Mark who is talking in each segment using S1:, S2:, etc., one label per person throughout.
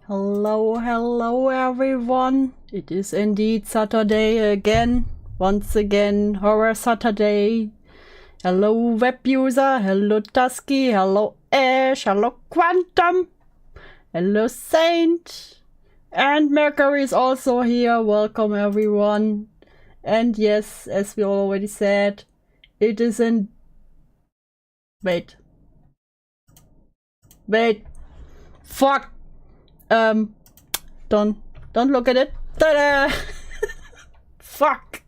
S1: Hello everyone. It is indeed Saturday again. Once again, Horror Saturday. Hello web user, hello Tusky, hello Ash, hello Quantum, hello Saint. And Mercury is also here. Welcome everyone. And yes, as we already said, it is in... Wait. Fuck. Don't look at it. Ta-da! Fuck.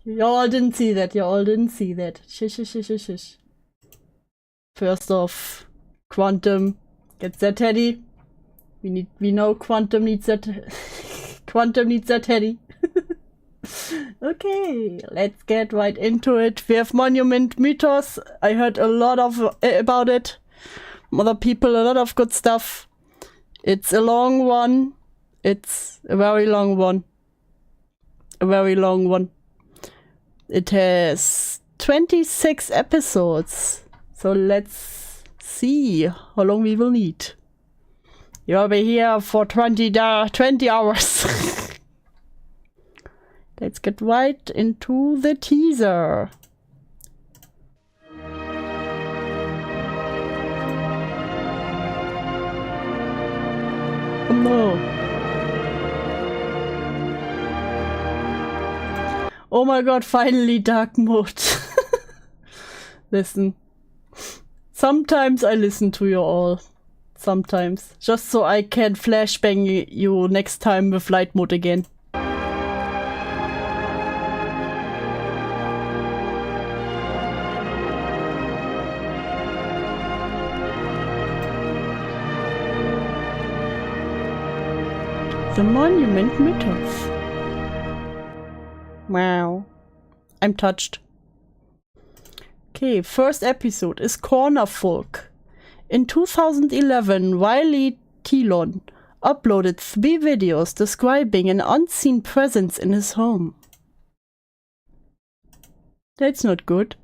S1: Y'all didn't see that. Shush. First off, Quantum gets that teddy. We know Quantum needs that. Quantum needs that teddy. Okay, let's get right into it. We have Monument Mythos. I heard a lot about it. Other people, a lot of good stuff. It's a long one. It's a very long one. It has 26 episodes. So let's see how long we will need. You'll be here for 20 hours. Let's get right into the teaser. Oh no. Oh my god, finally dark mode. Listen. Sometimes I listen to you all. Sometimes. Just so I can flashbang you next time with light mode again. The Monument Mythos. Wow. I'm touched. Okay, first episode is Corner Folk. In 2011, Wiley Telon uploaded 3 videos describing an unseen presence in his home. That's not good.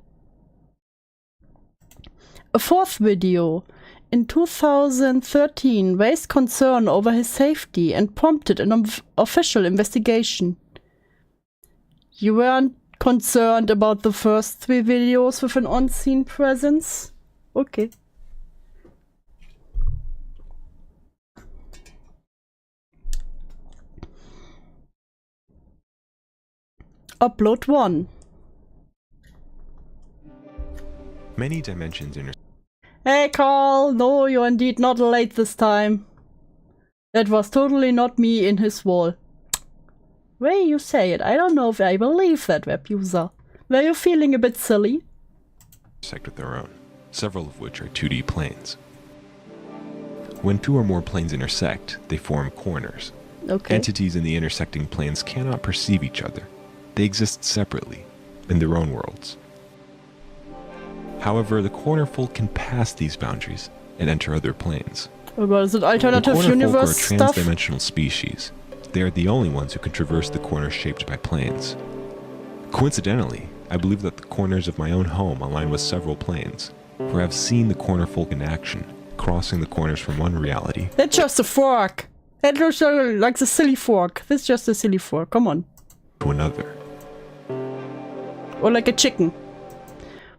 S1: A 4th video in 2013 raised concern over his safety and prompted an official investigation. You weren't concerned about the first 3 videos with an unseen presence? Okay. Upload 1.
S2: Many dimensions
S1: Hey Karl, no, you're indeed not late this time. That was totally not me in his wall. Way you say it, I don't know if I believe that, web user. Were you feeling a bit silly?
S2: intersect with their own, several of which are 2D planes. When 2 or more planes intersect, they form corners.
S1: Okay.
S2: Entities in the intersecting planes cannot perceive each other. They exist separately, in their own worlds. However, the corner folk can pass these boundaries and enter other planes.
S1: Or is it alternative
S2: the
S1: universe
S2: folk are a
S1: stuff?
S2: trans-dimensional species. They are the only ones who can traverse the corners shaped by planes. Coincidentally, I believe that the corners of my own home align with several planes, for I've seen the corner folk in action, crossing the corners from one reality.
S1: That's just a fork. That looks like the silly fork. That's just a silly fork. Come on.
S2: To another.
S1: Or like a chicken.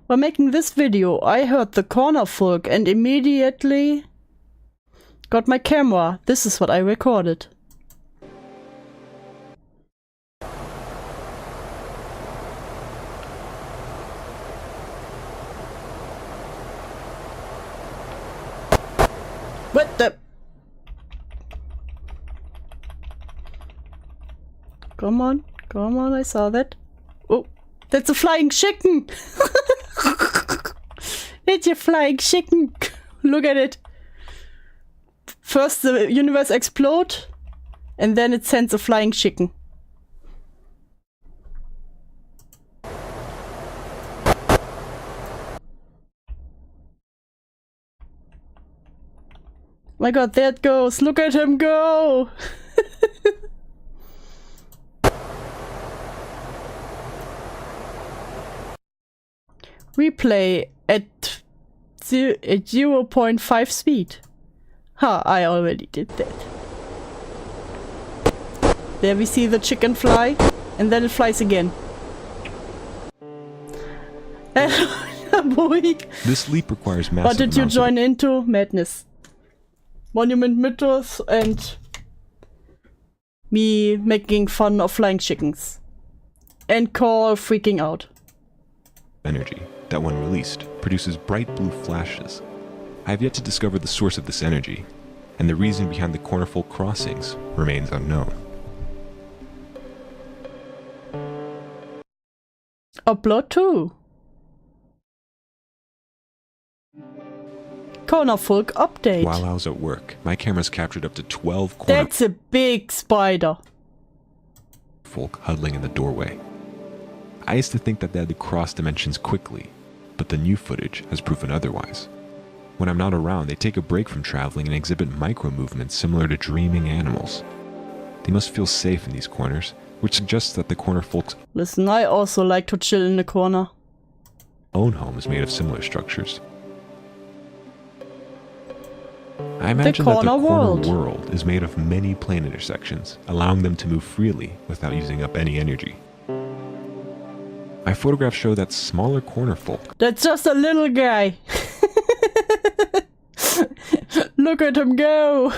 S1: While making this video, I heard the corner folk and immediately got my camera. This is what I recorded. What the? Come on, I saw that. Oh, that's a flying chicken! It's a flying chicken! Look at it! First the universe explodes, and then it sends a flying chicken. My god, there it goes! Look at him go! Replay at 0.5 speed. Ha, I already did that. There we see the chicken fly, and then it flies again. Boy.
S2: This leap requires massive
S1: What did you
S2: amounts of
S1: join into? Madness. Monument Mythos and me making fun of flying chickens. And Karl freaking out.
S2: energy that, when released, produces bright blue flashes. I have yet to discover the source of this energy, and the reason behind the cornerfolk crossings remains unknown.
S1: Upload 2. Cornerfolk update.
S2: While I was at work, my cameras captured up to 12
S1: That's a big spider.
S2: cornerfolk huddling in the doorway. I used to think that they had to cross dimensions quickly, but the new footage has proven otherwise. When I'm not around, they take a break from traveling and exhibit micro-movements similar to dreaming animals. They must feel safe in these corners, which suggests that the cornerfolk's
S1: Listen, I also like to chill in the corner.
S2: own home is made of similar structures. I imagine that the
S1: corner
S2: corner
S1: world.
S2: world is made of many plane intersections, allowing them to move freely without using up any energy. My photographs show that smaller corner folk
S1: That's just a little guy. Look at him go.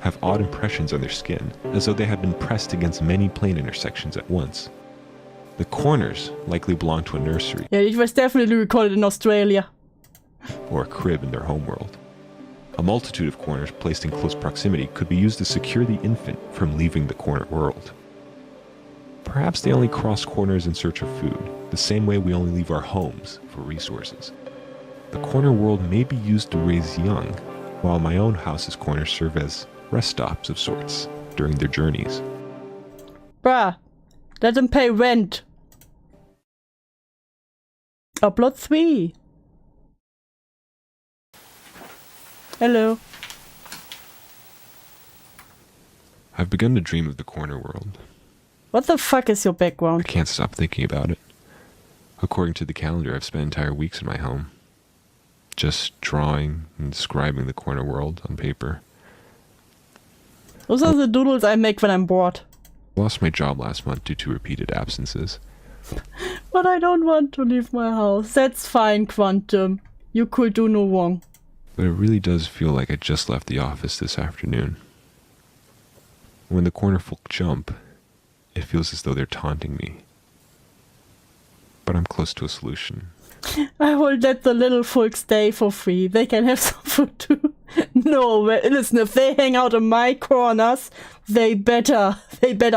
S2: have odd impressions on their skin, as though they had been pressed against many plane intersections at once. The corners likely belong to a nursery
S1: Yeah, it was definitely recorded in Australia.
S2: or a crib in their homeworld. A multitude of corners placed in close proximity could be used to secure the infant from leaving the corner world. Perhaps they only cross corners in search of food, the same way we only leave our homes for resources. The corner world may be used to raise young, while my own house's corners serve as rest stops of sorts during their journeys.
S1: Bruh, let them pay rent. Upload 3. Hello.
S2: I've begun to dream of the corner world.
S1: What the fuck is your
S2: I
S1: background?
S2: can't stop thinking about it. According to the calendar, I've spent entire weeks in my home, just drawing and describing the corner world on paper.
S1: Those are the doodles I make when I'm bored.
S2: I lost my job last month due to repeated absences.
S1: But I don't want to leave my house. That's fine, Quantum. You could do no wrong.
S2: But it really does feel like I just left the office this afternoon. When the corner folk jump, it feels as though they're taunting me. But I'm close to a solution.
S1: I will let the little folks stay for free. They can have some food too. No, listen, if they hang out in my corners, they better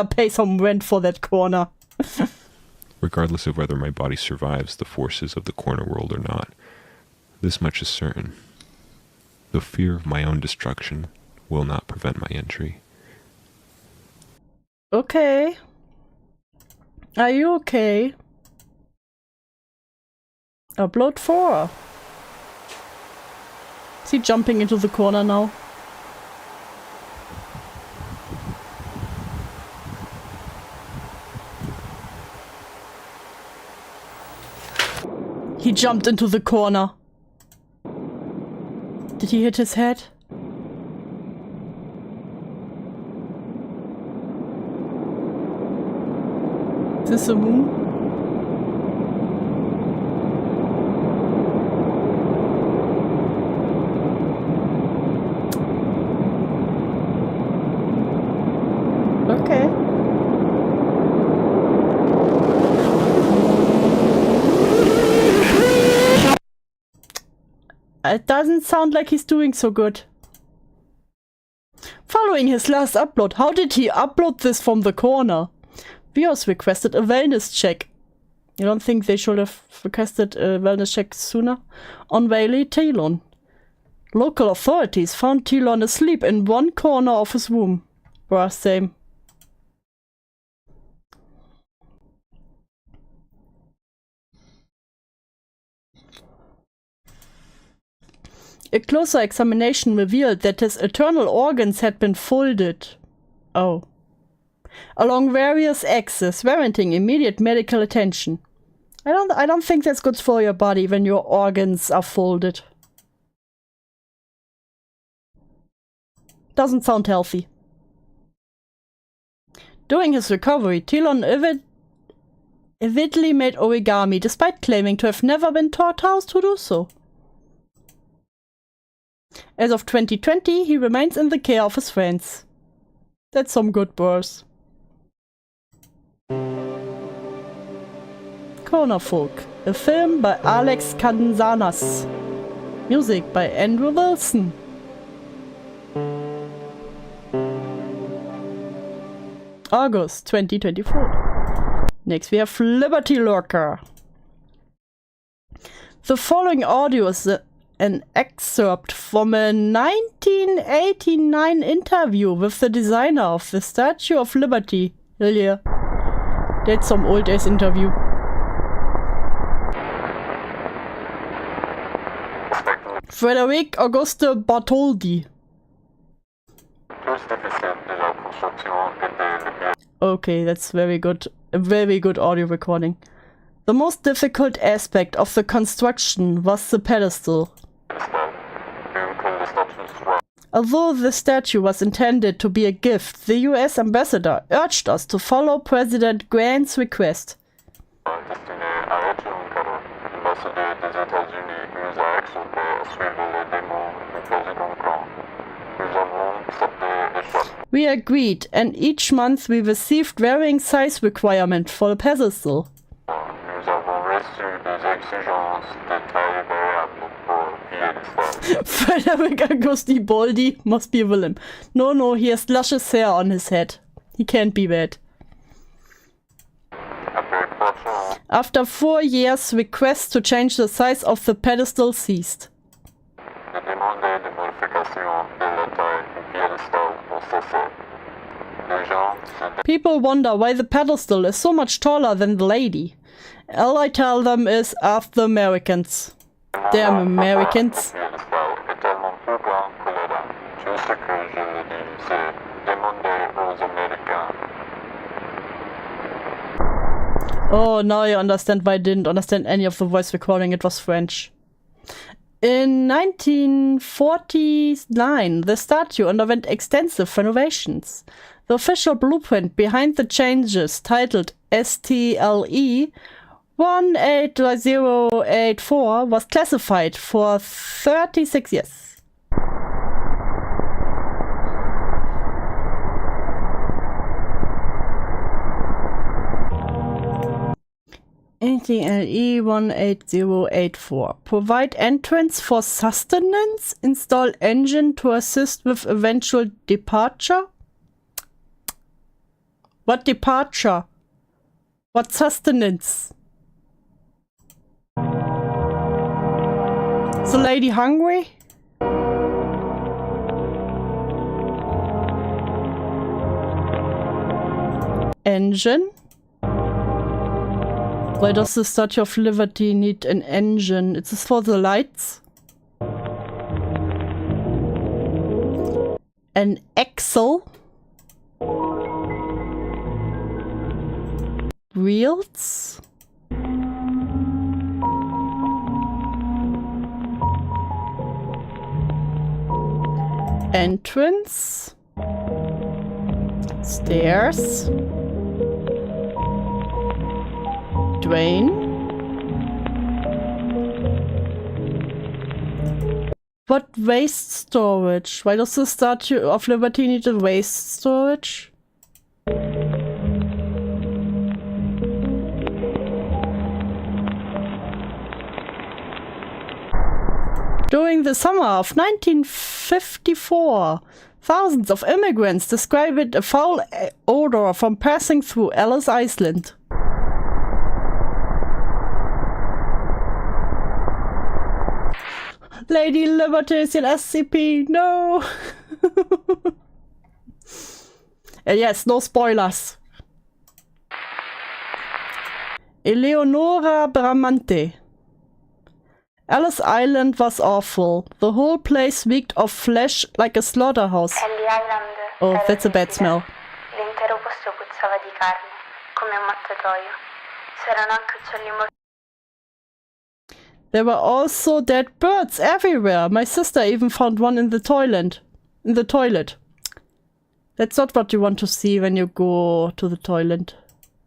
S1: pay some rent for that corner.
S2: Regardless of whether my body survives the forces of the corner world or not, this much is certain. The fear of my own destruction will not prevent my entry.
S1: Okay. Are you okay? Upload 4. Is he jumping into the corner now? He jumped into the corner. Did he hit his head? Is this a moon? Okay. It doesn't sound like he's doing so good. Following his last upload, how did he upload this from the corner? Bios requested a wellness check. You don't think they should have requested a wellness check sooner? On Whaley Talon. Local authorities found Talon asleep in one corner of his room. Bruh, same. A closer examination revealed that his internal organs had been folded. Oh. Along various axes, warranting immediate medical attention. I don't think that's good for your body when your organs are folded. Doesn't sound healthy. During his recovery, Telon avidly made origami, despite claiming to have never been taught how to do so. As of 2020, he remains in the care of his friends. That's some good burs. Corner Folk, a film by Alex Canzanas. Music by Andrew Wilson. August 2024. Next we have Liberty Lurker. The following audio is an excerpt from a 1989 interview with the designer of the Statue of Liberty. Yeah, that's some old ass interview. Frederic Auguste Bartholdi. Okay, that's very good. A very good audio recording. The most difficult aspect of the construction was the pedestal. Although the statue was intended to be a gift, the US ambassador urged us to follow President Grant's request. We agreed, and each month we received varying size requirements for the pedestal. Frederick Augusti Baldi must be a villain. No, he has luscious hair on his head. He can't be bad. After 4 years, requests to change the size of the pedestal ceased. People wonder why the pedestal is so much taller than the lady. All I tell them is, ask the Americans. Damn Americans. Oh, now I understand why I didn't understand any of the voice recording. It was French. In 1949, the statue underwent extensive renovations. The official blueprint behind the changes, titled STLE 18084, was classified for 36 years. STLE 18084. Provide entrance for sustenance. Install engine to assist with eventual departure. What departure? What sustenance? Is the lady hungry? Engine? Why does the Statue of Liberty need an engine? Is this for the lights? An axle? Wheels? Entrance? Stairs? Drain? What waste storage? Why does the Statue of Liberty need a waste storage? During the summer of 1954, thousands of immigrants described a foul odor from passing through Ellis Island. Lady Liberty is an SCP, no! Yes, no spoilers. Eleonora Bramante. Ellis Island was awful. The whole place reeked of flesh like a slaughterhouse. Oh, that's a bad smell.
S3: L'intero posto puzzava di carne, come un mattatoio. C'erano anche uccelli morti.
S1: There were also dead birds everywhere. My sister even found one in the toilet. That's not what you want to see when you go to the toilet.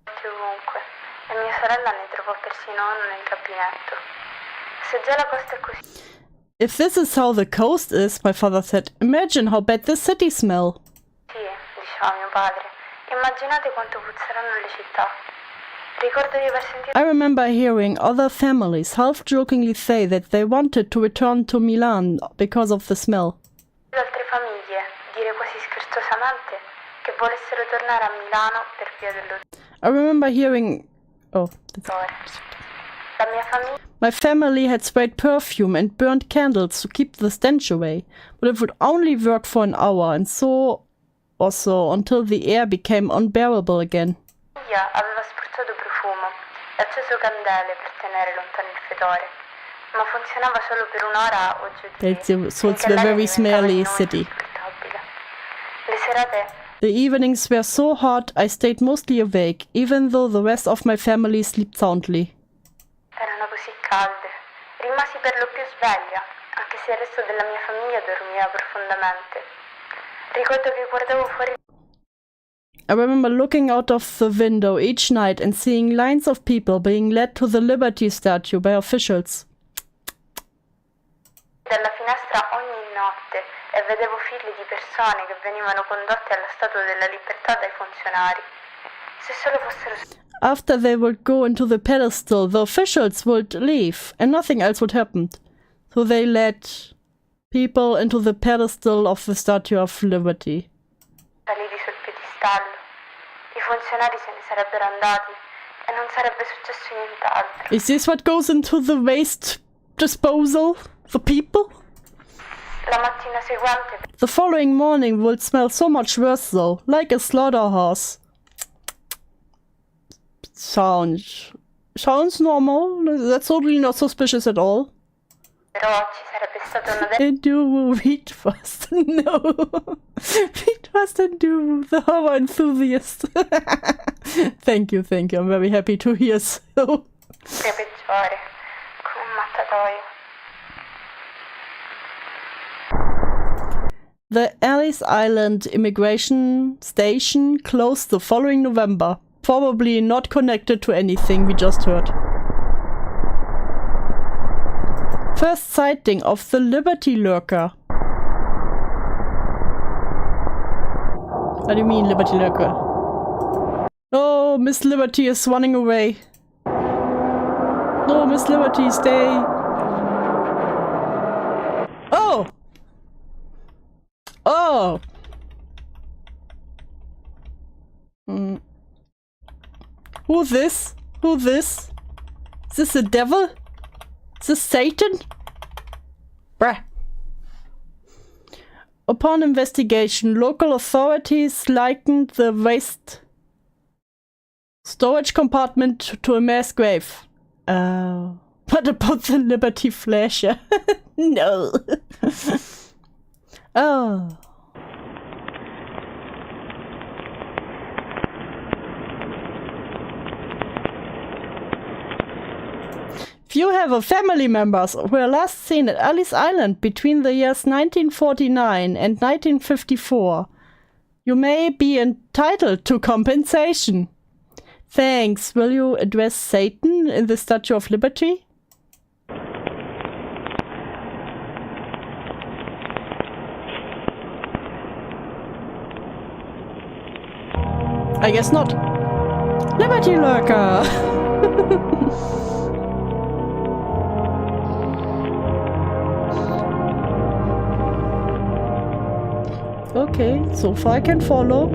S3: Ovunque, e mia sorella ne trovò persino uno nel gabinetto. Se già la costa è così...
S1: If this is how the coast is, my father said, imagine how bad the city smell.
S3: Sì, diceva mio padre. Immaginate quanto puzzeranno le città. Ricordo di aver sentito...
S1: I remember hearing other families half-jokingly say that they wanted to return to Milan because of the smell.
S3: altre famiglie dire quasi scherzosamente che volessero tornare a Milano per via
S1: I remember hearing... Oh, that's...
S3: La mia famiglia...
S1: My family had sprayed perfume and burned candles to keep the stench away, but it would only work for an hour, and so or so until the air became unbearable again.
S3: aveva spruzzato profumo e acceso candele per tenere lontano il fetore, ma funzionava solo per un'ora o giù di lì,
S1: So it's
S3: finché
S1: a
S3: l'aria
S1: very
S3: diventava
S1: smelly
S3: di nuovo
S1: city.
S3: insopportabile. Le serate
S1: The evenings were so hot I stayed mostly awake, even though the rest of my family slept soundly.
S3: erano così calde. Rimasi per lo più sveglia, anche se il resto della mia famiglia dormiva profondamente. Ricordo che guardavo fuori.
S1: I remember looking out of the window each night and seeing lines of people being led to the Liberty statue by officials.
S3: Dalla finestra ogni notte e vedevo file di persone che venivano condotte alla Statua della Libertà dai funzionari. Se solo fossero...
S1: After they would go into the pedestal, the officials would leave and nothing else would happen. So they led people into the pedestal of the Statue of Liberty.
S3: Saliti sul piedistallo. I funzionari se ne sarebbero andati e non sarebbe successo nient'altro.
S1: Is this what goes into the waste disposal? The people?
S3: La mattina seguente...
S1: The following morning would smell so much worse though, like a slaughterhouse. Sounds normal. That's totally not suspicious at all.
S3: Però ci sarebbe stata una...
S1: And do read fast. No. Read fast and do the horror enthusiast. Thank you. I'm very happy to hear so.
S3: Che peggiore, come un mattatoio.
S1: The Ellis Island immigration station closed the following November. Probably not connected to anything we just heard. First sighting of the Liberty Lurker. What do you mean, Liberty Lurker? Oh, Miss Liberty is running away. No, Miss Liberty, stay. Oh! Oh! Who's this? Who's this? Is this the devil? Is this Satan? Bruh. Upon investigation, local authorities likened the waste storage compartment to a mass grave. What about the Liberty Flasher? No. Oh. Few have a family members who were last seen at Ellis Island between the years 1949 and 1954. You may be entitled to compensation. Thanks. Will you address Satan in the Statue of Liberty? I guess not. Liberty Lurker! Okay, so far I can follow.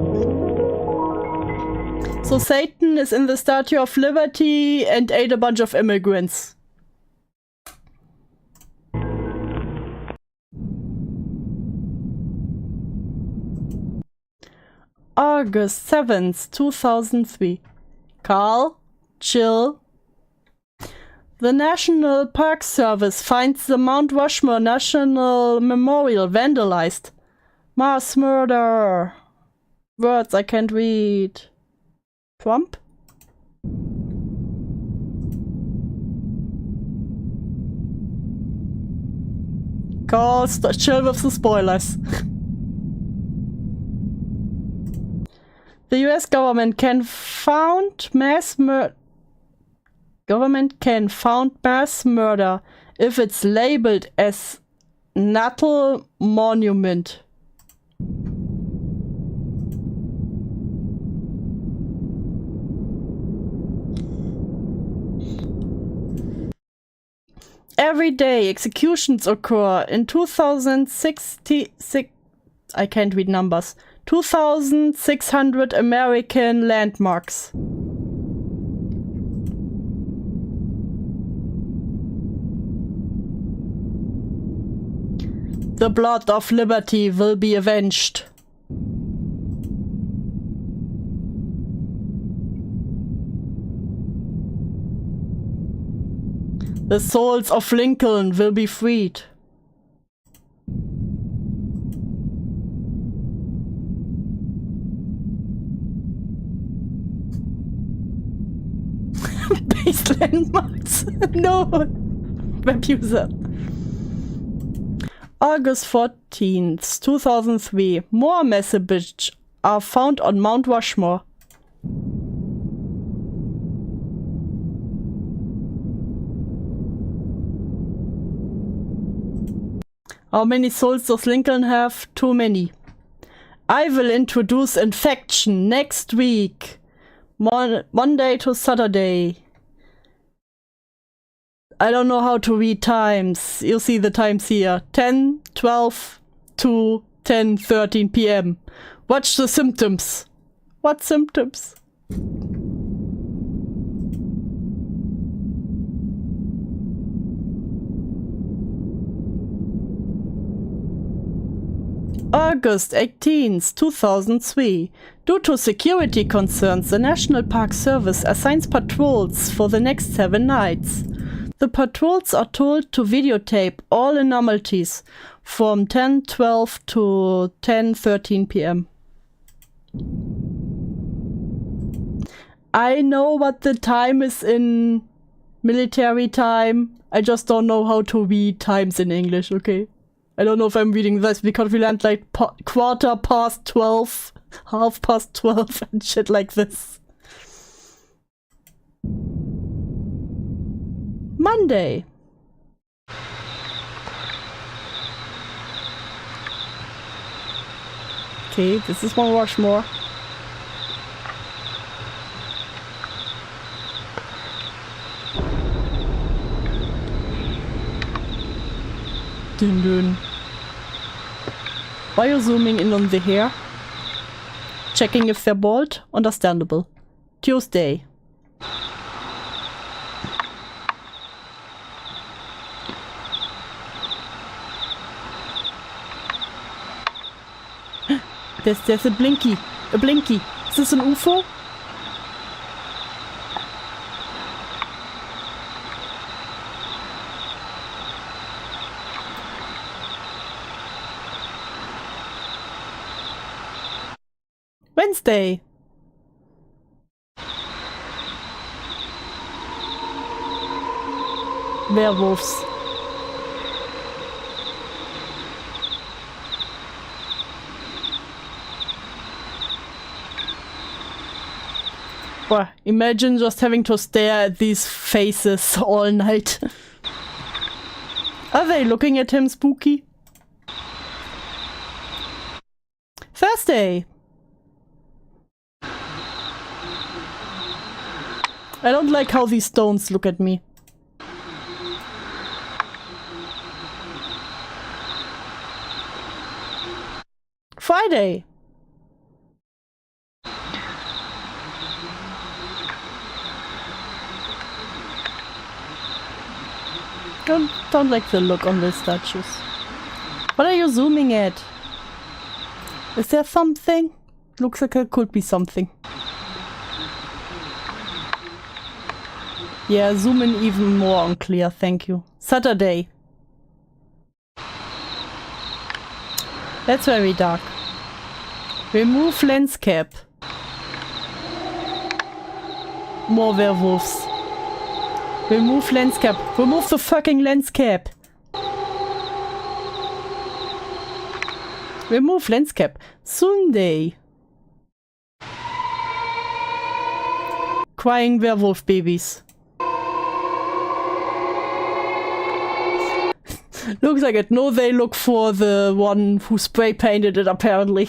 S1: So Satan is in the Statue of Liberty and ate a bunch of immigrants. August 7th, 2003. Karl, chill. The National Park Service finds the Mount Rushmore National Memorial vandalized. Mass murder. Words I can't read. Trump? Karl, chill with the spoilers. The US government can found mass murder if it's labeled as natal monument. Every day executions occur in 2066. I can't read numbers. 2,600 American landmarks. The blood of liberty will be avenged. The souls of Lincoln will be freed. Base landmarks. No. Web user. August 14th, 2003. More messages are found on Mount Rushmore. How many souls does Lincoln have? Too many. I will introduce infection next week. Monday to Saturday. I don't know how to read times. You see the times here. 10, 12 to 10, 13 p.m. Watch the symptoms. What symptoms? August 18th, 2003. Due to security concerns, the National Park Service assigns patrols for the next 7 nights. The patrols are told to videotape all anomalies from 10:12 to 10:13 p.m. I know what the time is in military time. I just don't know how to read times in English, okay? I don't know if I'm reading this because we learned like quarter past 12, half past 12 and shit like this. Monday. Okay, this is Mount Rushmore. Dun dun. Why are you zooming in on the hair? Checking if they're bald? Understandable. Tuesday. There's a blinky. A blinky. Is this an UFO? Wednesday. Werewolves. Boah, imagine just having to stare at these faces all night. Are they looking at him spooky? Thursday. I don't like how these stones look at me. Friday. Don't like the look on the statues. What are you zooming at? Is there something? Looks like it could be something. Yeah, zoom in even more on clear, thank you. Saturday. That's very dark. Remove lens cap. More werewolves. Remove lens cap. Remove the fucking lens cap. Remove lens cap. Sunday. crying werewolf babies. Looks like it. No, they look for the one who spray painted it, apparently.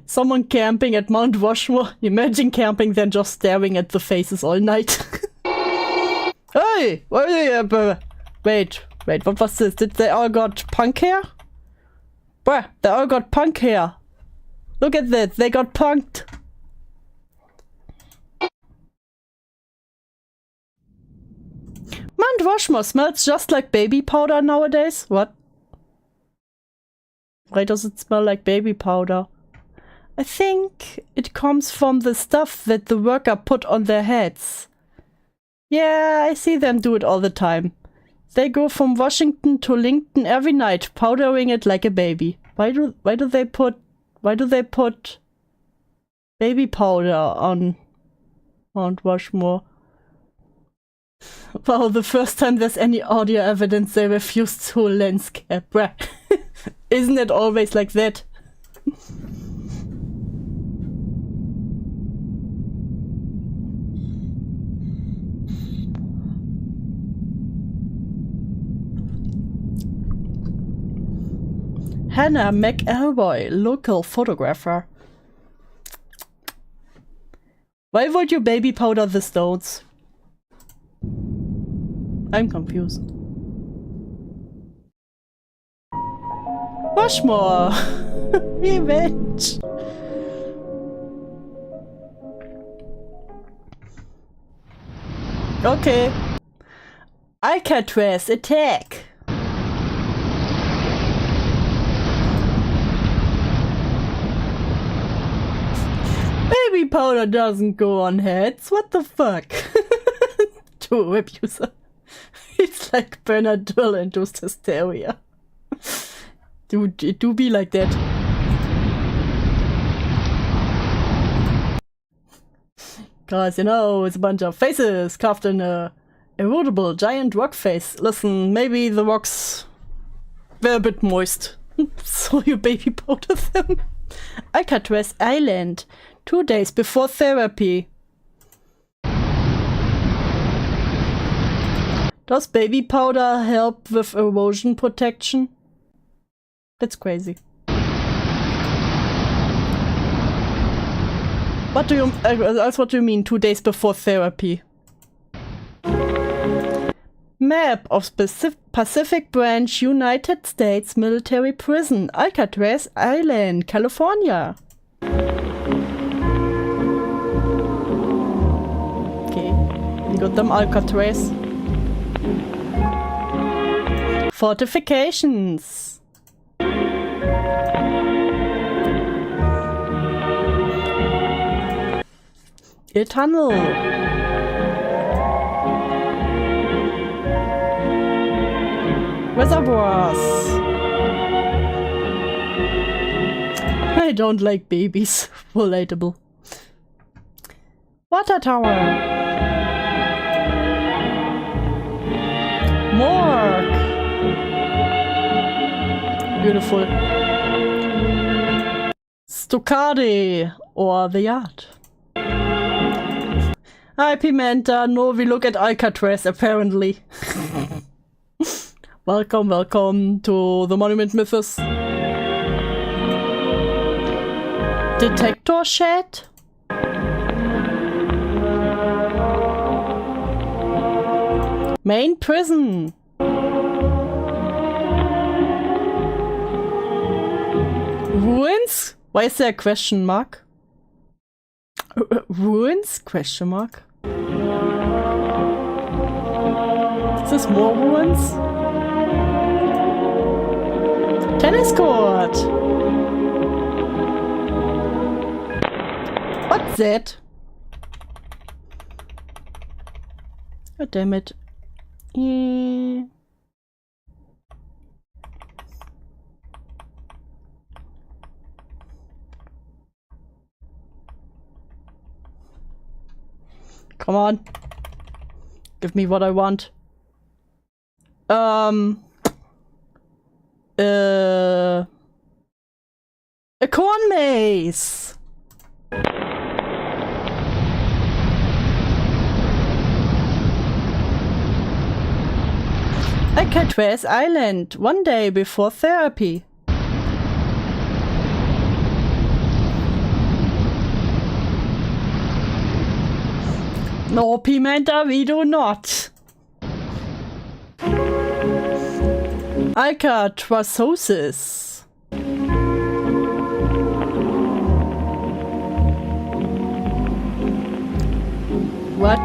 S1: Someone camping at Mount Rushmore. Imagine camping then just staring at the faces all night. Hey! Wait, what was this? Did they all got punk hair? Bruh, they all got punk hair. Look at that, they got punked. Mount Rushmore smells just like baby powder nowadays. What? Why does it smell like baby powder? I think it comes from the stuff that the worker put on their heads. Yeah, I see them do it all the time. They go from Washington to Lincoln every night, powdering it like a baby. Why do they put baby powder on Mount Rushmore? Wow, the first time there's any audio evidence they refused to landscape. Bruh. Isn't it always like that? Hannah McElroy, local photographer. Why would you baby powder the stones? I'm confused. Rushmore! Revenge! Okay. Alcatraz, attack! Baby powder doesn't go on heads. What the fuck? To a web user. It's like Benadryl induced hysteria. Dude, it do be like that. Cause, you know, it's a bunch of faces carved in a erodible giant rock face. Listen, maybe the rocks were a bit moist. So you baby powder them. Alcatraz Island. 2 days before therapy. Does baby powder help with erosion protection? That's crazy. What do you mean 2 days before therapy? Map of Pacific Branch United States Military Prison, Alcatraz Island, California. Okay, we got them Alcatraz. Fortifications. A tunnel. Reservoirs. I don't like babies. Relatable. Water tower. Morgue. Beautiful. Stockade or the yard. Hi Pimenta, no, we look at Alcatraz apparently. Welcome to the Monument Mythos. Detector shed? Main prison. Ruins? Why is there a question mark? Ruins? Question mark. Is this more ruins? Tennis court! What's that? God damn it. Come on. Give me what I want. A corn maze. Alcatraz Island, one day before therapy. No, Pimenta, we do not. Alcatrazosis. What?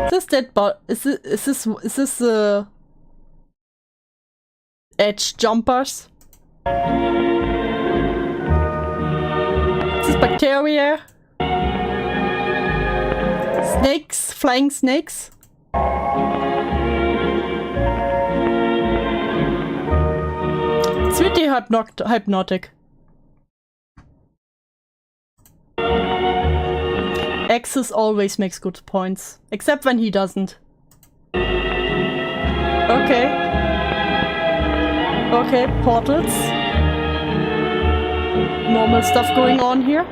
S1: Is this dead body? Is this edge jumpers? Is this bacteria? Snakes? Flying snakes? Sweetie hypnotic. Axis always makes good points. Except when he doesn't. Okay. Okay, portals. Normal stuff going on here.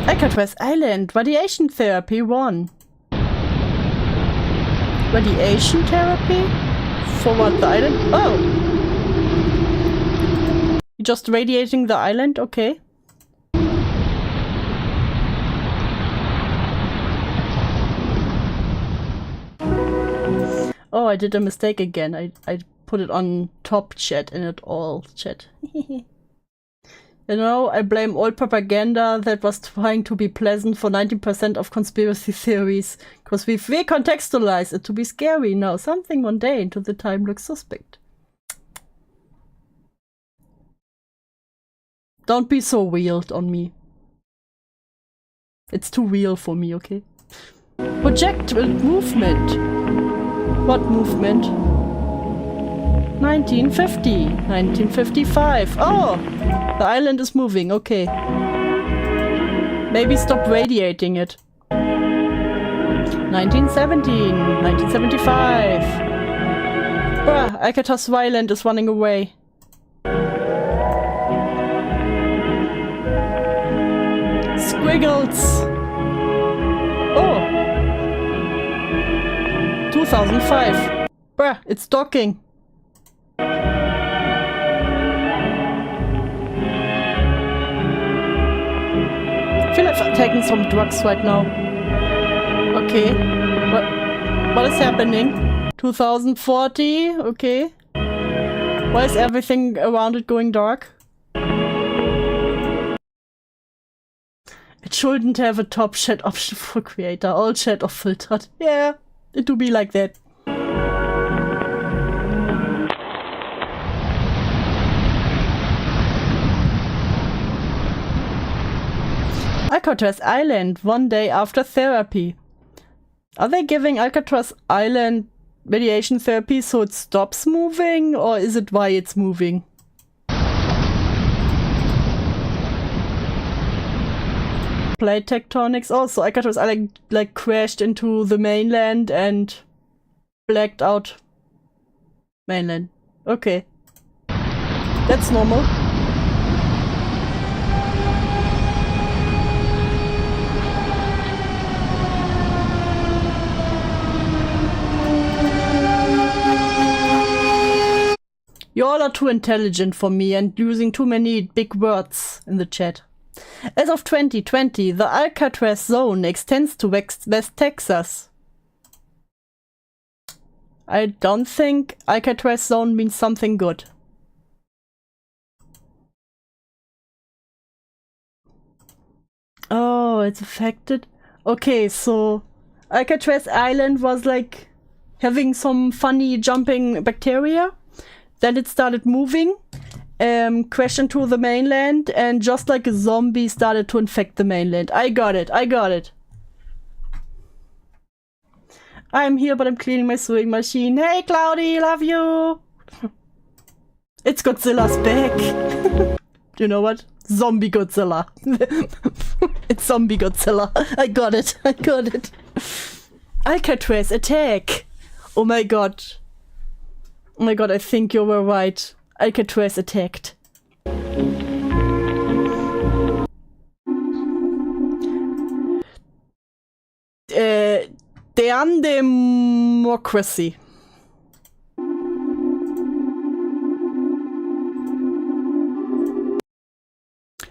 S1: Alcatraz Island, radiation therapy 1. Radiation therapy? For what, the island? Oh! You're just radiating the island? Okay. Oh, I did a mistake again. I put it on top chat and not all chat. You know, I blame old propaganda that was trying to be pleasant for 90% of conspiracy theories. Because we've recontextualized it to be scary now. Something mundane to the time looks suspect. Don't be so weird on me. It's too real for me, okay? Projectile movement. What movement? 1950. 1955. Oh! The island is moving, okay. Maybe stop radiating it. 1917. 1975. Bruh, Alcatraz Island is running away. Squiggles! Oh! 2005. Bruh, it's docking. I feel like I'm taking some drugs right now. Okay. What is happening? 2040? Okay. Why is everything around it going dark? It shouldn't have a top chat option for creator. All chat are filtered. Yeah, it do be like that. Alcatraz Island, one day after therapy. Are they giving Alcatraz Island radiation therapy so it stops moving, or is it why it's moving? Plate tectonics. Also, Alcatraz Island like crashed into the mainland and blacked out mainland. Okay. That's normal. You all are too intelligent for me and using too many big words in the chat. As of 2020, the Alcatraz zone extends to West Texas. I don't think Alcatraz zone means something good. Oh, it's affected. Okay, so Alcatraz Island was like having some funny jumping bacteria. Then it started moving, crashed into the mainland, and just like a zombie started to infect the mainland. I got it, I got it. I'm here, but I'm cleaning my sewing machine. Hey, Cloudy, love you! It's Godzilla's back. Do you know what? Zombie Godzilla. It's zombie Godzilla. I got it, I got it. Alcatraz, attack! Oh my god. Oh my god, I think you were right. Alcatraz attacked. Damn Democracy.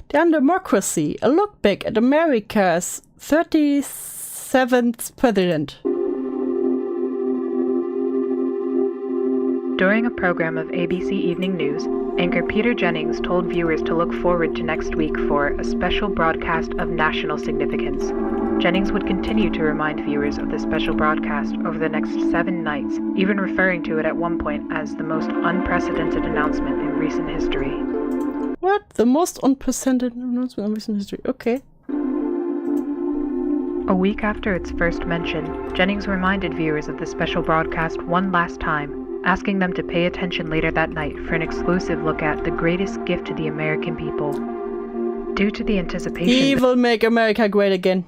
S1: Damn Democracy, a look back at America's 37th president.
S4: During a program of ABC Evening News, anchor Peter Jennings told viewers to look forward to next week for a special broadcast of national significance. Jennings would continue to remind viewers of the special broadcast over the next 7 nights, even referring to it at one point as the most unprecedented announcement in recent history.
S1: What? The most unprecedented announcement in recent history. Okay.
S4: A week after its first mention, Jennings reminded viewers of the special broadcast one last time, asking them to pay attention later that night for an exclusive look at the greatest gift to the American people. Due to the anticipation
S1: He will make America great again.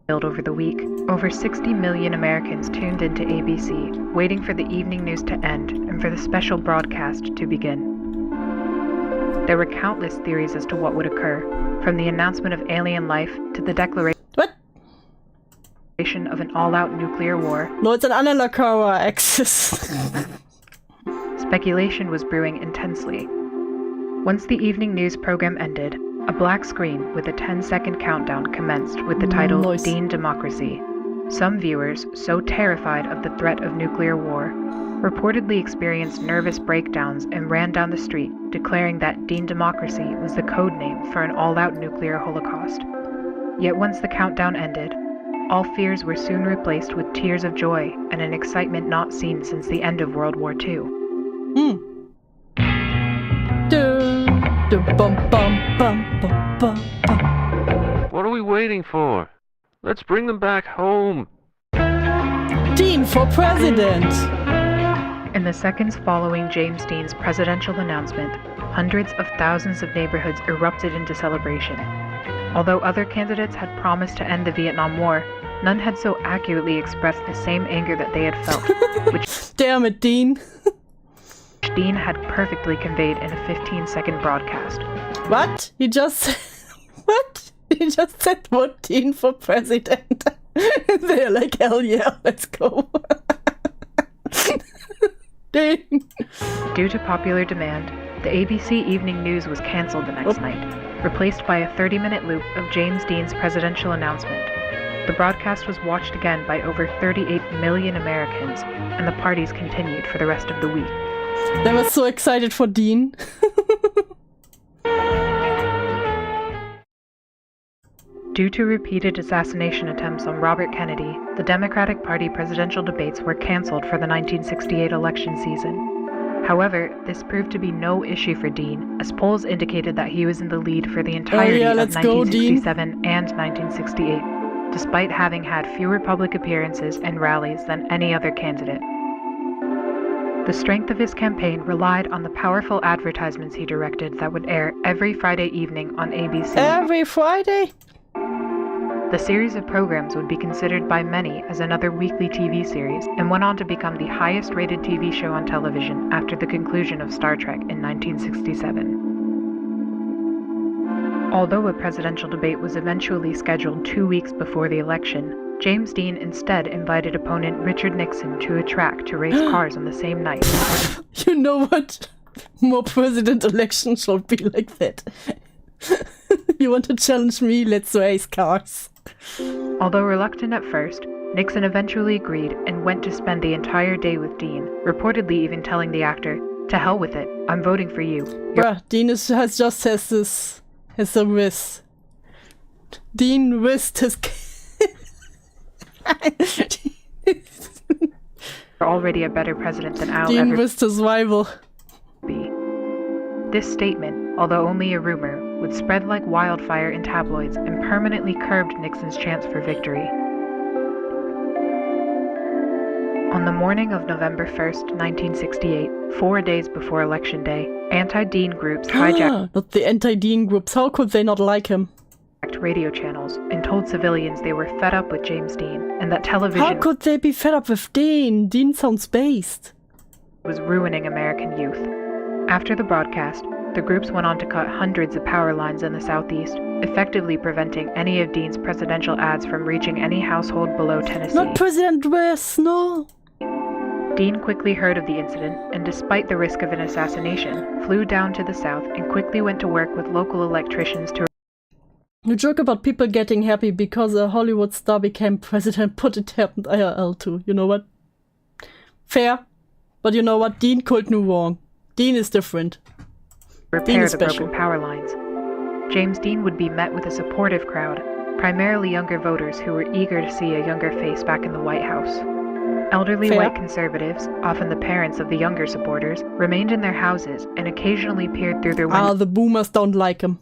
S4: Built over the week, over 60 million Americans tuned into ABC, waiting for the evening news to end and for the special broadcast to begin. There were countless theories as to what would occur, from the announcement of alien life to the declaration of an all-out nuclear war.
S1: No, it's an analog power axis.
S4: Speculation was brewing intensely. Once the evening news program ended, a black screen with a 10-second countdown commenced with the title Dean Democracy. Some viewers, so terrified of the threat of nuclear war, reportedly experienced nervous breakdowns and ran down the street, declaring that Dean Democracy was the code name for an all-out nuclear holocaust. Yet once the countdown ended, all fears were soon replaced with tears of joy and an excitement not seen since the end of World War II.
S5: What are we waiting for? Let's bring them back home.
S1: Dean for president.
S4: In the seconds following James Dean's presidential announcement, hundreds of thousands of neighborhoods erupted into celebration. Although other candidates had promised to end the Vietnam War, none had so accurately expressed the same anger that they had felt, which
S1: Damn it, Dean.
S4: Dean had perfectly conveyed in a 15-second broadcast.
S1: What? He just what? He just said vote Dean for president. They're like, hell yeah, let's go. Dean.
S4: Due to popular demand, the ABC Evening News was cancelled the next night, replaced by a 30-minute loop of James Dean's presidential announcement. The broadcast was watched again by over 38 million Americans, and the parties continued for the rest of the week.
S1: They were so excited for Dean.
S4: Due to repeated assassination attempts on Robert Kennedy, the Democratic Party presidential debates were cancelled for the 1968 election season. However, this proved to be no issue for Dean, as polls indicated that he was in the lead for the entirety of 1967 and 1968, despite having had fewer public appearances and rallies than any other candidate. The strength of his campaign relied on the powerful advertisements he directed that would air every Friday evening on ABC.
S1: Every Friday?
S4: The series of programs would be considered by many as another weekly TV series and went on to become the highest-rated TV show on television after the conclusion of Star Trek in 1967. Although a presidential debate was eventually scheduled 2 weeks before the election, James Dean instead invited opponent Richard Nixon to a track to race cars on the same night.
S1: You know what? More president elections should be like that. You want to challenge me? Let's race cars.
S4: Although reluctant at first, Nixon eventually agreed and went to spend the entire day with Dean, reportedly even telling the actor, "To hell with it, I'm voting for you."
S1: Bruh, Dean has a wrist. Dean risked his...
S4: You're already a better president than I'll
S1: Dean
S4: ever
S1: risked his rival.
S4: be. This statement, although only a rumor, would spread like wildfire in tabloids and permanently curbed Nixon's chance for victory. On the morning of November 1st, 1968, 4 days before Election Day, anti-Dean groups hijacked
S1: Not the anti-Dean groups. How could they not like him?
S4: radio channels and told civilians they were fed up with James Dean and that television
S1: How could they be fed up with Dean? Dean sounds based.
S4: was ruining American youth. After the broadcast, the groups went on to cut hundreds of power lines in the southeast, effectively preventing any of Dean's presidential ads from reaching any household below Tennessee.
S1: Not President West, no.
S4: Dean quickly heard of the incident, and despite the risk of an assassination, flew down to the south and quickly went to work with local electricians to...
S1: You joke about people getting happy because a Hollywood star became president, but it happened IRL too. You know what? Fair. But you know what? Dean could do wrong. Dean is different.
S4: repair the broken power lines. James Dean would be met with a supportive crowd, primarily younger voters who were eager to see a younger face back in the White House. Elderly white conservatives, often the parents of the younger supporters, remained in their houses and occasionally peered through their window
S1: the boomers don't like him.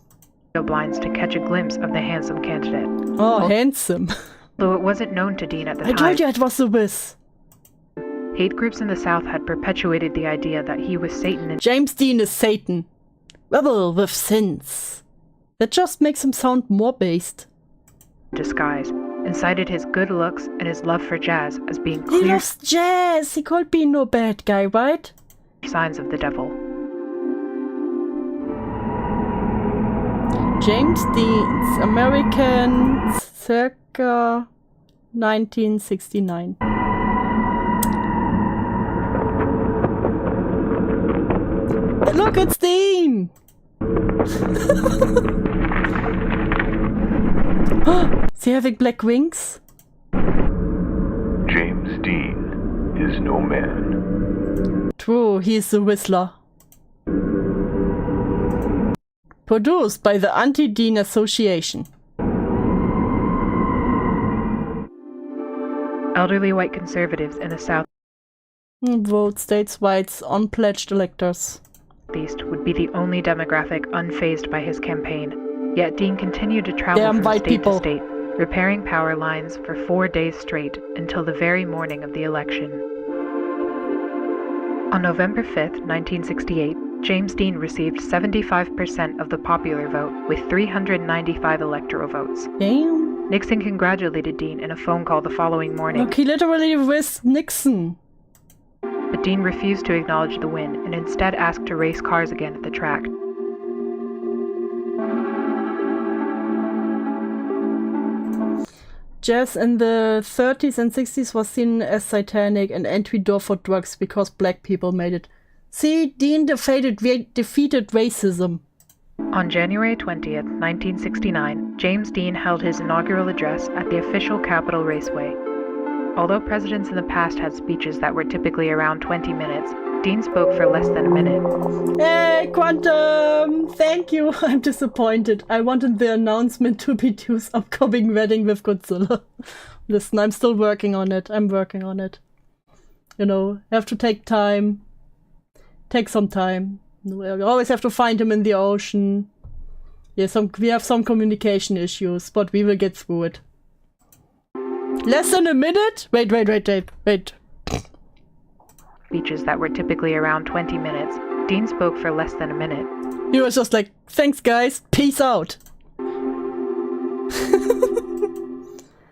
S4: blinds to catch a glimpse of the handsome candidate.
S1: Oh, handsome.
S4: Though it wasn't known to Dean at the
S1: I
S4: time,
S1: told you it was the Wiz.
S4: hate groups in the South had perpetuated the idea that he was Satan in
S1: James Dean is Satan. Rebel with sins. That just makes him sound more based.
S4: disguise, and cited his good looks and his love for jazz as being
S1: He
S4: clear
S1: loves jazz. He could be no bad guy, right?
S4: signs of the devil.
S1: James Dean's American circa 1969. Look, it's Dean! Is he having black wings?
S6: James Dean is no man.
S1: True, he's the Whistler. Produced by the Anti-Dean Association.
S4: Elderly white conservatives in the
S1: Vote states whites unpledged electors.
S4: Southeast would be the only demographic unfazed by his campaign. Yet Dean continued to travel
S1: Damn
S4: from
S1: white
S4: state
S1: people.
S4: to state, repairing power lines for 4 days straight until the very morning of the election. On November 5th, 1968, James Dean received 75% of the popular vote with 395 electoral votes.
S1: Damn.
S4: Nixon congratulated Dean in a phone call the following morning,
S1: Look, he literally with Nixon.
S4: but Dean refused to acknowledge the win and instead asked to race cars again at the track.
S1: Jazz in the 30s and 60s was seen as satanic and entry door for drugs because black people made it. See, Dean defeated racism.
S4: On January 20th, 1969, James Dean held his inaugural address at the official Capitol Raceway. Although presidents in the past had speeches that were typically around 20 minutes, Dean spoke for less than a minute.
S1: Hey, Quantum! Thank you. I'm disappointed. I wanted the announcement to be Tu's upcoming wedding with Godzilla. Listen, I'm still working on it. I'm working on it. You know, have to take time. Take some time. We always have to find him in the ocean. Yeah, we have some communication issues, but we will get through it. Less than a minute? Wait.
S4: Speeches that were typically around 20 minutes, Dean spoke for less than a minute.
S1: He was just like, thanks guys, peace out.
S5: I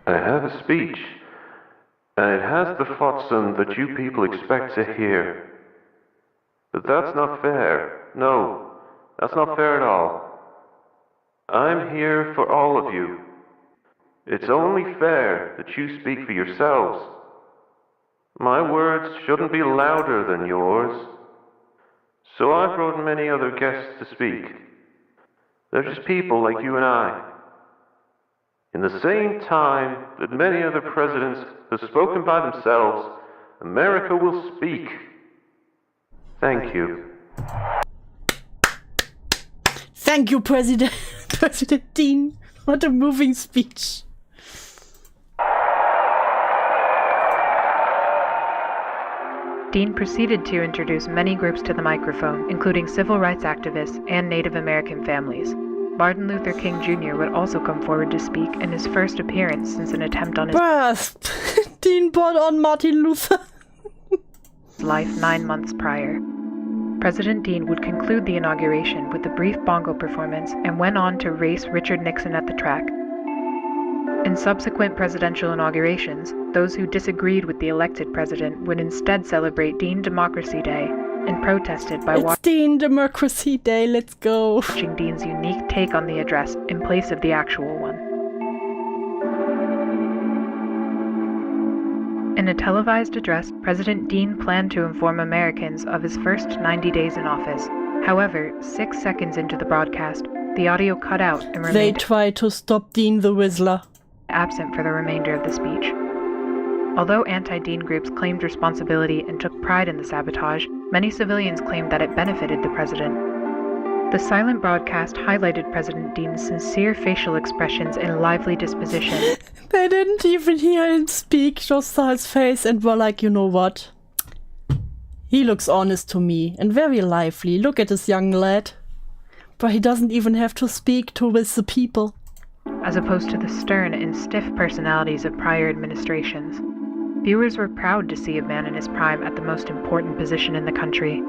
S5: have a speech, and it has the flotsam that you people expect to hear. But that's not fair. No, that's not fair at all. I'm here for all of you. It's only fair that you speak for yourselves. My words shouldn't be louder than yours. So I brought many other guests to speak. They're just people like you and I. In the same time that many other presidents have spoken by themselves, America will speak. Thank you.
S1: Thank you, President Dean. What a moving speech.
S4: Dean proceeded to introduce many groups to the microphone, including civil rights activists and Native American families. Martin Luther King Jr. would also come forward to speak in his first appearance since an attempt on his
S1: Dean brought on Martin Luther.
S4: life 9 months prior. President Dean would conclude the inauguration with a brief bongo performance and went on to race Richard Nixon at the track. In subsequent presidential inaugurations, those who disagreed with the elected president would instead celebrate Dean Democracy Day and protested by
S1: It's Dean Democracy Day, let's go.
S4: watching Dean's unique take on the address in place of the actual one. In a televised address, President Dean planned to inform Americans of his first 90 days in office. However, 6 seconds into the broadcast, the audio cut out and
S1: They
S4: remained
S1: try to stop Dean the Whistler.
S4: absent for the remainder of the speech. Although anti-Dean groups claimed responsibility and took pride in the sabotage, many civilians claimed that it benefited the president. The silent broadcast highlighted President Dean's sincere facial expressions and lively disposition.
S1: They didn't even hear him speak, just saw his face and were like, you know what? He looks honest to me and very lively. Look at this young lad. But he doesn't even have to speak to with the people.
S4: As opposed to the stern and stiff personalities of prior administrations. Viewers were proud to see a man in his prime at the most important position in the country.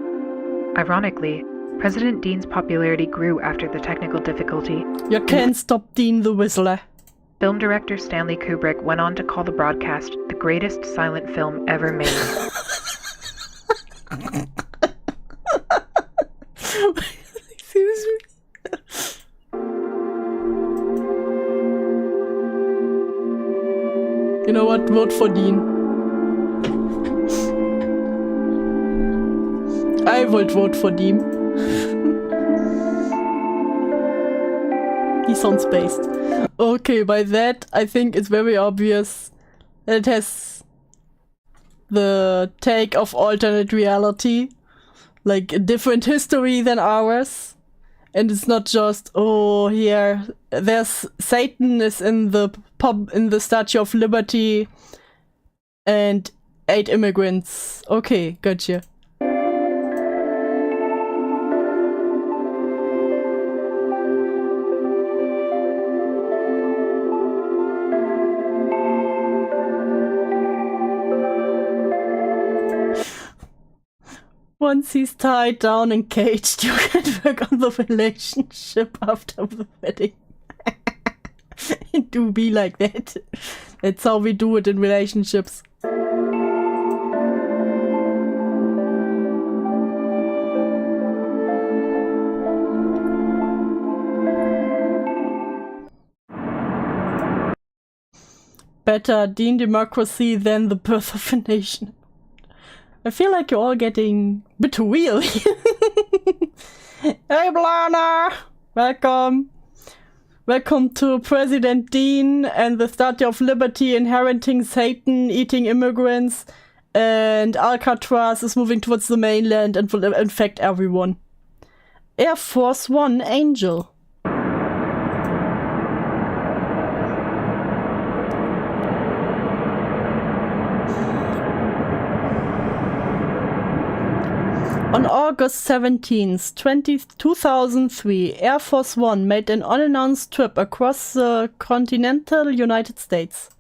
S4: Ironically, President Dean's popularity grew after the technical difficulty.
S1: You can't stop Dean the Whistler.
S4: Film director Stanley Kubrick went on to call the broadcast the greatest silent film ever made.
S1: Excuse me. You know what? Vote for Dean. I would vote for Dean. He sounds based. Okay, by that, I think it's very obvious that it has the take of alternate reality, like a different history than ours. And it's not just, oh, here, there's Satan is in the pub, in the Statue of Liberty, and 8 immigrants. Okay, gotcha. Once he's tied down and caged, you can work on the relationship after the wedding. It do be like that. That's how we do it in relationships. Better Dean Democracy than the birth of a nation. I feel like you're all getting a bit real. Hey, Blana! Welcome. Welcome to President Dean and the Statue of Liberty inheriting Satan, eating immigrants, and Alcatraz is moving towards the mainland and will infect everyone. Air Force One Angel. On August 17th, 2003, Air Force One made an unannounced trip across the continental United States.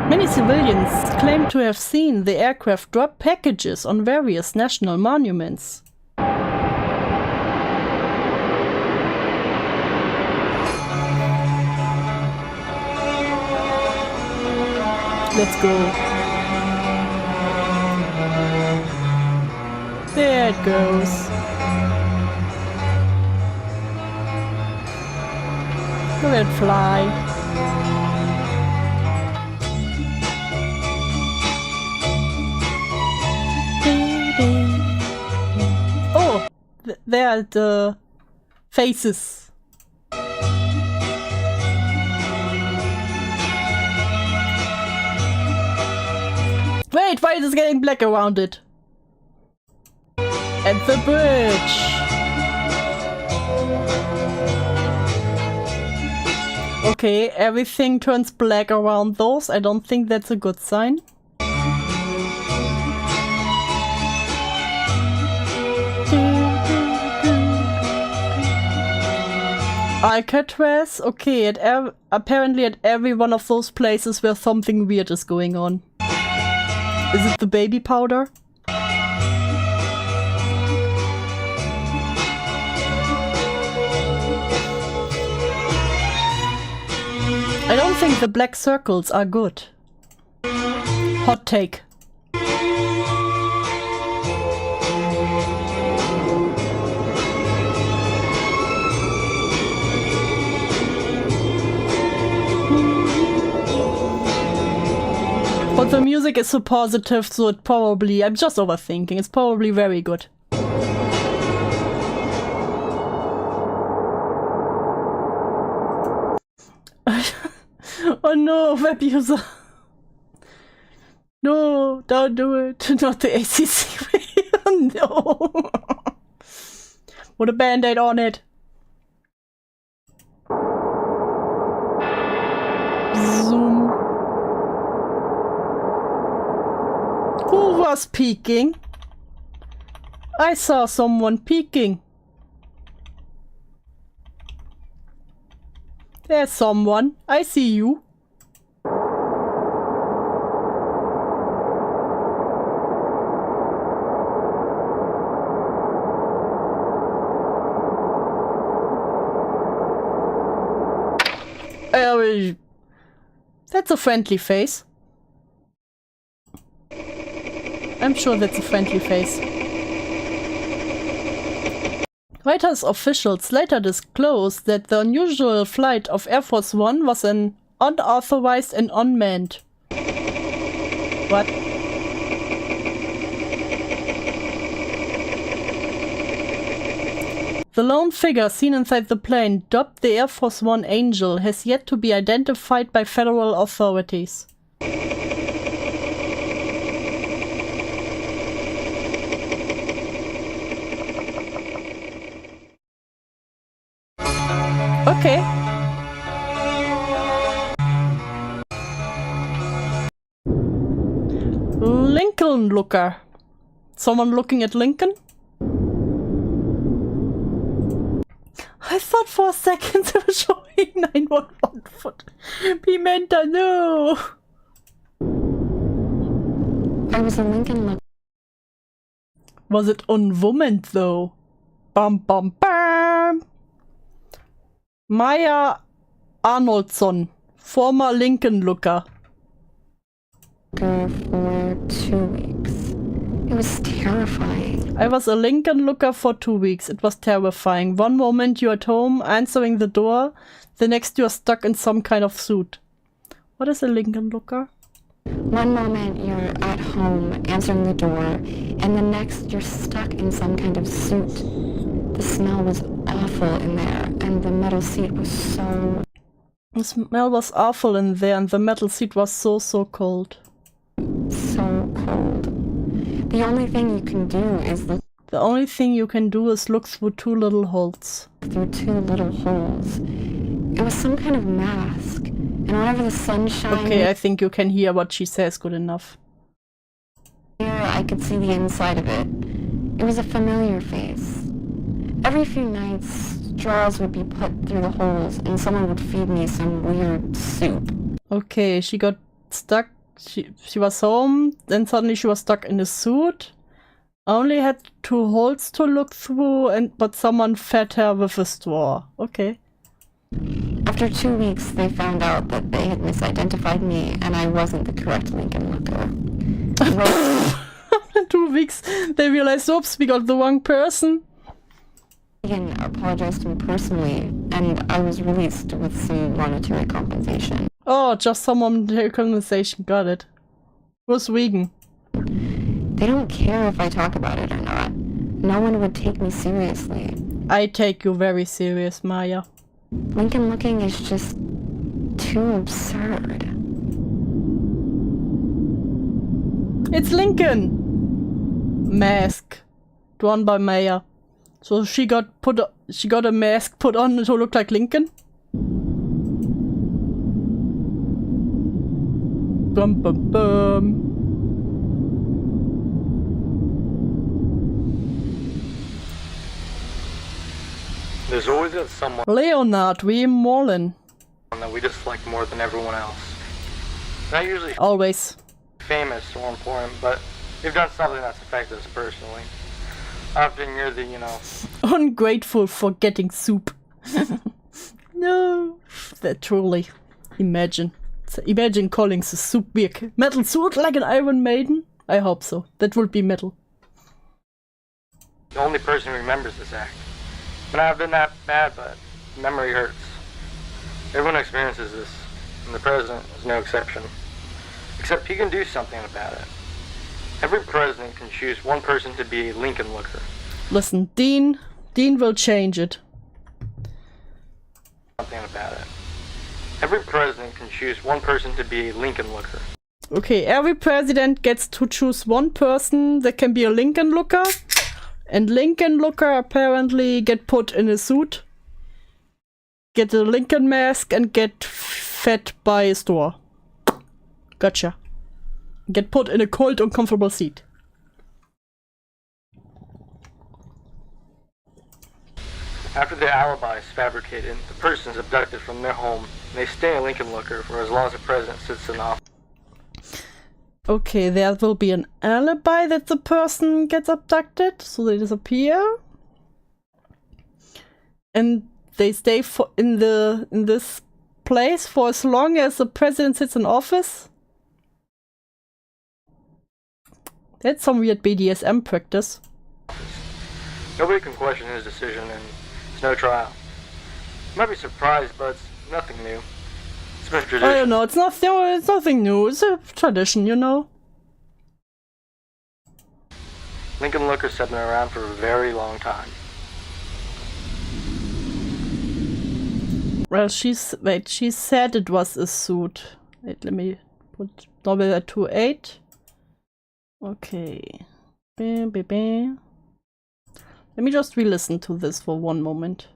S1: Many civilians claim to have seen the aircraft drop packages on various national monuments. Let's go. There it goes. Look at it fly. Oh, there are the faces. Wait, why is it getting black around it? At the bridge. Okay, everything turns black around those. I don't think that's a good sign. Alcatraz. Okay, apparently at every one of those places where something weird is going on. Is it the baby powder? I don't think the black circles are good. Hot take. But the music is so positive, so it probably... I'm just overthinking. It's probably very good. Oh no, web user. No, don't do it. Not the ACC way. No. Put a band-aid on it. Zoom. Who was peeking? I saw someone peeking. There's someone. I see you. That's a friendly face. I'm sure that's a friendly face. Reuters officials later disclosed that the unusual flight of Air Force One was an unauthorized and unmanned. What? The lone figure seen inside the plane, dubbed the Air Force One Angel, has yet to be identified by federal authorities. Okay. Lincoln looker. Someone looking at Lincoln? I thought for a second they were showing 911 foot. Pimenta, no!
S7: I was a Lincoln looker.
S1: Was it unwoman though? Bum bum bum! Maya Arnoldson, former Lincoln looker.
S7: For 2 weeks. It was terrifying.
S1: I was a Lincoln looker for 2 weeks. It was terrifying. One moment you're at home, answering the door. The next you're stuck in some kind of suit. What is a Lincoln looker?
S7: One moment you're at home, answering the door, and the next you're stuck in some kind of suit. The smell was awful in there, and the metal seat was so...
S1: The smell was awful in there, and the metal seat was so cold.
S7: So cold. The only thing you can do is look...
S1: The only thing you can do is look through 2 little holes.
S7: Through 2 little holes. It was some kind of mask, and whenever the sun shined...
S1: Okay, I think you can hear what she says good enough.
S7: Here, I could see the inside of it. It was a familiar face. Every few nights, straws would be put through the holes, and someone would feed me some weird soup.
S1: Okay, she got stuck. She was home, then suddenly she was stuck in a suit. Only had 2 holes to look through, but someone fed her with a straw. Okay.
S7: After 2 weeks, they found out that they had misidentified me, and I wasn't the correct Lincoln looker.
S1: After 2 weeks, they realized, oops, we got the wrong person.
S7: Reagan apologized to me personally, and I was released with some monetary compensation.
S1: Oh, just some monetary compensation. Got it. Who's Regan?
S7: They don't care if I talk about it or not. No one would take me seriously.
S1: I take you very serious, Maya.
S7: Lincoln looking is just too absurd.
S1: It's Lincoln! Mask. Drawn by Maya. So she got a mask put on to look like Lincoln? Bum bum bum.
S8: There's always that someone
S1: Leonard W. Morlin.
S8: that we dislike more than everyone else. Not usually
S1: Always.
S8: famous or important, but they've done something that's affected us personally. Often you're the,
S1: Ungrateful for getting soup. No. That truly. Imagine calling the soup big. Metal suit like an Iron Maiden? I hope so. That would be metal.
S8: the only person who remembers this act. But I've been that bad, but memory hurts. Everyone experiences this, and the president is no exception. Except he can do something about it. Every president can choose one person to be a Lincoln looker.
S1: Listen, Dean will change it.
S8: Something about it. Every president can choose one person to be a Lincoln looker.
S1: Okay, every president gets to choose one person that can be a Lincoln looker. And Lincoln looker apparently get put in a suit, get a Lincoln mask, and get fed by a store. Gotcha. Get put in a cold, uncomfortable seat.
S8: After the alibi is fabricated, the person is abducted from their home, and they stay a Lincoln looker for as long as the president sits in office.
S1: Okay, there will be an alibi that the person gets abducted, so they disappear. And they stay in this place for as long as the president sits in office. That's some weird BDSM practice.
S8: Nobody can question his decision, and there's no trial. You might be surprised, but it's nothing new. It's been a tradition.
S1: I don't know, it's nothing new. It's a tradition, you know.
S8: Lincoln lookers have been around for a very long time.
S1: Well, she said it was a suit. Wait, let me put double 28. Okay. Let me just re-listen to this for one moment.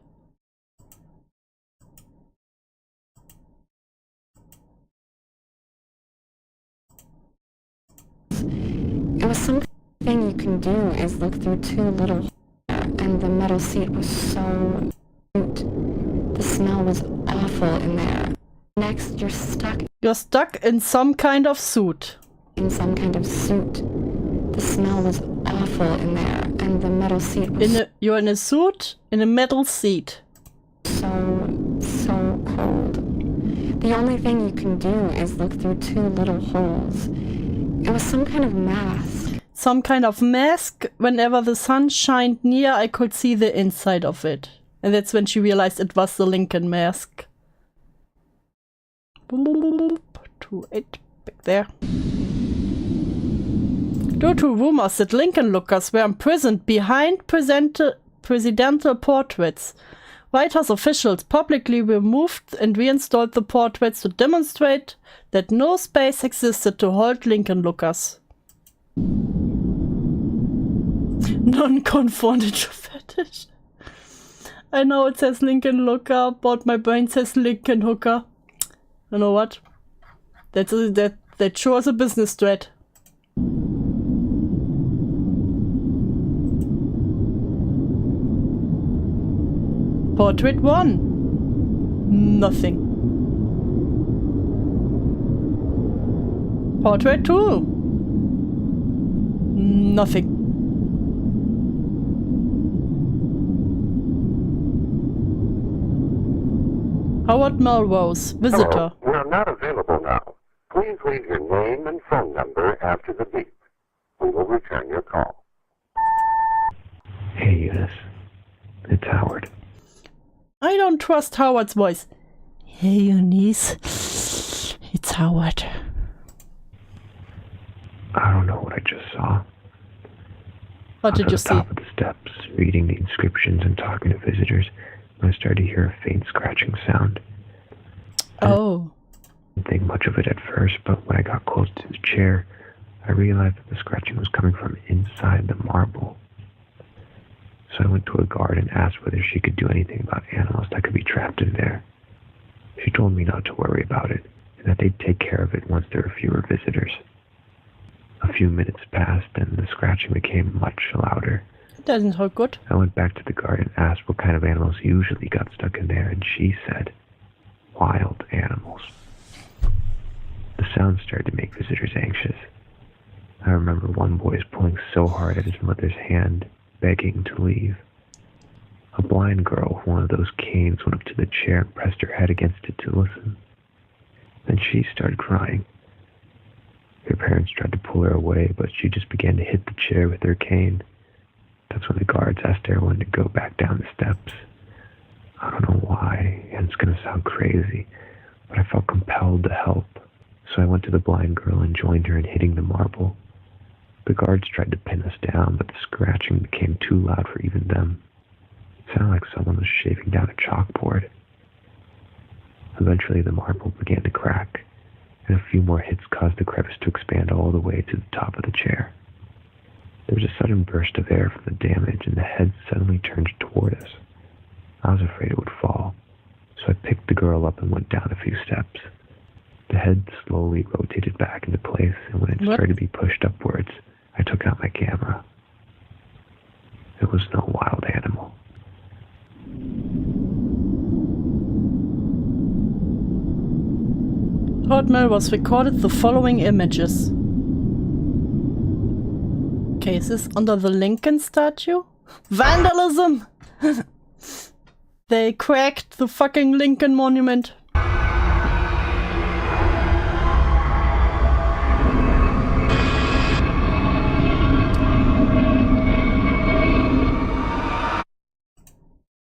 S7: It was something you can do is look through two little holes, and the metal seat was so cute. The smell was awful in there. Next, you're stuck.
S1: You're stuck in some kind of suit.
S7: In some kind of suit. The smell was awful in there, and the metal seat was
S1: you're in a suit in a metal seat.
S7: So cold. The only thing you can do is look through two little holes. It was some kind of mask.
S1: Some kind of mask. Whenever the sun shined near, I could see the inside of it. And that's when she realized it was the Lincoln mask. 28 back there. Due to rumors that Lincoln lookers were imprisoned behind presidential portraits, White House officials publicly removed and reinstalled the portraits to demonstrate that no space existed to hold Lincoln lookers. Non-confidential fetish. I know it says Lincoln looker, but my brain says Lincoln hooker. You know what? That sure is a business threat. Portrait 1. Nothing. Portrait 2. Nothing. Howard Melrose, visitor.
S9: Hello. We're not available now. Please leave your name and phone number after the beep. We will return your call.
S10: Hey, Eunice. It's Howard.
S1: I don't trust Howard's voice. Hey, Eunice. It's Howard.
S10: I don't know what I just saw.
S1: What did you see?
S10: I was at the top of the steps, reading the inscriptions and talking to visitors, when I started to hear a faint scratching sound.
S1: Oh.
S10: I didn't think much of it at first, but when I got close to the chair, I realized that the scratching was coming from inside the marble. So I went to a guard and asked whether she could do anything about animals that could be trapped in there. She told me not to worry about it, and that they'd take care of it once there were fewer visitors. A few minutes passed, and the scratching became much louder.
S1: It doesn't look good.
S10: I went back to the guard and asked what kind of animals usually got stuck in there, and she said, wild animals. The sound started to make visitors anxious. I remember one boy pulling so hard at his mother's hand, begging to leave. A blind girl with one of those canes went up to the chair and pressed her head against it to listen. Then she started crying. Her parents tried to pull her away, but she just began to hit the chair with her cane. That's when the guards asked everyone to go back down the steps. I don't know why, and it's going to sound crazy, but I felt compelled to help. so I went to the blind girl and joined her in hitting the marble. The guards tried to pin us down, but the scratching became too loud for even them. It sounded like someone was shaving down a chalkboard. Eventually the marble began to crack, and a few more hits caused the crevice to expand all the way to the top of the chair. There was a sudden burst of air from the damage, and the head suddenly turned toward us. I was afraid it would fall, so I picked the girl up and went down a few steps. The head slowly rotated back into place, and when it started to be pushed upwards, I took out my camera. It was no wild animal.
S1: Hotmail was recorded the following images. Cases under the Lincoln statue? Vandalism! They cracked the fucking Lincoln Monument.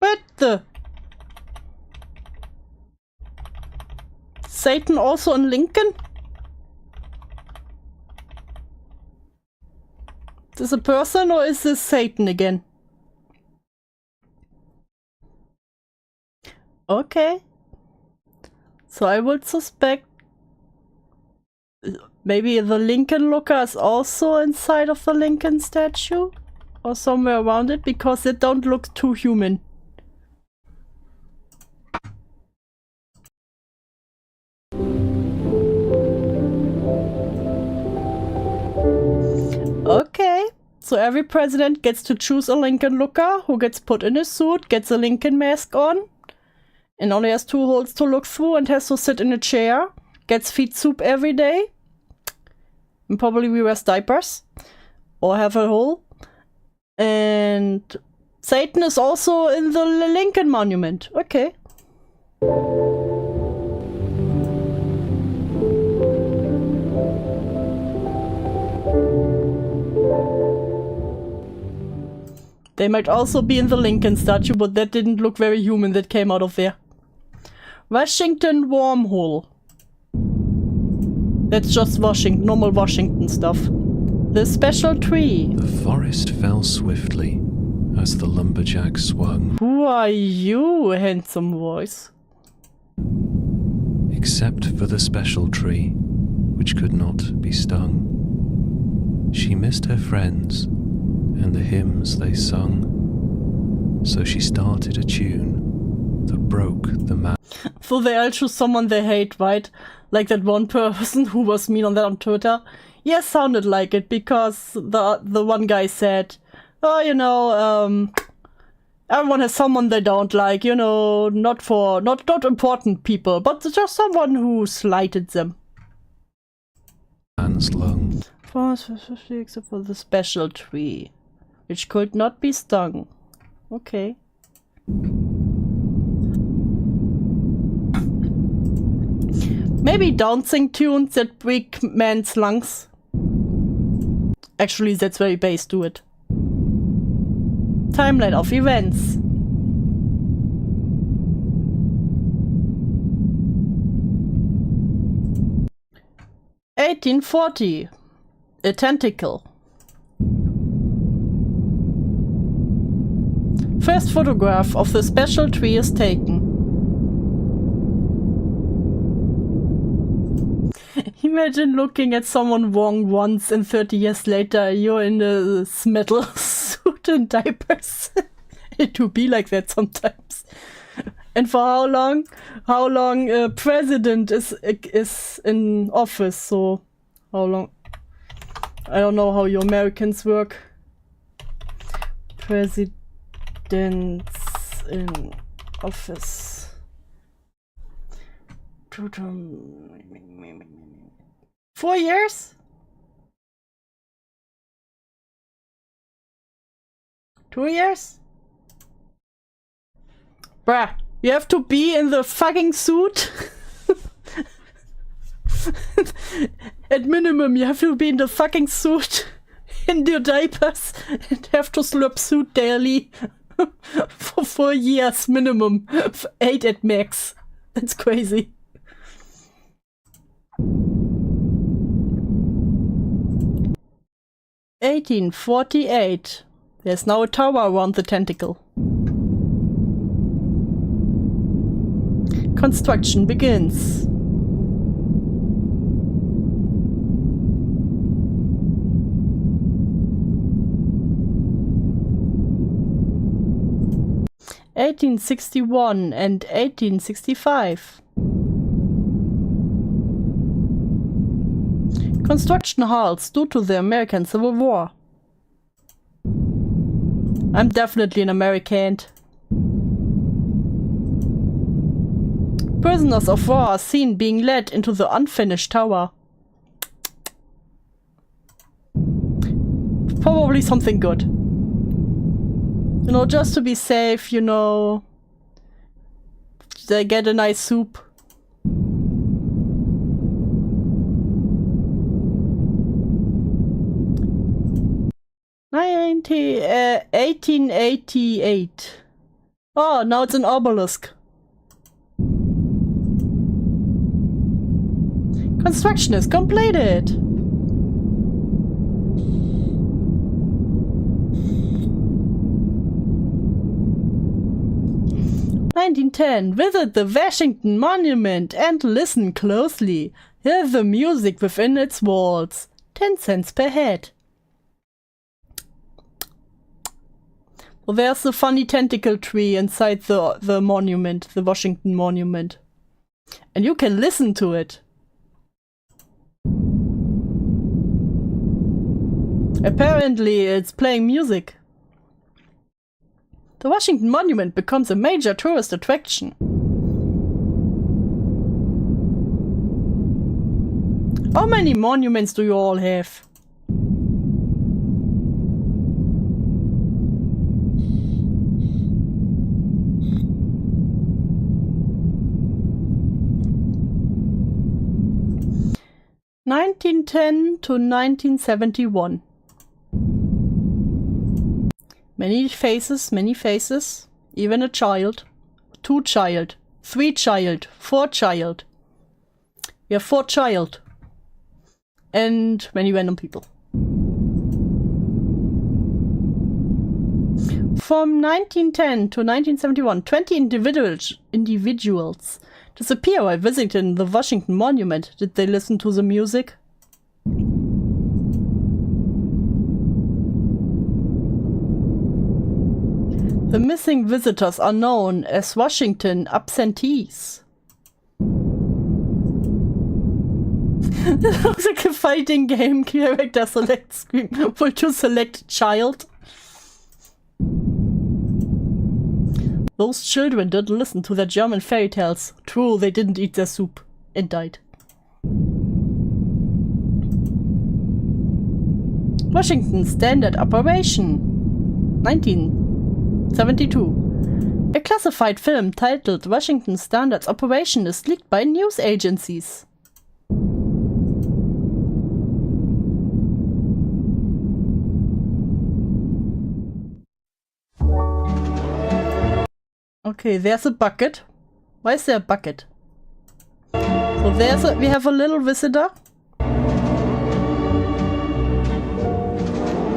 S1: What the? Satan also in Lincoln? Is this a person or is this Satan again? Okay. So I would suspect maybe the Lincoln looker is also inside of the Lincoln statue or somewhere around it, because it don't look too human. Okay, so every president gets to choose a Lincoln looker who gets put in a suit, gets a Lincoln mask on, and only has 2 holes to look through and has to sit in a chair, gets feed soup every day, and probably wears diapers, or have a hole. And Satan is also in the Lincoln Monument. Okay. They might also be in the Lincoln statue, but that didn't look very human that came out of there. Washington wormhole. That's just Washington, normal Washington stuff. The special tree.
S11: The forest fell swiftly as the lumberjack swung.
S1: Who are you, handsome voice?
S11: Except for the special tree, which could not be stung. She missed her friends and the hymns they sung, so she started a tune that broke the man.
S1: So they all choose someone they hate, right? Like that one person who was mean on that on Twitter. Yeah, sounded like it, because the one guy said, oh, you know, everyone has someone they don't like, you know, not important people, but just someone who slighted them.
S11: Man's lung.
S1: Except for the special tree, which could not be stung. Okay. Maybe dancing tunes that break man's lungs. Actually, that's very based to it. Timeline of events. (1840). A tentacle. First photograph of the special tree is taken. Imagine looking at someone wrong once and 30 years later you're in a metal suit and diapers. It would be like that sometimes. And for how long? How long a president is in office, so how long? I don't know how you Americans work. Presidents in office. 4 years? 2 years? Bruh, you have to be in the fucking suit? At minimum, you have to be in the fucking suit, in your diapers, and have to slurp suit daily for 4 years minimum. 8 at max. That's crazy. 1848. There's now a tower around the tentacle. Construction begins. (1861 and 1865). Construction halts due to the American Civil War. I'm definitely an American. Prisoners of war are seen being led into the unfinished tower. Probably something good. You know, just to be safe, you know. They get a nice soup. Uh, 1888. Oh, now it's an obelisk. Construction is completed. (1910) Visit the Washington Monument and listen closely. Hear the music within its walls. 10 cents per head. Well, there's the funny tentacle tree inside the monument, the Washington Monument. And you can listen to it. Apparently, it's playing music. The Washington Monument becomes a major tourist attraction. How many monuments do you all have? (1910 to 1971). Many faces, even a child, 2 child, 3 child, 4 child. We have 4 child. And many random people. From 1910 to 1971, 20 individuals disappear while visiting the Washington Monument. Did they listen to the music? The missing visitors are known as Washington absentees. It looks like a fighting game. Character select screen. Will to select child. Those children didn't listen to their German fairy tales. True, they didn't eat their soup and died. Washington Standard Operation 1972. A classified film titled Washington Standard's Operation is leaked by news agencies. Okay, there's a bucket. Why is there a bucket? So we have a little visitor.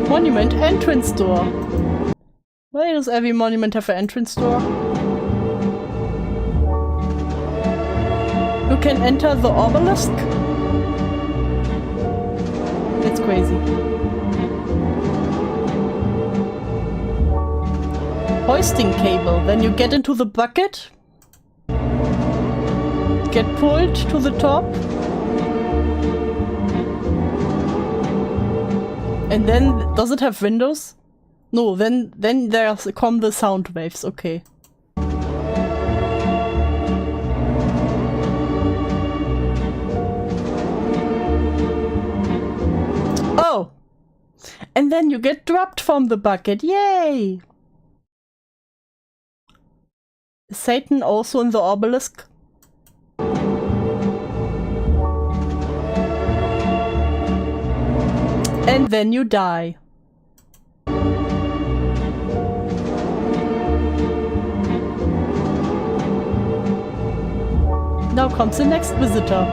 S1: Monument entrance door. Why does every monument have an entrance door? You can enter the obelisk? It's crazy. Hoisting cable. Then you get into the bucket. Get pulled to the top. And then, does it have windows? No, then there's come the sound waves, okay. Oh! And then you get dropped from the bucket, yay! Is Satan also in the obelisk? And then you die. Now comes the next visitor.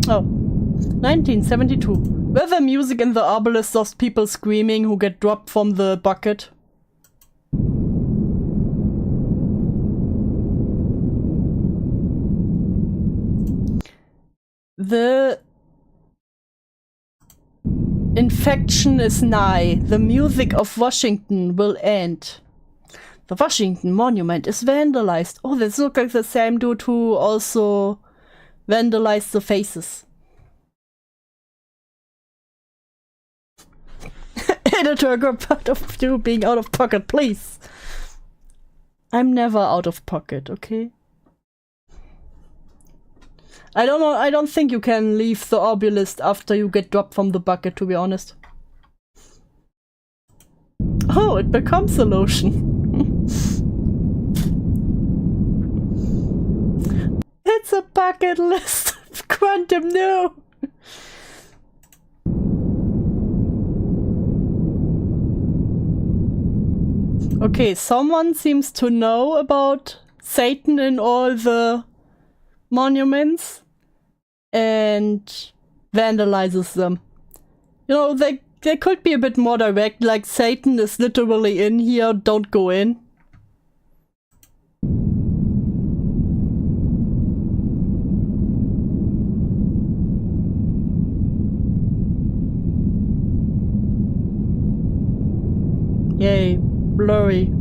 S1: Oh, 1972. Were there music in the obelisk of people screaming who get dropped from the bucket? The infection is nigh. The music of Washington will end. The Washington Monument is vandalized. Oh, this looks like the same dude who also vandalized the faces. Editor, go part of you being out of pocket, please. I'm never out of pocket, okay? I don't know, I don't think you can leave the obelisk after you get dropped from the bucket, to be honest. Oh, it becomes a lotion. It's a bucket list of quantum, no! Okay, someone seems to know about Satan in all the monuments and vandalizes them. You know, they could be a bit more direct, like Satan is literally in here, don't go in. Yay, blurry.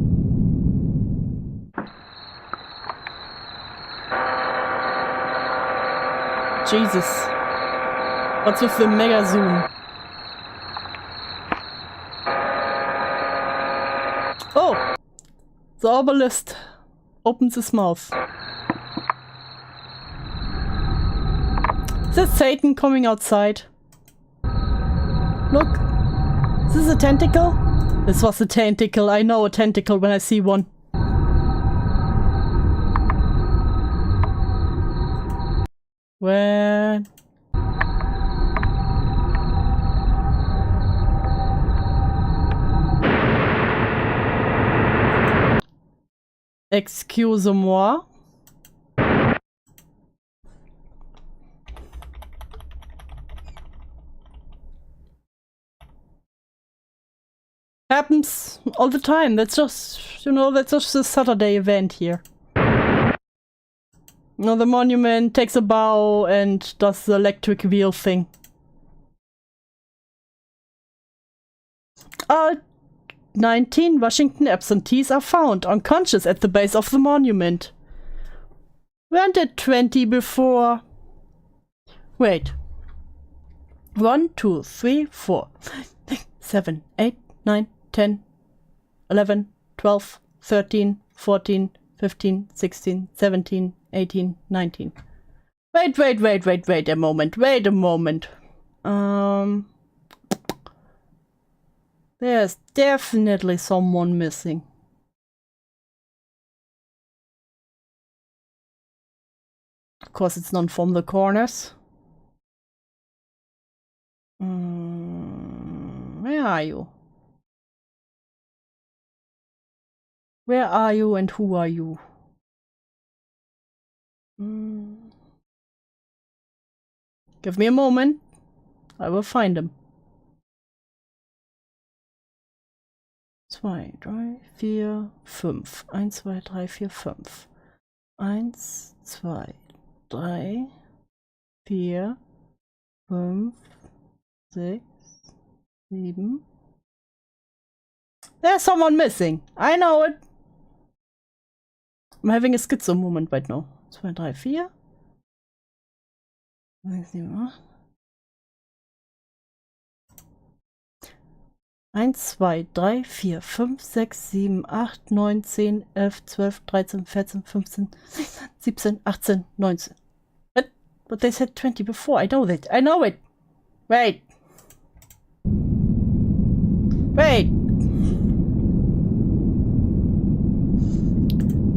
S1: Jesus. What's with the mega zoom? Oh! The obelisk opens his mouth. Is that Satan coming outside? Look! Is this a tentacle? This was a tentacle. I know a tentacle when I see one. When? Excusez-moi. Happens all the time. That's just, you know, that's just a Saturday event here. You know, the monument takes a bow and does the electric wheel thing. 19 Washington absentees are found unconscious at the base of the monument. Weren't it 20 before? Wait. 1, 2, 3, 4, 7, 8, 9, 10, 11, 12, 13, 14, 15, 16, 17, 18, 19. Wait a moment. Wait a moment. There's definitely someone missing. Of course, it's not from the corners. Where are you? Where are you and who are you? Give me a moment. I will find him. 2, 3, 4, 5. 1, 2, 3, 4, 5. 1, 2, 3, 4, 5, 6, 7. There's someone missing. I know it. I'm having a schizo moment right now. 2, 3, 4. 1, 2, 3, 4. 1, 2, 3, 4, 5, 6, 7, 8, 9, 10, 11, 12, 13, 14, 15, 16, 17, 18, 19. But they said 20 before. I know that. I know it. Wait.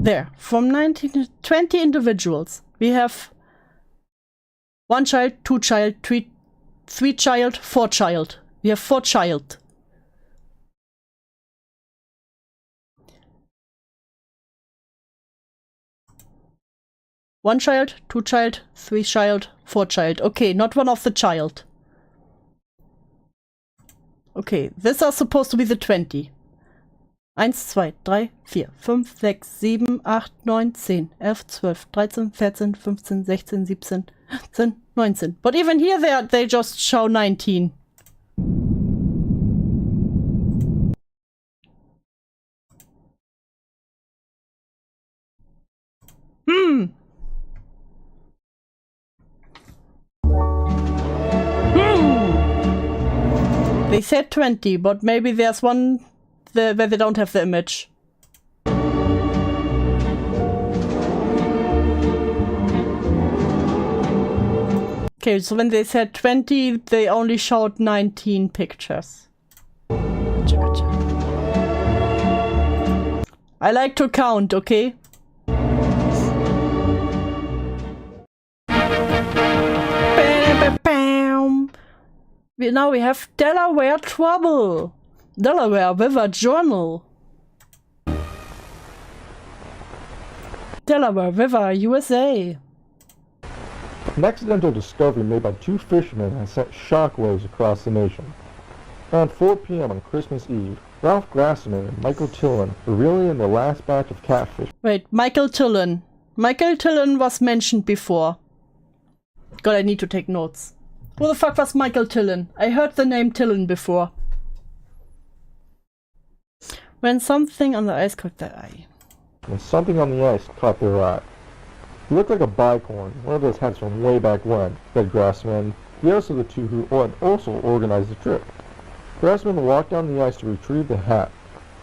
S1: There. From 19 to 20 individuals. We have 1 child, 2 child, 3 child, 4 child. We have 4 child. One child, 2 child, 3 child, 4 child. Okay, not one of the child. Okay, these are supposed to be the 20. 1, 2, 3, 4, 5, 6, 7, 8, 9, 10, 11, 12, 13, 14, 15, 16, 17, 18, 19. But even here they just show 19. They said 20, but maybe there's one where they don't have the image. Okay, so when they said 20, they only showed 19 pictures. Gotcha, gotcha. I like to count, okay? Now we have Delaware Trouble. Delaware River Journal. Delaware River, USA.
S12: An accidental discovery made by two fishermen has sent shockwaves across the nation. Around 4 p.m. on Christmas Eve, Ralph Grassman and Michael Tillen were reeling in the last batch of catfish.
S1: Wait, Michael Tillen. Michael Tillen was mentioned before. God, I need to take notes. Who the fuck was Michael Tillen? I heard the name Tillen before. When something on the ice caught their eye.
S12: When something on the ice caught their eye. He looked like a bicorn, one of those hats from way back when, said Grassman, the others of the two who also organized the trip. Grassman walked down the ice to retrieve the hat.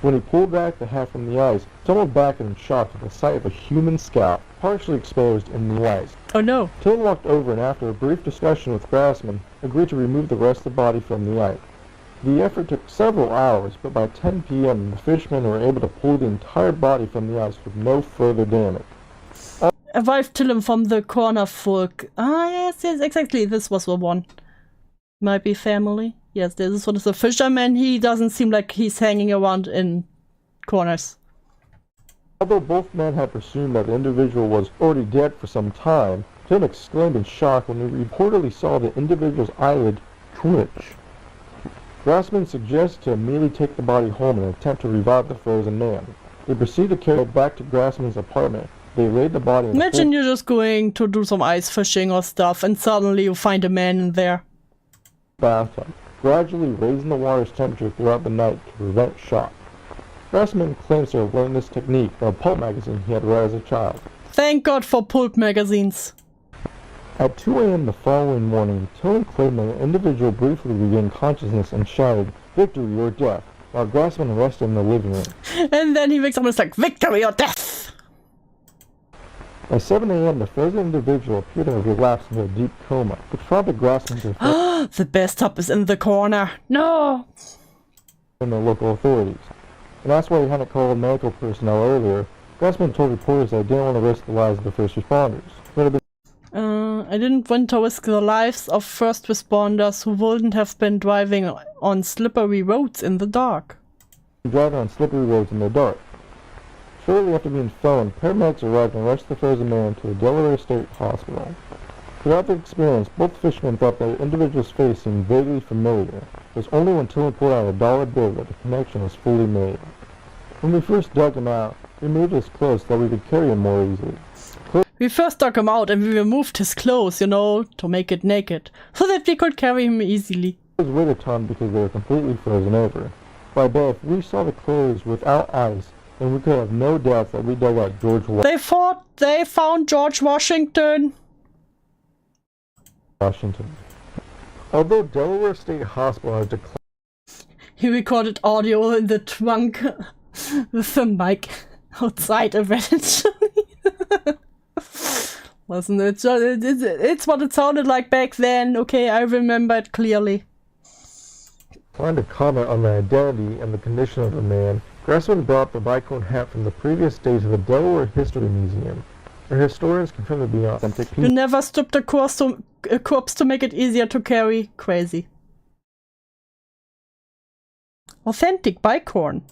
S12: When he pulled back the hat from the ice, stumbled back in shock at the sight of a human scalp, partially exposed in the ice.
S1: Oh no.
S12: Tillen walked over and after a brief discussion with Grassman, agreed to remove the rest of the body from the ice. The effort took several hours, but by 10 p.m. the fishermen were able to pull the entire body from the ice with no further damage.
S1: Arrived Tillen from the corner folk. Ah, yes, exactly. This was the one. Might be family. Yes, this one is a fisherman. He doesn't seem like he's hanging around in corners.
S12: Although both men had presumed that the individual was already dead for some time, Tim exclaimed in shock when he reportedly saw the individual's eyelid twitch. Grassman suggested to immediately take the body home and attempt to revive the frozen man. They proceeded to carry it back to Grassman's apartment. They laid the body in
S1: Imagine you're just going to do some ice fishing or stuff and suddenly you find a man in there.
S12: Bathtub, gradually raising the water's temperature throughout the night to prevent shock. Grassman claims to have learned this technique from a pulp magazine he had read as a child.
S1: Thank God for pulp magazines.
S12: At 2 a.m. the following morning, Tillen claimed that an individual briefly regained consciousness and shouted, "Victory or death," while Grassman rested in the living room.
S1: And then he wakes up and is like, "Victory or death!"
S12: By 7 a.m. the frozen individual appeared to have relapsed into a deep coma, which prompted Grassman to
S1: The bathtub is in the corner. No!
S12: And the local authorities. And that's why he hadn't called medical personnel earlier. Grassman told reporters that he didn't want to risk the lives of the first responders.
S1: I didn't want to risk the lives of first responders who wouldn't have been driving on slippery roads in the dark.
S12: Driving on slippery roads in the dark. Shortly after being phoned, paramedics arrived and rushed the frozen man to the Delaware State Hospital. Throughout the experience, both fishermen thought that the individual's face seemed vaguely familiar. It was only when Tillen pulled out a dollar bill that the connection was fully made. When we first dug him out, we moved his clothes so that we could carry him more easily.
S1: We first dug him out and we removed his clothes, you know, to make it naked, so that we could carry him easily.
S12: Clothes weighed a ton because they were completely frozen over. By day, if we saw the clothes without ice, then we could have no doubt that we dug out George Washington.
S1: They found George Washington.
S12: Although Delaware State Hospital has declared...
S1: He recorded audio in the trunk with the mic outside eventually. Wasn't it? It's what it sounded like back then. Okay, I remember it clearly.
S12: Trying to comment on the identity and the condition of the man, Grassman brought the bicorn hat from the previous day to the Delaware History Museum, where historians confirm to be authentic piece.
S1: You never stripped a corpse to make it easier to carry. Crazy. Authentic bicorn.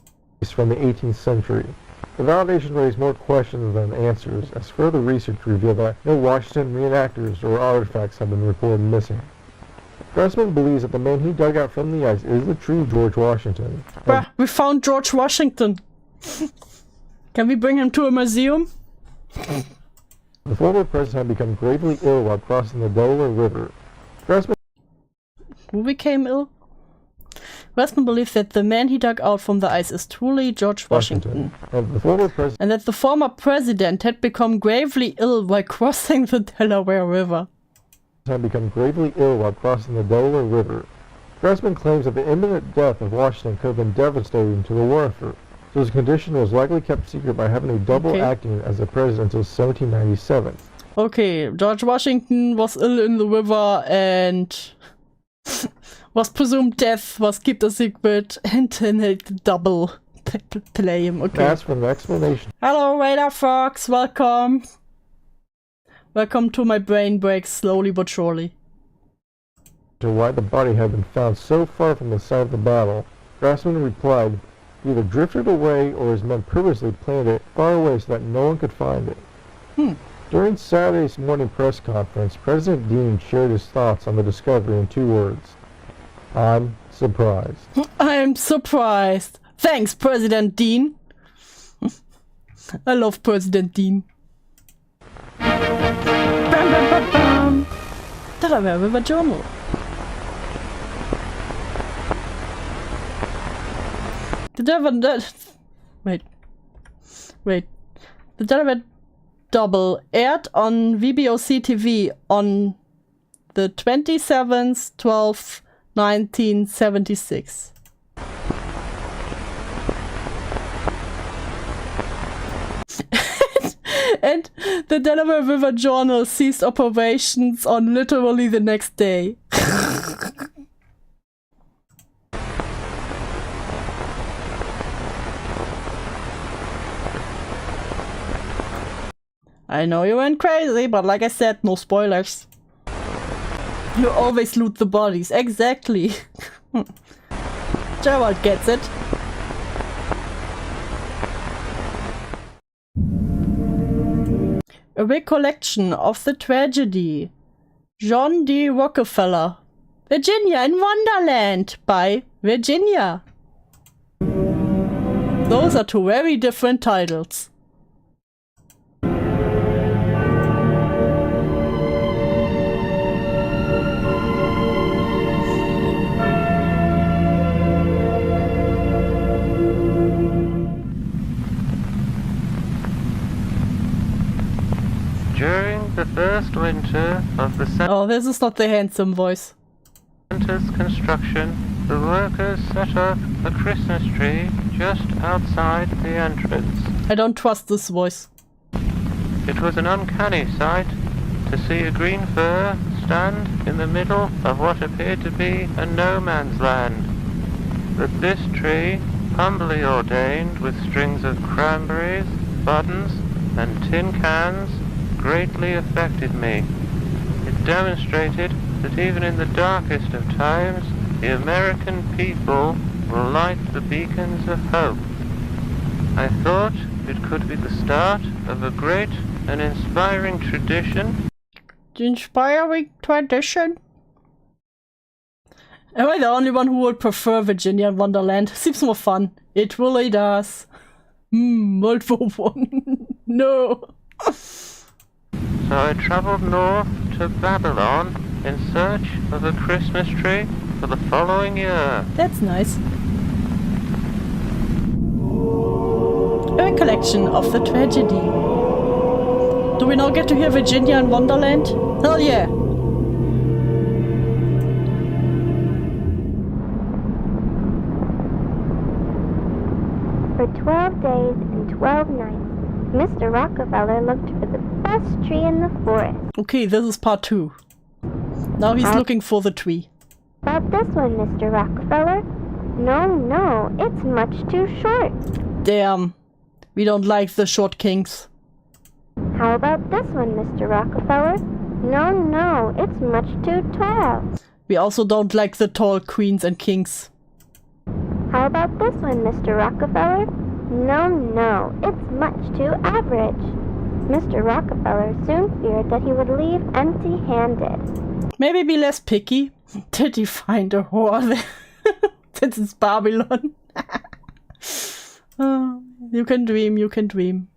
S12: From the 18th century. The validation raised more questions than answers, as further research revealed that no Washington reenactors or artifacts have been reported missing. Grassman believes that the man he dug out from the ice is the true George Washington.
S1: Bruh, we found George Washington. Can we bring him to a museum?
S12: The former president had become gravely ill while crossing the Delaware River. Grassman
S1: Who became ill? Grassman believes that the man he dug out from the ice is truly George Washington.
S12: And
S1: that the former president had become gravely ill while crossing the Delaware River.
S12: Grassman claims that the imminent death of Washington could have been devastating to the war effort, so his condition was likely kept secret by having a double acting as the president until 1797.
S1: Okay, George Washington was ill in the river and was presumed death, was kept a secret, and then they double play him. Okay.
S12: That's from the explanation.
S1: Hello, Radar Fox, welcome. Welcome to my brain breaks slowly but surely.
S12: To why the body had been found so far from the site of the battle, Grassman replied, either drifted away or his men purposely planted it far away so that no one could find it. During Saturday's morning press conference, President Dean shared his thoughts on the discovery in 2 words. I'm surprised.
S1: I'm surprised. Thanks, President Dean. I love President Dean. Bam, bam, bam, bam. Delaware River Journal. The Delaware... Wait. The Delaware Double aired on VBOC TV on the 27th, 12th, 1976. And the Delaware River Journal ceased operations on literally the next day. I know you went crazy, but like I said, no spoilers. You always loot the bodies. Exactly. Gerald gets it. A recollection of the tragedy. John D. Rockefeller. Virginia in Wonderland by Virginia. Those are 2 very different titles.
S13: During the first winter of the
S1: Oh, this is not the handsome voice.
S13: center's construction, the workers set up a Christmas tree just outside the entrance.
S1: I don't trust this voice.
S13: It was an uncanny sight to see a green fir stand in the middle of what appeared to be a no-man's land. But this tree, humbly ordained with strings of cranberries, buttons, and tin cans, greatly affected me. It demonstrated that even in the darkest of times, the American people will light the beacons of hope. I thought it could be the start of a great and inspiring tradition.
S1: Inspiring tradition? Am I the only one who would prefer Virginia and Wonderland? Seems more fun. It really does. Vote for one. No.
S13: So I traveled north to Babylon in search of a Christmas tree for the following year.
S1: That's nice. A recollection of the tragedy. Do we now get to hear Virginia and Wonderland? Hell yeah!
S14: For 12 days and 12 nights, Mr. Rockefeller looked for the best tree in the forest.
S1: Okay, this is part 2. Now he's looking for the tree.
S14: About this one, Mr. Rockefeller? No, it's much too short.
S1: Damn. We don't like the short kings.
S14: How about this one, Mr. Rockefeller? No, it's much too tall.
S1: We also don't like the tall queens and kings.
S14: How about this one, Mr. Rockefeller? No, it's much too average. Mr. Rockefeller soon feared that he would leave empty-handed.
S1: Maybe be less picky. Did he find a whore there? This is Babylon. Oh, you can dream, you can dream.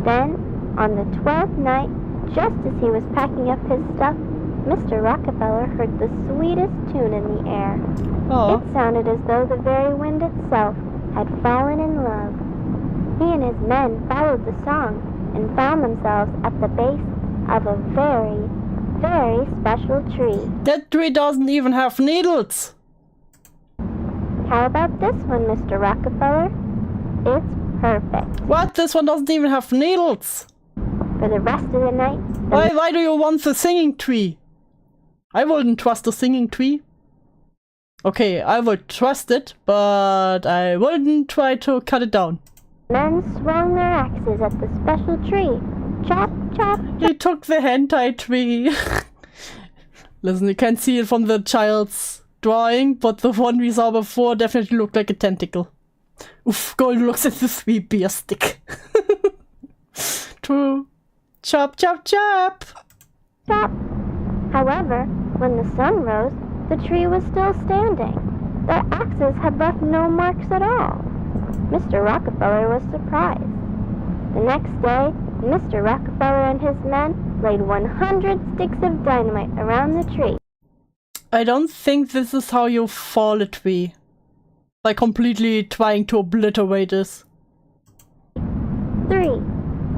S14: Then, on the 12th night, just as he was packing up his stuff, Mr. Rockefeller heard the sweetest tune in the air.
S1: Oh.
S14: It sounded as though the very wind itself had fallen in love. He and his men followed the song and found themselves at the base of a very, very special tree.
S1: That tree doesn't even have needles.
S14: How about this one, Mr. Rockefeller? It's perfect.
S1: What? This one doesn't even have needles.
S14: For the rest of the night...
S1: Why do you want the singing tree? I wouldn't trust a singing tree. Okay, I would trust it, but I wouldn't try to cut it down.
S14: Men swung their axes at the special tree. Chop, chop, chop.
S1: He took the hentai tree. Listen, you can't see it from the child's drawing, but the one we saw before definitely looked like a tentacle. Oof, Gold looks at the 3-beer stick. True. Chop, chop, chop.
S14: Chop. However, when the sun rose, the tree was still standing. Their axes had left no marks at all. Mr. Rockefeller was surprised. The next day, Mr. Rockefeller and his men laid 100 sticks of dynamite around the tree.
S1: I don't think this is how you fall a tree. By completely trying to obliterate this.
S14: 3,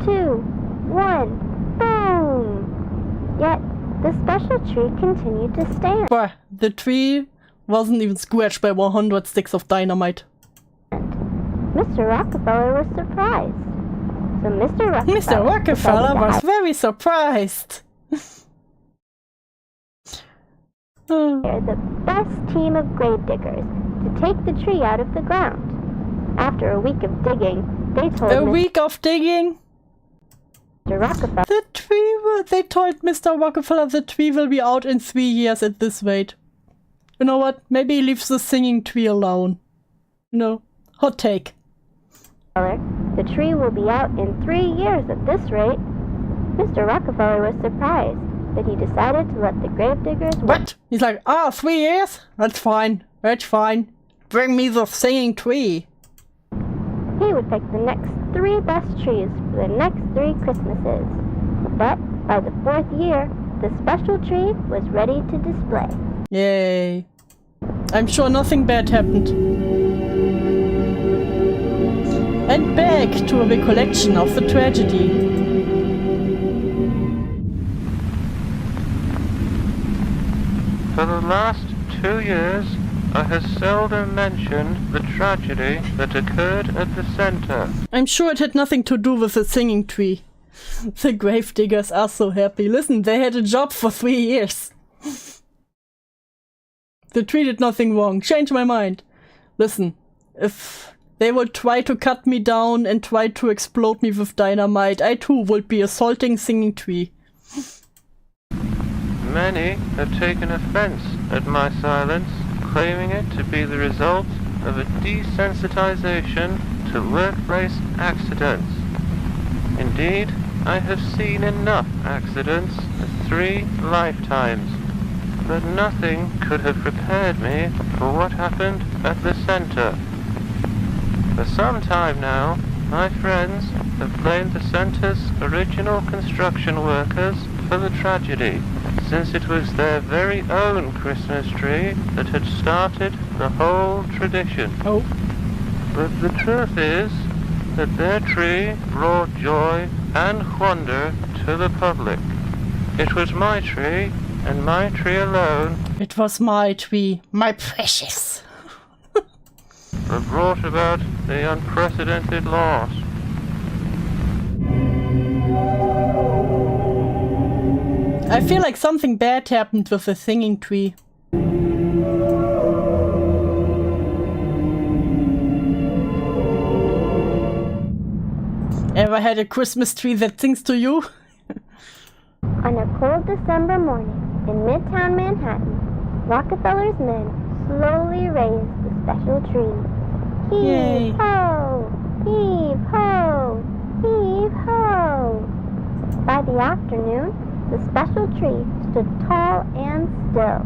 S14: 2, 1, boom! Yet, the special tree continued to stand.
S1: Bruh, the tree wasn't even scratched by 100 sticks of dynamite.
S14: Mr. Rockefeller was surprised. So
S1: Mr. Rockefeller was very surprised.
S14: They're the best team of grave diggers to take the tree out of the ground. After a week of digging, they told
S1: Mr.
S14: Rockefeller
S1: they told Mr. Rockefeller the tree will be out in 3 years at this rate. You know what? Maybe he leaves the singing tree alone. You know, hot take.
S14: The tree will be out in 3 years at this rate. Mr. Rockefeller was surprised, but he decided to let the gravediggers wait.
S1: What? He's like, 3 years? That's fine. That's fine. Bring me the singing tree.
S14: He would pick the next 3 best trees for the next 3 Christmases. But by the 4th year, the special tree was ready to display.
S1: Yay. I'm sure nothing bad happened. And back to a recollection of the tragedy.
S13: For the last 2 years, I have seldom mentioned the tragedy that occurred at the center.
S1: I'm sure it had nothing to do with the singing tree. The gravediggers are so happy. Listen, they had a job for 3 years. The tree did nothing wrong. Change my mind. Listen, if they would try to cut me down and try to explode me with dynamite, I too would be assaulting singing tree.
S13: Many have taken offense at my silence, claiming it to be the result of a desensitization to workplace accidents. Indeed, I have seen enough accidents in 3 lifetimes, but nothing could have prepared me for what happened at the center. For some time now, my friends have blamed the center's original construction workers for the tragedy, since it was their very own Christmas tree that had started the whole tradition.
S1: Oh.
S13: But the truth is that their tree brought joy and wonder to the public. It was my tree, and my tree alone,
S1: It was my tree, my precious.
S13: that brought about the unprecedented loss.
S1: I feel like something bad happened with the singing tree. Ever had a Christmas tree that sings to you?
S14: On a cold December morning in Midtown Manhattan, Rockefeller's men slowly raised the special tree.
S1: Yay.
S14: Heave ho! Heave ho! Heave ho! By the afternoon, the special tree stood tall and still.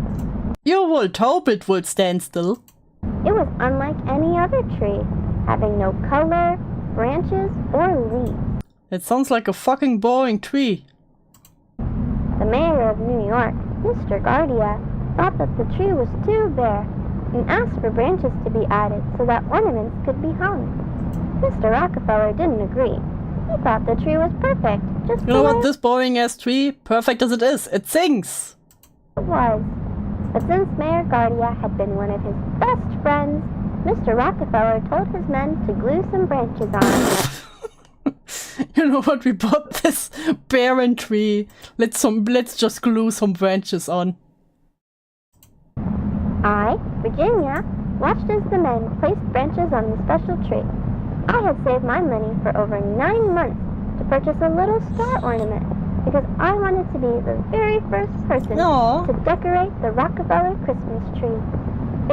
S1: You would hope it would stand still.
S14: It was unlike any other tree, having no color, branches, or leaves.
S1: It sounds like a fucking boring tree.
S14: The mayor of New York, Mr. Guardia, thought that the tree was too bare and asked for branches to be added so that ornaments could be hung. Mr. Rockefeller didn't agree. He thought the tree was perfect, just
S1: You know what, this boring-ass tree, perfect as it is, it sings!
S14: It was. But since Mayor Guardia had been one of his best friends, Mr. Rockefeller told his men to glue some branches on.
S1: You know what, we bought this barren tree. Let's just glue some branches on.
S14: I, Virginia, watched as the men placed branches on the special tree. I had saved my money for over 9 months to purchase a little star ornament because I wanted to be the very first person to decorate the Rockefeller Christmas tree.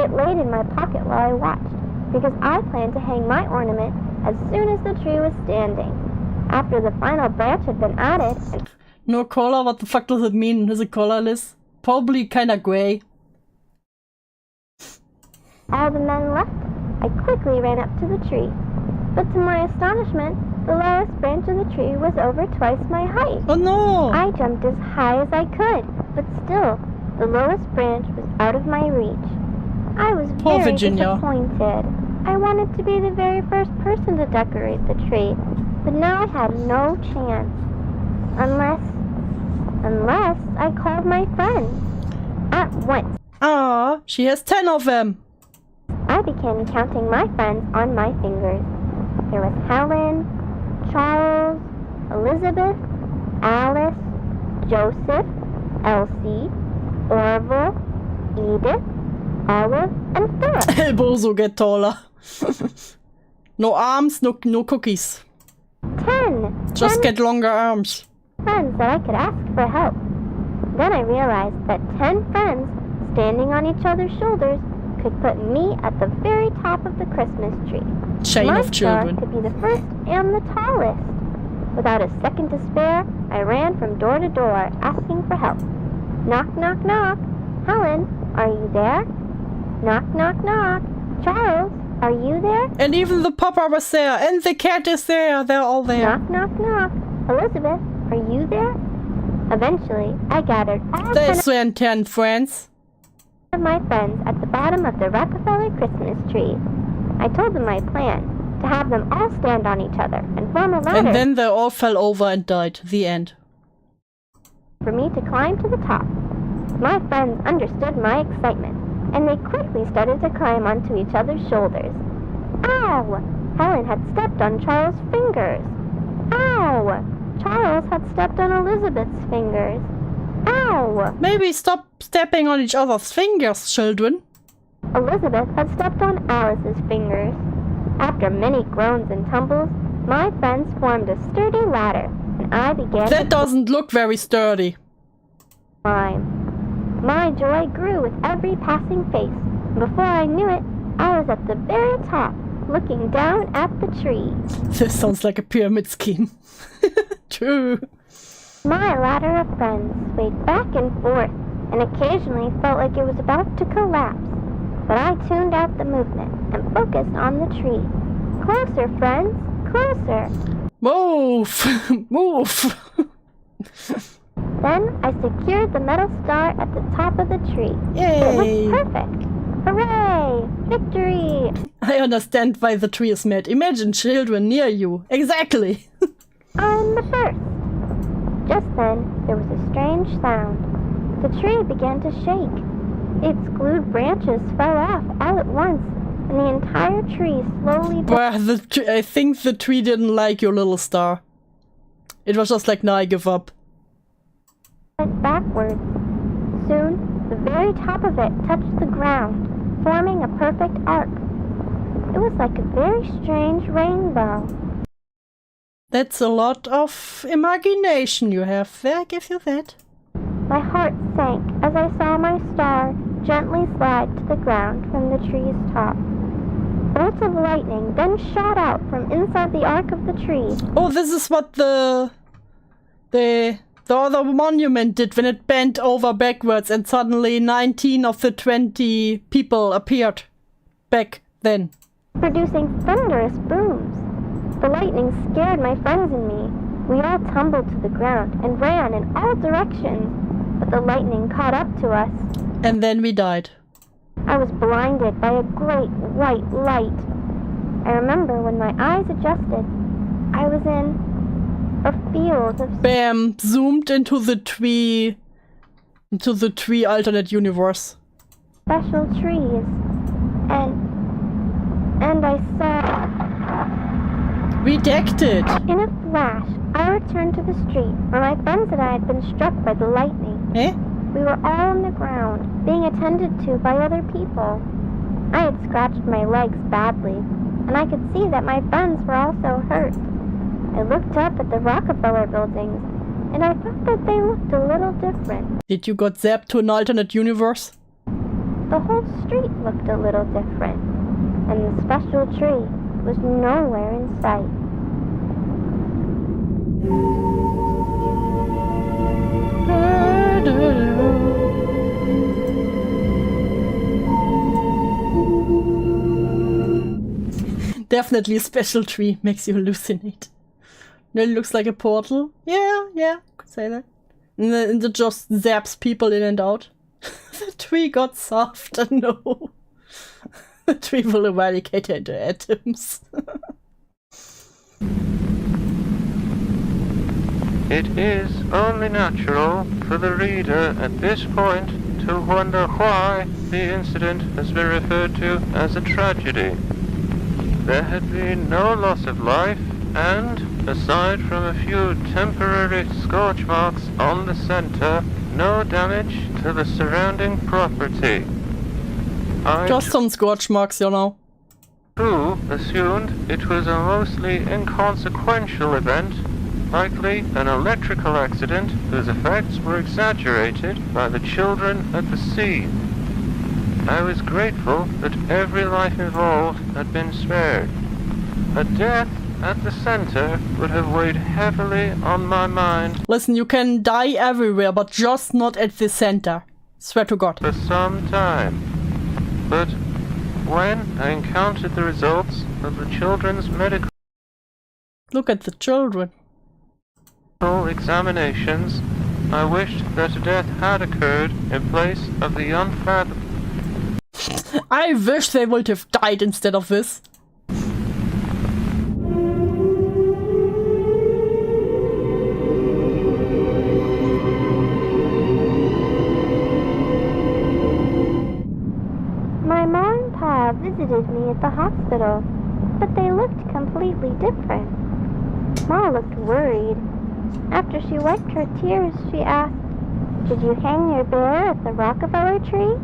S14: It laid in my pocket while I watched because I planned to hang my ornament as soon as the tree was standing. After the final branch had been added and
S1: no color? What the fuck does it mean? Is it colorless? Probably kinda grey.
S14: all the men left, I quickly ran up to the tree. But to my astonishment, the lowest branch of the tree was over twice my height.
S1: Oh no!
S14: I jumped as high as I could, but still, the lowest branch was out of my reach. I was very disappointed. I wanted to be the very first person to decorate the tree, but now I had no chance. Unless I called my friends. At once.
S1: Ah, she has 10 of them.
S14: I began counting my friends on my fingers. There was Helen, Charles, Elizabeth, Alice, Joseph, Elsie, Orville, Edith, Olive, and Philip.
S1: Elbows will get taller. No arms, no cookies.
S14: 10.
S1: Just get longer arms.
S14: Friends that I could ask for help. Then I realized that 10 friends standing on each other's shoulders could put me at the very top of the Christmas tree.
S1: Chain
S14: My
S1: of children.
S14: star could be the first and the tallest. Without a second to spare, I ran from door to door asking for help. Knock, knock, knock. Helen, are you there? Knock, knock, knock. Charles, are you there?
S1: And even the papa was there, and the cat is there. They're all there.
S14: Knock, knock, knock. Elizabeth, are you there? Eventually, I gathered all
S1: There's 10 friends.
S14: of my friends at the bottom of the Rockefeller Christmas tree. I told them my plan, to have them all stand on each other and form a ladder.
S1: And then they all fell over and died. The end.
S14: For me to climb to the top. My friends understood my excitement, and they quickly started to climb onto each other's shoulders. Ow! Helen had stepped on Charles' fingers. Ow! Charles had stepped on Elizabeth's fingers. Ow!
S1: Maybe stop stepping on each other's fingers, children.
S14: Elizabeth had stepped on Alice's fingers. After many groans and tumbles, my friends formed a sturdy ladder, and I began
S1: That doesn't look very sturdy.
S14: climb. My joy grew with every passing face, and before I knew it, I was at the very top, looking down at the tree.
S1: This sounds like a pyramid scheme. True.
S14: My ladder of friends swayed back and forth, and occasionally felt like it was about to collapse. But I tuned out the movement and focused on the tree. Closer, friends, closer.
S1: Move! Move!
S14: Then I secured the metal star at the top of the tree.
S1: Yay!
S14: It was perfect. Hooray! Victory!
S1: I understand why the tree is mad. Imagine children near you. Exactly.
S14: I'm the first. Just then, there was a strange sound. The tree began to shake. Its glued branches fell off all at once, and the entire tree slowly...
S1: Well, I think the tree didn't like your little star. It was just like, nah, I give up.
S14: ...went backwards. Soon, the very top of it touched the ground, forming a perfect arc. It was like a very strange rainbow.
S1: That's a lot of imagination you have there, I give you that.
S14: My heart sank as I saw my star gently slide to the ground from the tree's top. Bolts of lightning then shot out from inside the arc of the tree.
S1: Oh, this is what the The other monument did when it bent over backwards and suddenly 19 of the 20 people appeared back then.
S14: Producing thunderous booms. The lightning scared my friends and me. We all tumbled to the ground and ran in all directions, but the lightning caught up to us.
S1: And then we died.
S14: I was blinded by a great white light. I remember when my eyes adjusted, I was in a field of...
S1: Bam! Zoomed into the tree alternate universe.
S14: Special trees. And I saw...
S1: Redacted!
S14: In a flash, I returned to the street where my friends and I had been struck by the lightning.
S1: Eh?
S14: We were all on the ground, being attended to by other people. I had scratched my legs badly, and I could see that my friends were also hurt. I looked up at the Rockefeller buildings, and I thought that they looked a little different.
S1: Did you got zapped to an alternate universe?
S14: The whole street looked a little different, and the special tree was nowhere in sight.
S1: Definitely a special tree makes you hallucinate. No, it looks like a portal. Yeah, could say that. And it just zaps people in and out. The tree got soft, no. The tree will eradicate into atoms.
S13: It is only natural for the reader at this point to wonder why the incident has been referred to as a tragedy. There had been no loss of life, and, aside from a few temporary scorch marks on the center, no damage to the surrounding property.
S1: Just some scorch marks, you know.
S13: Who assumed it was a mostly inconsequential event, likely an electrical accident whose effects were exaggerated by the children at the scene. I was grateful that every life involved had been spared. A death at the center would have weighed heavily on my mind.
S1: Listen, you can die everywhere, but just not at the center. Swear to God.
S13: For some time. But when I encountered the results of the children's medical...
S1: Look at the children.
S13: ...examinations, I wished that a death had occurred in place of the unfathomable...
S1: I wish they would have died instead of this.
S14: My mom and Pa visited me at the hospital, but they looked completely different. Ma looked worried. After she wiped her tears, she asked, "Did you hang your bear at the Rockefeller tree?"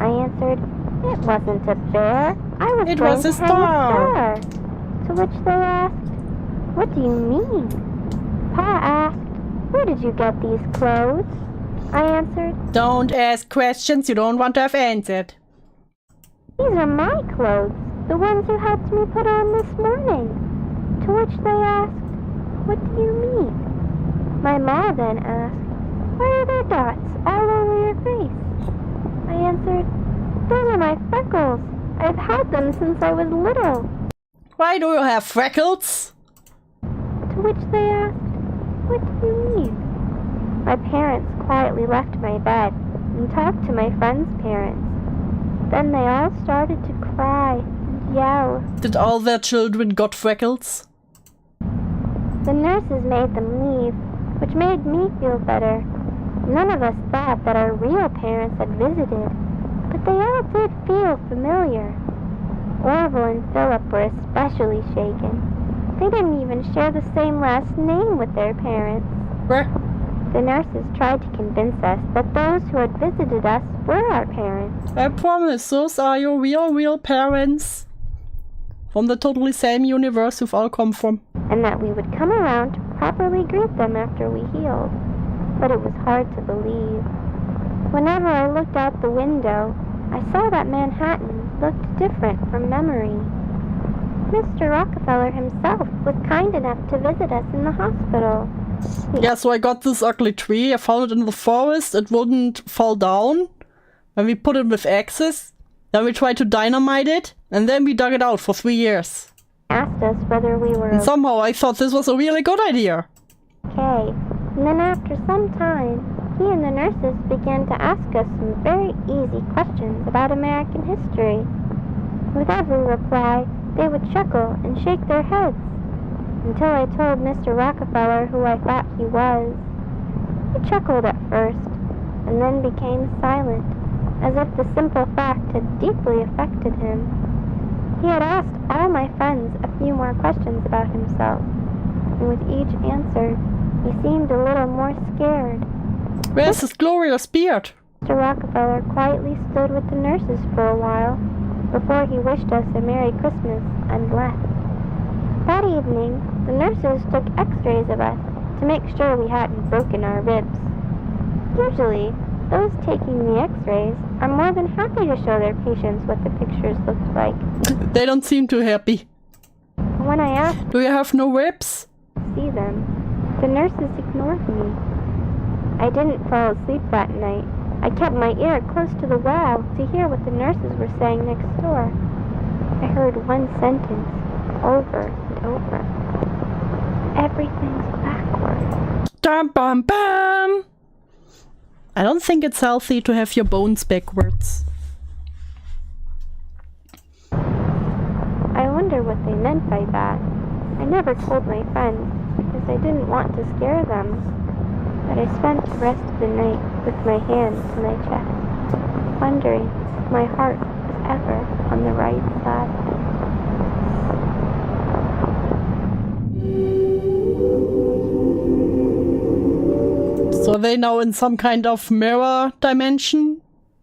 S14: I answered, "It wasn't a bear. I was
S1: It
S14: going
S1: was
S14: to
S1: a
S14: hang
S1: star."
S14: a star." To which they asked, "What do you mean?" Pa asked, "Where did you get these clothes?" I answered,
S1: "Don't ask questions you don't want to have answered."
S14: "These are my clothes, the ones you helped me put on this morning." To which they asked, "What do you mean?" My ma then asked, "Why are there dots all over your face?" I answered, "Those are my freckles. I've had them since I was little."
S1: "Why do you have freckles?"
S14: To which they asked, "What do you mean?" My parents quietly left my bed and talked to my friends' parents. Then they all started to cry and yell.
S1: Did all their children got freckles?
S14: The nurses made them leave, which made me feel better. None of us thought that our real parents had visited, but they all did feel familiar. Orville and Philip were especially shaken. They didn't even share the same last name with their parents. The nurses tried to convince us that those who had visited us were our parents.
S1: I promise, those are your real parents. From the totally same universe you've all come from.
S14: And that we would come around to properly greet them after we healed. But it was hard to believe. Whenever I looked out the window, I saw that Manhattan looked different from memory. Mr. Rockefeller himself was kind enough to visit us in the hospital.
S1: Yeah, so I got this ugly tree. I found it in the forest. It wouldn't fall down. When we put it with axes, then we tried to dynamite it, and then we dug it out for 3 years.
S14: Asked us whether we were
S1: And somehow I thought this was a really good idea.
S14: okay. And then after some time, he and the nurses began to ask us some very easy questions about American history. With every reply, they would chuckle and shake their heads, until I told Mr. Rockefeller who I thought he was. He chuckled at first, and then became silent, as if the simple fact had deeply affected him. He had asked all my friends a few more questions about himself, and with each answer, he seemed a little more scared.
S1: Where's his glorious beard?
S14: Mr. Rockefeller quietly stood with the nurses for a while, before he wished us a Merry Christmas and left. That evening, the nurses took x-rays of us to make sure we hadn't broken our ribs. Usually, those taking the x-rays are more than happy to show their patients what the pictures looked like.
S1: They don't seem too happy.
S14: When I asked
S1: Do you have no ribs?
S14: to see them, the nurses ignored me. I didn't fall asleep that night. I kept my ear close to the wall to hear what the nurses were saying next door. I heard one sentence over and over. Everything's backward.
S1: Dum bum bum! I don't think it's healthy to have your bones backwards.
S14: I wonder what they meant by that. I never told my friends because I didn't want to scare them. But I spent the rest of the night with my hand to my chest, wondering if my heart was ever on the right side.
S1: So are they now in some kind of mirror dimension?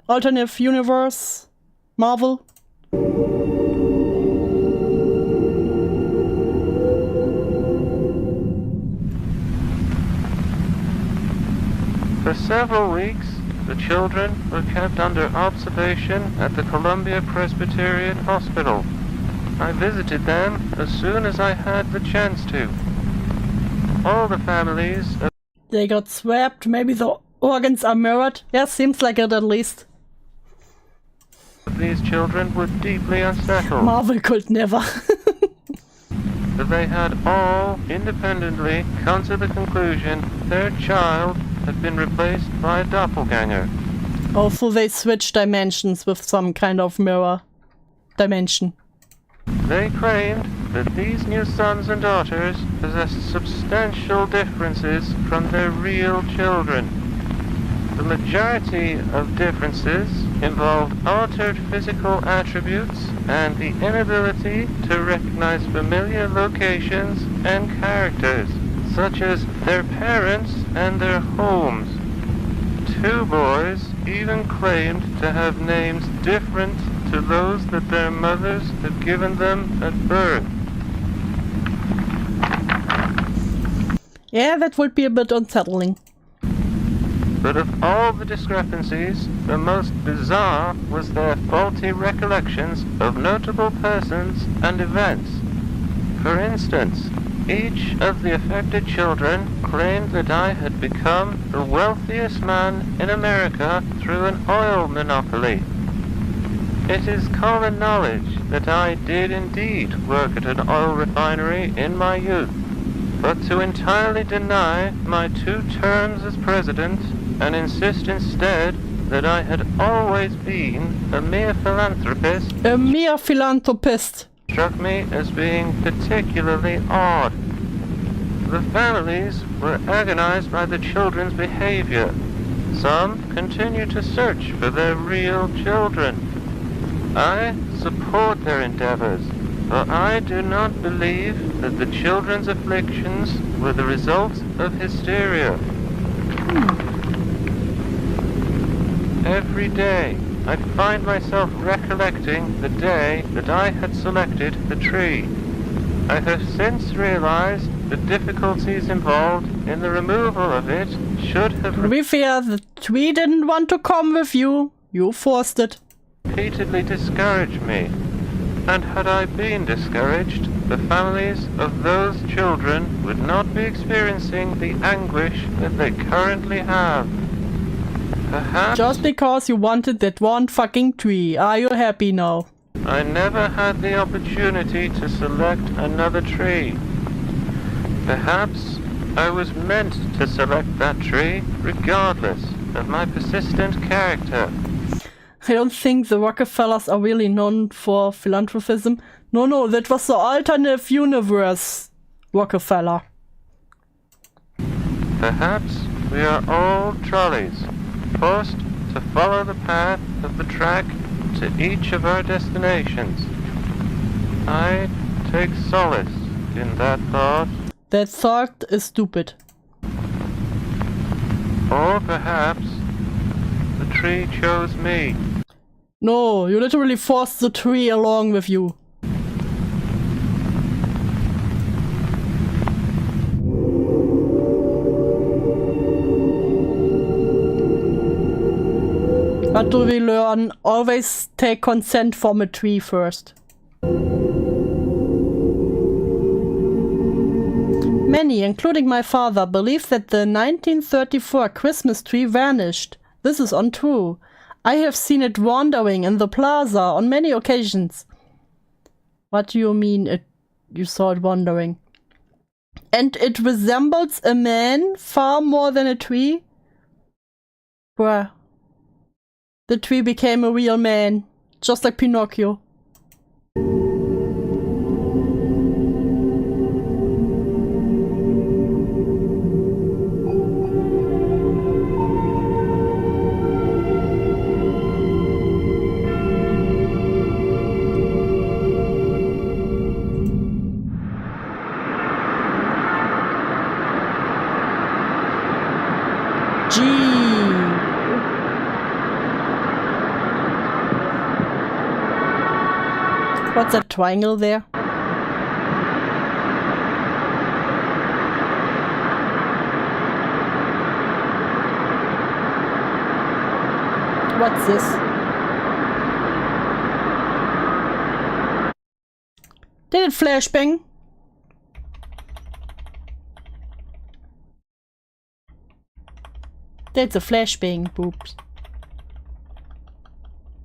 S1: Alternative universe? Marvel?
S13: For several weeks, the children were kept under observation at the Columbia Presbyterian Hospital. I visited them as soon as I had the chance to. All the families of
S1: They got swapped, maybe the organs are mirrored. Yeah, seems like it at least.
S13: these children were deeply unsettled.
S1: Marvel could never.
S13: That they had all independently come to the conclusion their child had been replaced by a doppelganger.
S1: Also, they switch dimensions with some kind of mirror dimension.
S13: They claimed that these new sons and daughters possessed substantial differences from their real children. The majority of differences involved altered physical attributes and the inability to recognize familiar locations and characters, such as their parents and their homes. 2 boys even claimed to have names different to those that their mothers had given them at birth.
S1: Yeah, that would be a bit unsettling.
S13: But of all the discrepancies, the most bizarre was their faulty recollections of notable persons and events. For instance, each of the affected children claimed that I had become the wealthiest man in America through an oil monopoly. It is common knowledge that I did indeed work at an oil refinery in my youth, but to entirely deny my 2 terms as president and insist instead that I had always been a mere philanthropist.
S1: A mere philanthropist.
S13: Struck me as being particularly odd. The families were agonized by the children's behavior. Some continued to search for their real children. I support their endeavors, but I do not believe that the children's afflictions were the result of hysteria. Every day, I'd find myself recollecting the day that I had selected the tree. I have since realized the difficulties involved in the removal of it should have
S1: To be fair, the tree didn't want to come with you. You forced it.
S13: repeatedly discouraged me. And had I been discouraged, the families of those children would not be experiencing the anguish that they currently have. Perhaps
S1: just because you wanted that one fucking tree. Are you happy now?
S13: I never had the opportunity to select another tree. Perhaps I was meant to select that tree regardless of my persistent character.
S1: I don't think the Rockefellers are really known for philanthropism. No, that was the alternative universe Rockefeller.
S13: Perhaps we are all trolleys, forced to follow the path of the track to each of our destinations. I take solace in that thought.
S1: That thought is stupid.
S13: Or perhaps the tree chose me.
S1: No, you literally forced the tree along with you. What do we learn? Always take consent from a tree first. Many, including my father, believe that the 1934 Christmas tree vanished. This is untrue. I have seen it wandering in the plaza on many occasions. What do you mean you saw it wandering? And it resembles a man far more than a tree? Bruh. The tree became a real man, just like Pinocchio. What's that triangle there? What's this? Did it flashbang? That's a flashbang, boobs.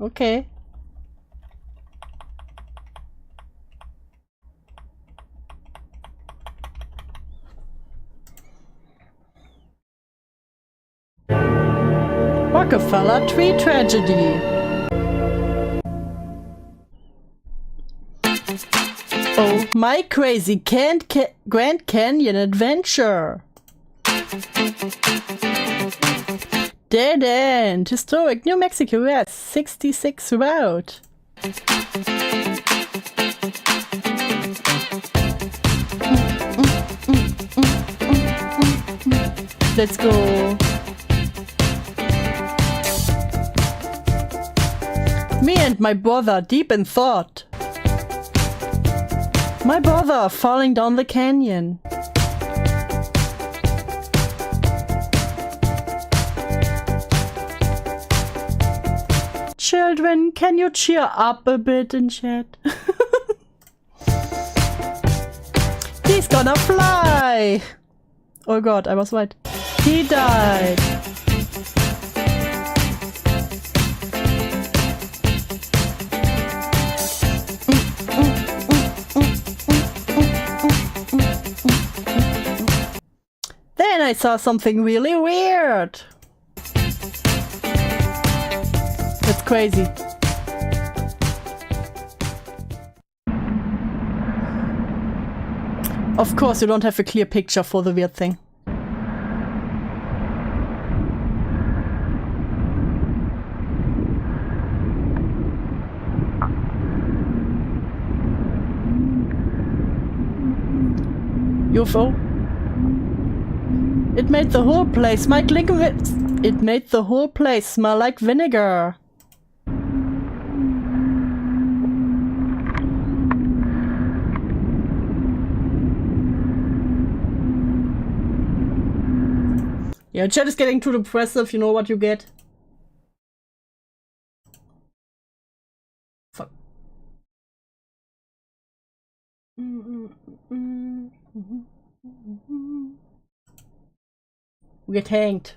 S1: Okay. Rockefeller tree tragedy. Oh, my crazy Grand Canyon adventure. Dead End, historic New Mexico US 66 route. Let's go. Me and my brother deep in thought. My brother falling down the canyon. Children, can you cheer up a bit in chat? He's gonna fly! Oh god, I was right. He died. Then I saw something really weird. That's crazy. Of course, you don't have a clear picture for the weird thing. UFO. It made the whole place smell like it made the whole place smell like vinegar. Yeah, chat is getting too depressive, you know what you get. Fuck. We get hanged.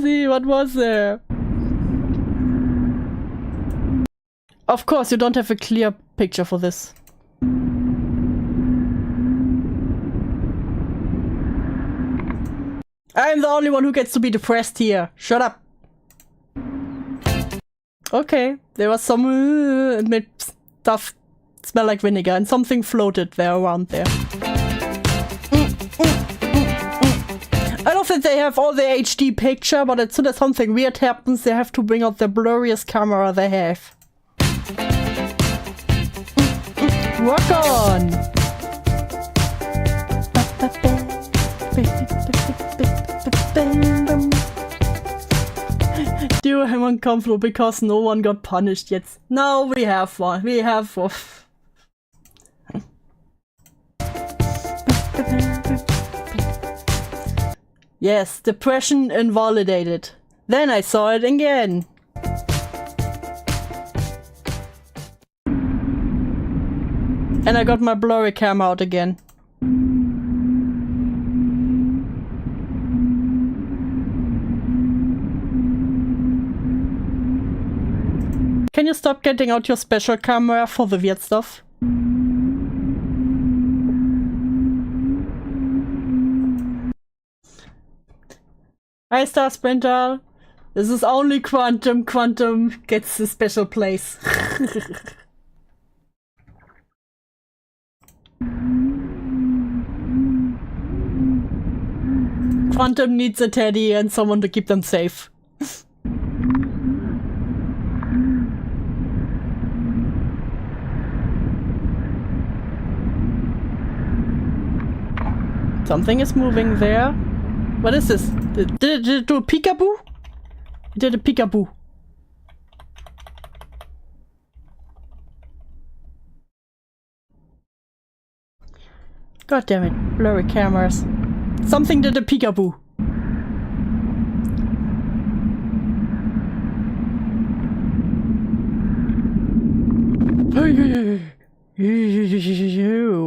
S1: See, what was there? Of course, you don't have a clear picture for this. I'm the only one who gets to be depressed here. Shut up. Okay, there was some it made stuff smell like vinegar and something floated there around there. I don't think they have all the HD picture, but as soon as something weird happens, they have to bring out the blurriest camera they have. Rock on! Do I'm uncomfortable because no one got punished yet. Now we have one. We have one. Yes, depression invalidated. Then I saw it again. And I got my blurry cam out again. Can you stop getting out your special camera for the weird stuff? Hi Star Sprinter. This is only Quantum. Quantum gets the special place. Quantum needs a teddy and someone to keep them safe. Something is moving there. What is this? Did it do a peekaboo? It did a peekaboo. God damn it. Blurry cameras. Something did a peekaboo.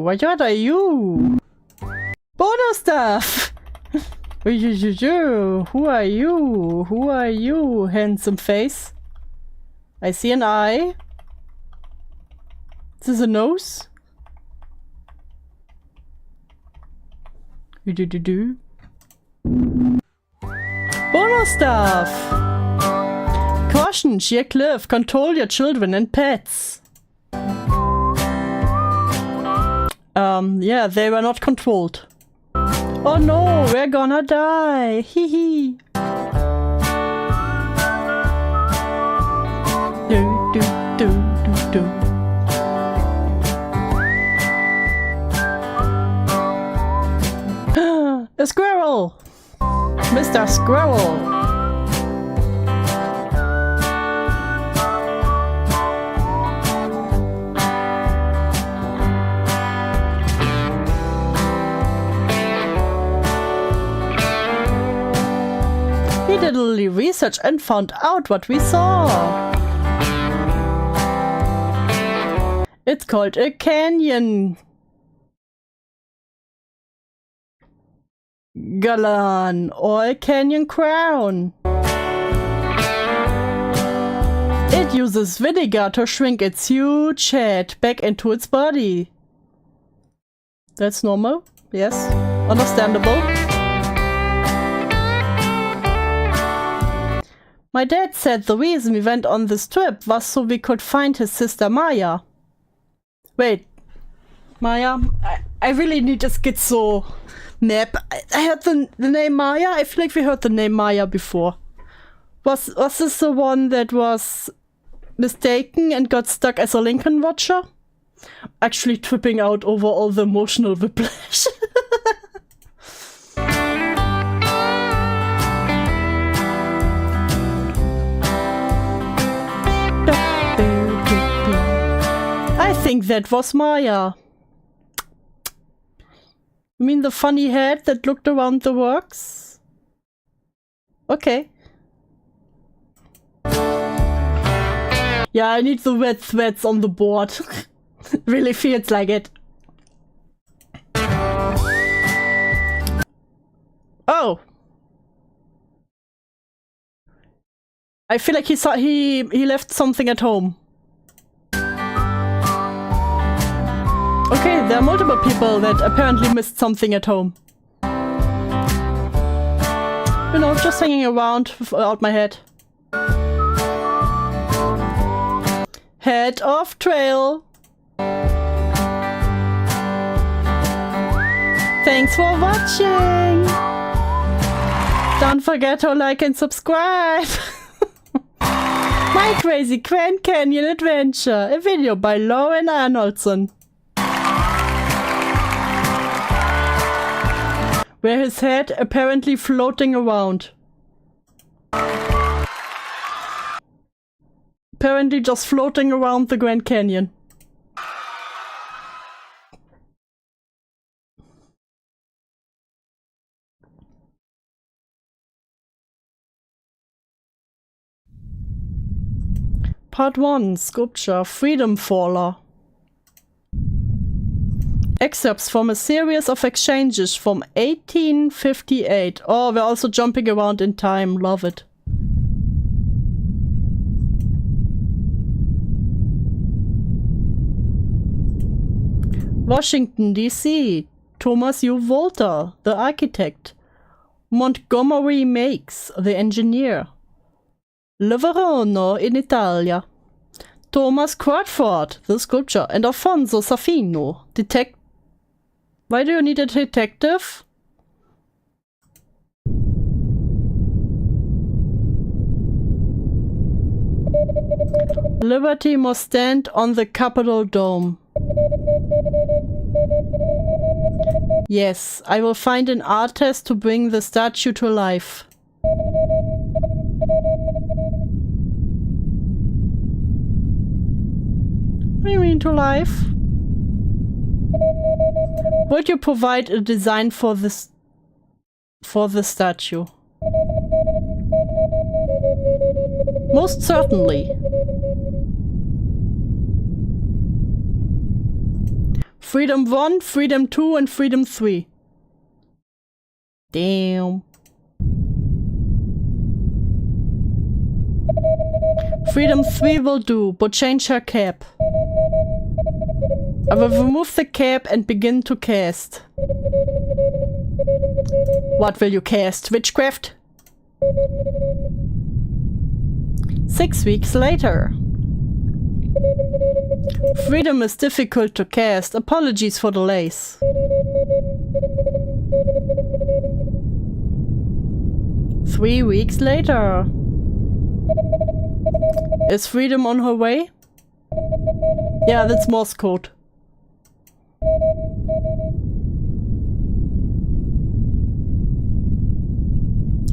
S1: What are you? Bonus stuff! Who are you? Who are you, handsome face? I see an eye. Is this a nose? Bonus stuff! Caution, sheer cliff, control your children and pets. Yeah, they were not controlled. Oh no, we're gonna die! Hee hee! Do do do do do. A squirrel! Mr. Squirrel! He did a little research and found out what we saw. It's called a canyon. Galan or a canyon crown. It uses vinegar to shrink its huge head back into its body. That's normal, yes, understandable. My dad said the reason we went on this trip was so we could find his sister Maya. Wait, Maya? I really need a schizo map. I heard the name Maya. I feel like we heard the name Maya before. Was this the one that was mistaken and got stuck as a Lincoln watcher? Actually tripping out over all the emotional whiplash. I think that was Maya. You mean the funny head that looked around the works? Okay. Yeah, I need the red threads on the board. Really feels like it. Oh! I feel like he left something at home. Okay, there are multiple people that apparently missed something at home. You know, just hanging around without my head. Head off trail. Thanks for watching. Don't forget to like and subscribe. My Crazy Grand Canyon Adventure, a video by Lauren Arnoldson. Where his head apparently floating around. Apparently just floating around the Grand Canyon. Part 1, Sculpture, Freedom Faller. Excerpts from a series of exchanges from 1858. Oh, we're also jumping around in time. Love it. Washington, D.C. Thomas U. Walter, the architect. Montgomery Makes, the engineer. Livorno in Italia. Thomas Crawford, the sculptor, and Alfonso Safino, Why do you need a detective? Liberty must stand on the Capitol Dome. Yes, I will find an artist to bring the statue to life. What do you mean to life? Would you provide a design for the statue? Most certainly. Freedom 1, Freedom 2, and Freedom 3. Damn. Freedom 3 will do, but change her cap. I will remove the cap and begin to cast. What will you cast? Witchcraft? 6 weeks later. Freedom is difficult to cast. Apologies for delays. Three weeks later. Is Freedom on her way? Yeah, that's Morse code.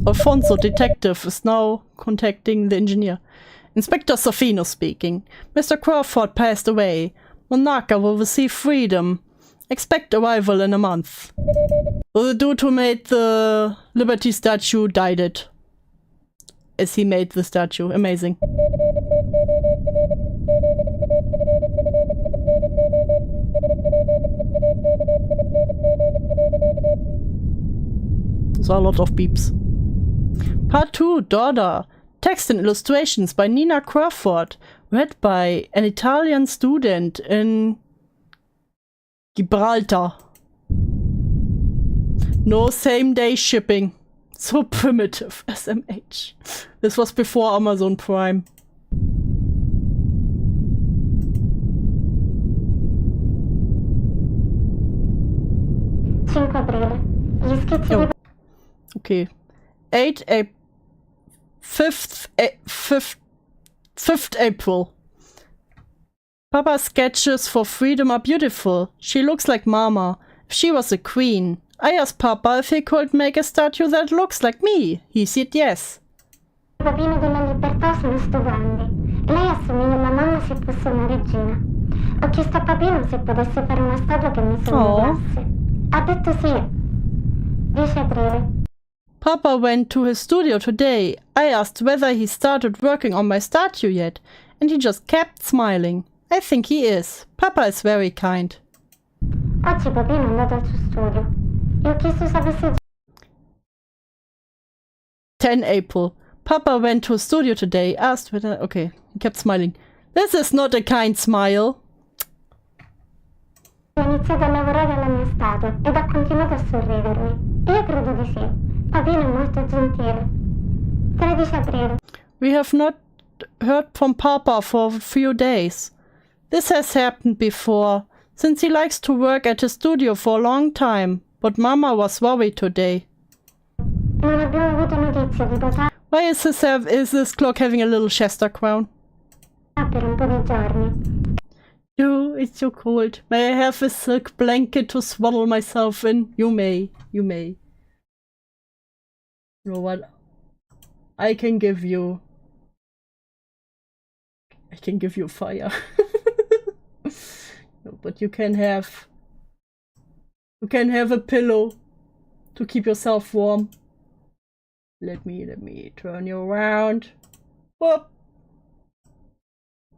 S1: Alfonso, detective, is now contacting the engineer. Inspector Safino speaking. Mr. Crawford passed away. Monaca will receive freedom. Expect arrival in a month. The dude who made the Liberty statue died it. As he made the statue. Amazing. There's a lot of beeps. Part 2, Daughter. Text and illustrations by Nina Crawford. Read by an Italian student in Gibraltar. No same-day shipping. So primitive. SMH. This was before Amazon Prime. Oh. Okay. 5th April. Papa's sketches for Freedom are beautiful. She looks like Mama. If she was a queen. I asked Papa if he could make a statue that looks like me. He said yes.
S14: I papine della libertà sono stupendi. Lei assomiglia a mia mamma se fosse una regina. Ho chiesto a Papino se potesse fare una statua che mi somigliasse. Ha detto sì. Dice Aprile.
S1: Papa went to his studio today. I asked whether he started working on my statue yet, and he just kept smiling. I think he is. Papa is very kind.
S14: Oggi Papino è andato al suo studio. Gli ho chiesto se avesse
S1: 10 April. Papa went to his studio today. Asked whether... Okay, he kept smiling. This is not a kind smile.
S14: Ha iniziato a lavorare alla mia statua ed ha continuato a sorridermi. Io credo di sì. Papino è molto gentile. 13 aprile.
S1: We have not heard from Papa for a few days. This has happened before, since he likes to work at his studio for a long time. But Mama was worried today.
S14: Non abbiamo avuto notizie di papà
S1: Why is this clock having a little Chester crown?
S14: per un po' di giorni.
S1: Oh, it's so cold. May I have a silk blanket to swaddle myself in? You may. You may. You know what? I can give you fire. No, but you can have a pillow to keep yourself warm. Let me turn you around. Whoop.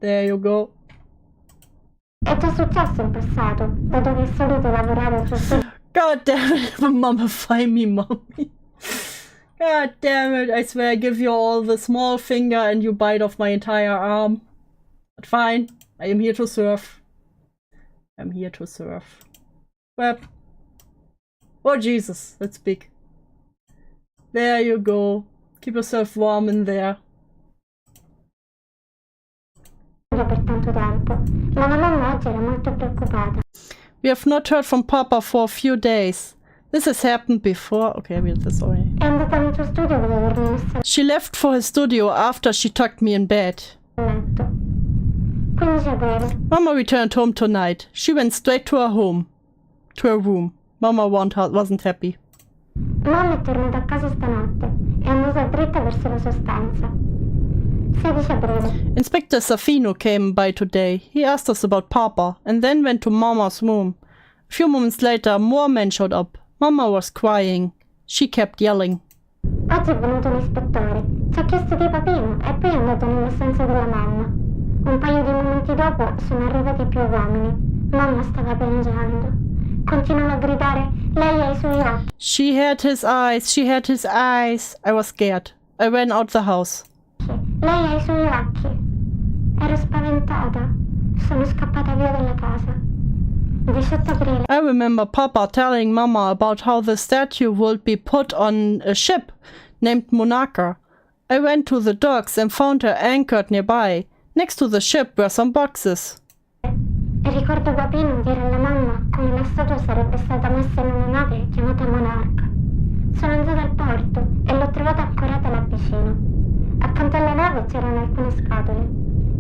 S1: There you go.
S14: È già successo in passato, dato che è solito lavorare al suo studio.
S1: God damn it, mummify me, mommy. God damn it, I swear I give you all the small finger and you bite off my entire arm. But fine, I am here to serve. I'm here to serve. Well. Oh Jesus, that's big. There you go. Keep yourself warm in there.
S14: Per tanto tempo, ma la mamma oggi era molto preoccupata.
S1: We have not heard from Papa for a few days. This has happened before. Okay, I read this already.
S14: È andata nel suo studio per avermi messo
S1: She left for his studio after she tucked me in bed.
S14: a letto. 15 aprile.
S1: Mama returned home tonight. She went straight to her room. Mama wasn't happy.
S14: Mamma è tornata a casa stanotte. È andata dritta verso la sua stanza. 16 aprile.
S1: Inspector Safino came by today. He asked us about Papa and then went to Mama's room. A few moments later, more men showed up. Mama was crying. She kept yelling.
S14: Oggi è venuto un ispettore. Ci ha chiesto di Papino e poi è andato nella stanza della mamma. Un paio di momenti dopo sono arrivati più uomini. Mamma stava piangendo. Continuano a gridare: lei ha I suoi occhi.
S1: She had his eyes. She had his eyes. I was scared. I ran out the house.
S14: Lei ha I suoi occhi. Ero spaventata. Sono scappata via dalla casa. 18 aprile.
S1: I remember Papa telling Mama about how the statue would be put on a ship named Monaca. I went to the docks and found her anchored nearby. Next to the ship were some boxes.
S14: E ricordo Papino dire alla mamma come la statua sarebbe stata messa in una nave chiamata Monarca. Sono andata al porto e l'ho trovata ancorata là vicino. Accanto alla nave c'erano alcune scatole.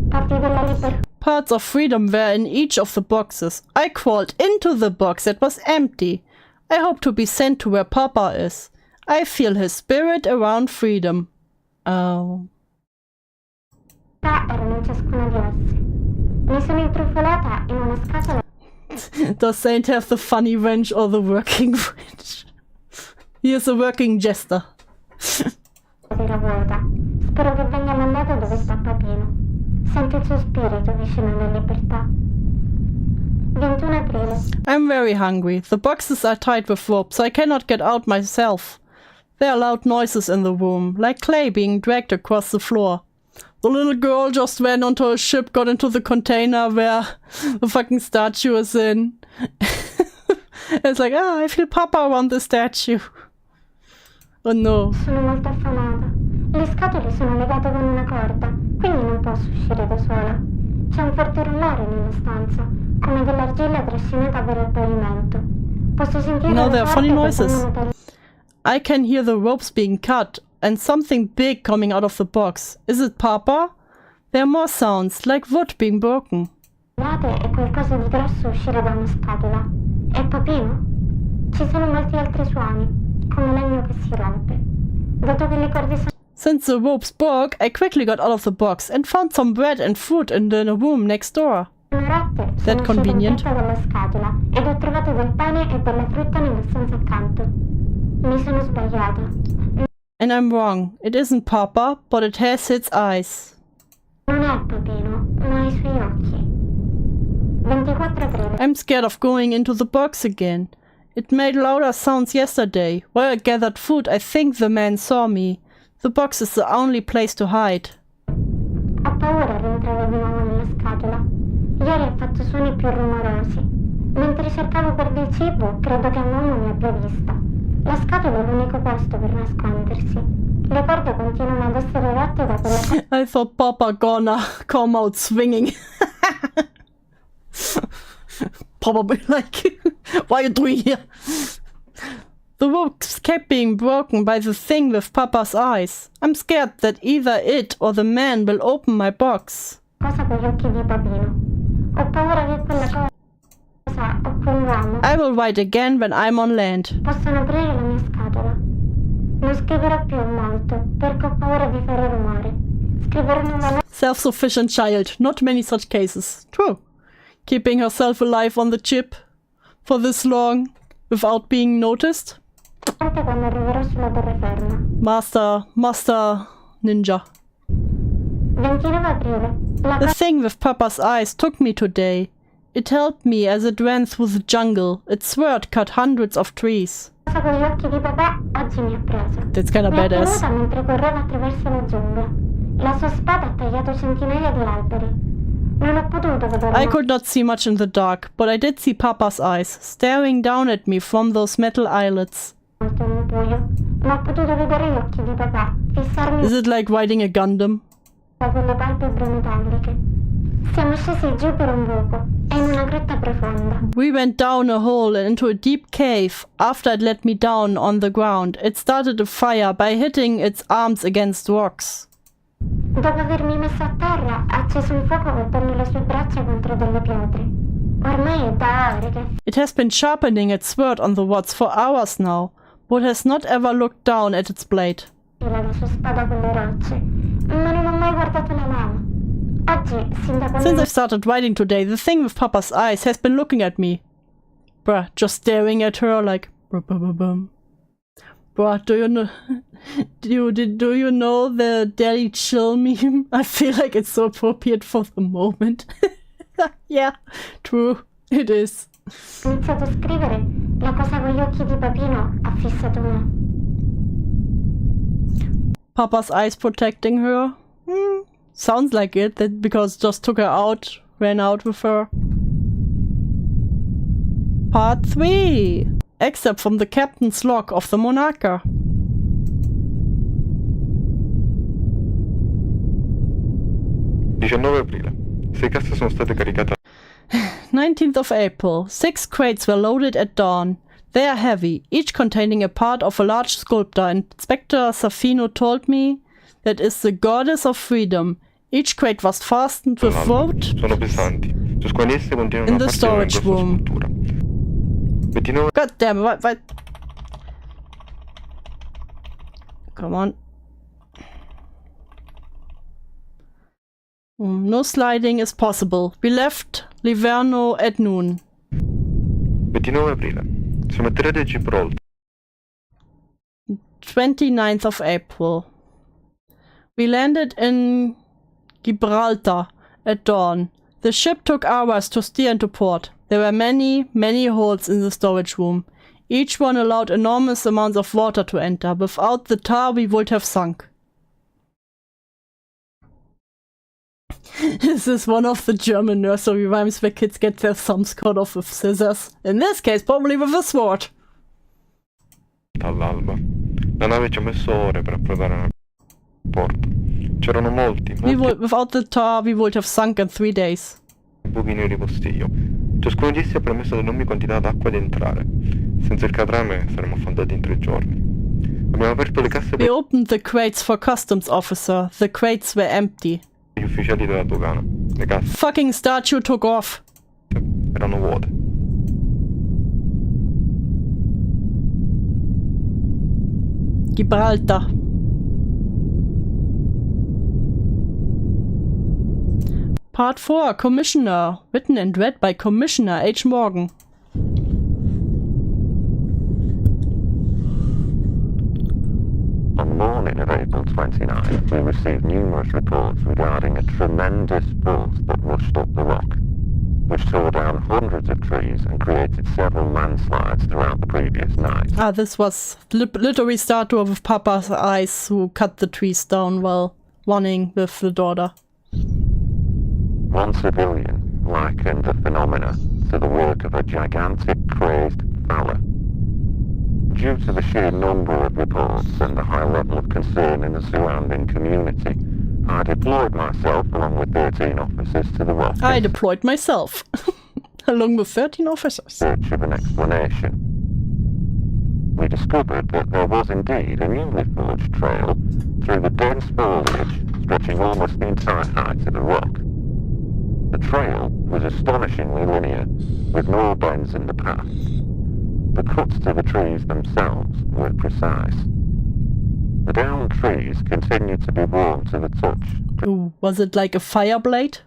S14: Parti della libertà.
S1: Parts of freedom were in each of the boxes. I crawled into the box that was empty. I hope to be sent to where Papa is. I feel his spirit around freedom. Oh.
S14: Erano in ciascuna di esse. Mi sono intrufolata in una scatola.
S1: Does Saint have the funny wrench or the working wrench? He is a working jester.
S14: Era vuota. Spero che venga mandato dove sta Papino. Sento il suo spirito vicino alla libertà. 21 aprile.
S1: I'm very hungry. The boxes are tied with rope, so I cannot get out myself. There are loud noises in the room, like clay being dragged across the floor. The little girl just went onto a ship, got into the container where the fucking statue is in. It's like, I feel Papa around the statue. Oh no.
S14: Sono molto affamata. Le scatole sono legate con una corda, quindi non posso uscire da sola. C'è un forte rumore nella stanza, come dell'argilla trascinata per il pavimento. Posso sentire
S1: No,
S14: le
S1: there are funny
S14: corde che
S1: noises.
S14: vengono tagliate.
S1: I can hear the ropes being cut and something big coming out of the box. Is it Papa? There are more sounds, like wood being broken.
S14: E qualcosa di grosso uscire da una scatola. È Papino? Ci sono molti altri suoni, come legno che si rompe. Dato che le corde sono...
S1: Since the ropes broke, I quickly got out of the box and found some bread and fruit in the room next door.
S14: That
S1: convenient.
S14: dalla scatola ed ho trovato del pane e della frutta nella stanza accanto. Mi sono sbagliata.
S1: And I'm wrong. It isn't Papa, but it has its eyes.
S14: Non è Papino, ma i suoi occhi. 24 aprile.
S1: I'm scared of going into the box again. It made louder sounds yesterday. While I gathered food, I think the man saw me. The box is the only place to hide.
S14: Ho paura di entrare di nuovo nella scatola. Ieri ha fatto suoni più rumorosi. Mentre cercavo per del cibo, credo che un uomo mi abbia vista. La scatola è l'unico posto per nascondersi. Le corde continuano ad essere rotte da quella...
S1: I thought Papa gonna come out swinging. Probably like, what are you doing here? The ropes kept being broken by the thing with Papa's eyes. I'm scared that either it or the man will open my box.
S14: Cosa con gli occhi di Papino. Ho paura che quella cosa o quell'uomo
S1: I will write again when I'm on land.
S14: possano aprire la mia scatola. Non scriverò più molto, perché ho paura di fare rumore. Scriverò una
S1: Self-sufficient child. Not many such cases. True. Keeping herself alive on the chip for this long without being noticed.
S14: lettera quando arriverò sulla terraferma.
S1: Master Ninja.
S14: 29 aprile.
S1: The thing with Papa's eyes took me today. It helped me as it ran through the jungle. Its sword cut hundreds of trees.
S14: Cosa con gli occhi di papà oggi mi ha preso.
S1: That's kinda badass.
S14: Mi ha tenuta mentre correva attraverso la giungla. La sua spada ha tagliato centinaia di alberi. Non ho potuto vedere.
S1: I could not see much in the dark, but I did see Papa's eyes, staring down at me from those metal eyelets.
S14: molto nel buio, ma ho potuto vedere gli occhi di papà fissarmi
S1: Is it like riding a Gundam?
S14: da quelle palpebre metalliche. Siamo scesi giù per un buco e in una grotta profonda.
S1: We went down a hole and into a deep cave. After it let me down on the ground, it started a fire by hitting its arms against rocks.
S14: Dopo avermi messo a terra, ha acceso un fuoco colpendo le sue braccia contro delle pietre. Ormai è da ore che
S1: It has been sharpening its sword on the rods for hours now, but has not ever looked down at its blade.
S14: fila la sua spada con le rocce, ma non ho mai guardato la lama. Oggi, sin da quando...
S1: Since I started writing today, the thing with Papa's eyes has been looking at me. Bruh, just staring at her like... Bruh, do you know... Do you know the Daddy Chill meme? I feel like it's so appropriate for the moment. Yeah, true, it is.
S14: Ho iniziato a scrivere, la cosa con gli occhi di papino ha fissato me.
S1: Papa's eyes protecting her? Sounds like it, that because just took her out, ran out with her. Part 3! Except from the captain's log of the Monarca.
S15: aprile. 6 casse sono state caricate.
S1: 19th of April. 6 crates were loaded at dawn. They are heavy, each containing a part of a large sculptor. Inspector Safino told me that is the goddess of freedom. Each crate was fastened with rope
S15: Sono pesanti. Ciascuna di esse contiene
S1: in
S15: una
S1: the
S15: parte di una
S1: storage
S15: grossa
S1: room.
S15: scultura. 29
S1: God damn it, what? Come on. No sliding is possible. We left Livorno at noon.
S15: 29 aprile. Siamo atterrati a Gibraltar.
S1: 29th of April. We landed in Gibraltar at dawn. The ship took hours to steer into port. There were many, many holes in the storage room. Each one allowed enormous amounts of water to enter. Without the tar, we would have sunk. This is one of the German nursery rhymes where kids get their thumbs cut off with scissors. In this case, probably with a sword.
S15: All'alba. La nave ci ha messo ore per approdare nel porto. C'erano molti
S1: Without the tar, we would have sunk in 3 days.
S15: buchi neri postiglio. Ciascuno di essi ha permesso ad enormi quantità d'acqua di entrare. Senza il catrame saremmo affondati in 3 giorni. Abbiamo aperto le casse
S1: We
S15: per
S1: opened the crates for customs officer. The crates were empty.
S15: gli ufficiali della dogana. Le casse
S1: Fucking statue took off.
S15: erano vuote.
S1: Gibraltar. Part 4, Commissioner. Written and read by Commissioner H. Morgan.
S9: On the morning of April 29th, we received numerous reports regarding a tremendous force that rushed up the rock, which tore down hundreds of trees and created several landslides throughout the previous night.
S1: Ah, this was literally statue of Papa's eyes who cut the trees down while running with the daughter.
S9: One civilian likened the phenomena to the work of a gigantic crazed fella. Due to the sheer number of reports and the high level of concern in the surrounding community, I deployed myself along with 13 officers to the rock.
S1: I deployed myself along with 13 officers.
S9: Search of an explanation. We discovered that there was indeed a newly forged trail through the dense foliage stretching almost the entire height of the rock. The trail was astonishingly linear, with no bends in the path. The cuts to the trees themselves were precise. The downed trees continued to be warm to the touch.
S1: Ooh, was it like a fire blade?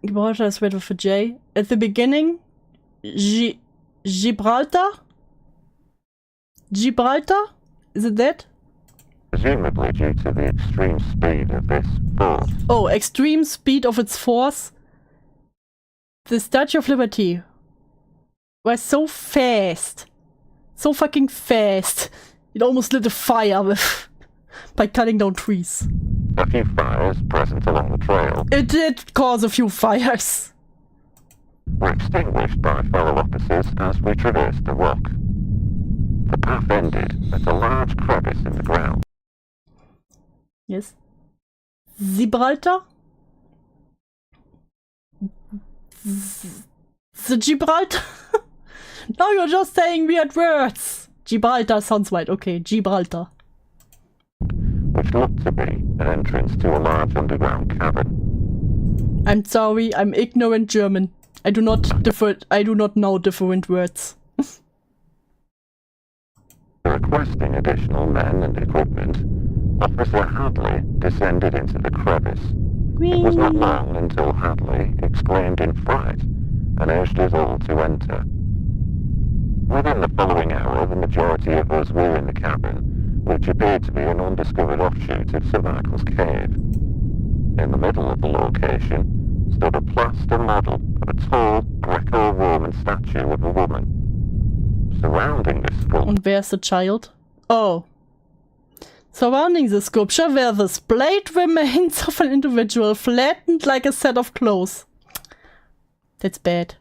S1: Gibraltar is read with a J. At the beginning, Gibraltar? Gibraltar? Is it that?
S9: Presumably due to the extreme speed of this force.
S1: Oh, extreme speed of its force. The Statue of Liberty was so fast. So fucking fast. It almost lit a fire with by cutting down trees.
S9: A few fires present along the trail.
S1: It did cause a few fires.
S9: Were extinguished by fellow officers as we traversed the rock. The path ended at a large crevice in the ground.
S1: Yes. Gibraltar? The Gibraltar? Now you're just saying weird words. Gibraltar sounds right. Okay, Gibraltar.
S9: Which looked to be an entrance to a large underground cavern.
S1: I'm sorry, I'm ignorant German. I do not know different words.
S9: Requesting additional men and equipment, Officer Hadley descended into the crevice. It was not long until Hadley exclaimed in fright and urged us all to enter. Within the following hour, the majority of us were in the cavern, which appeared to be an undiscovered offshoot of Sir Michael's cave. In the middle of the location stood a plaster model of a tall Greco-Roman statue of a woman. Surrounding the sculpture...
S1: And where's the child? Oh. Surrounding the sculpture were the splayed remains of an individual, flattened like a set of clothes. That's bad.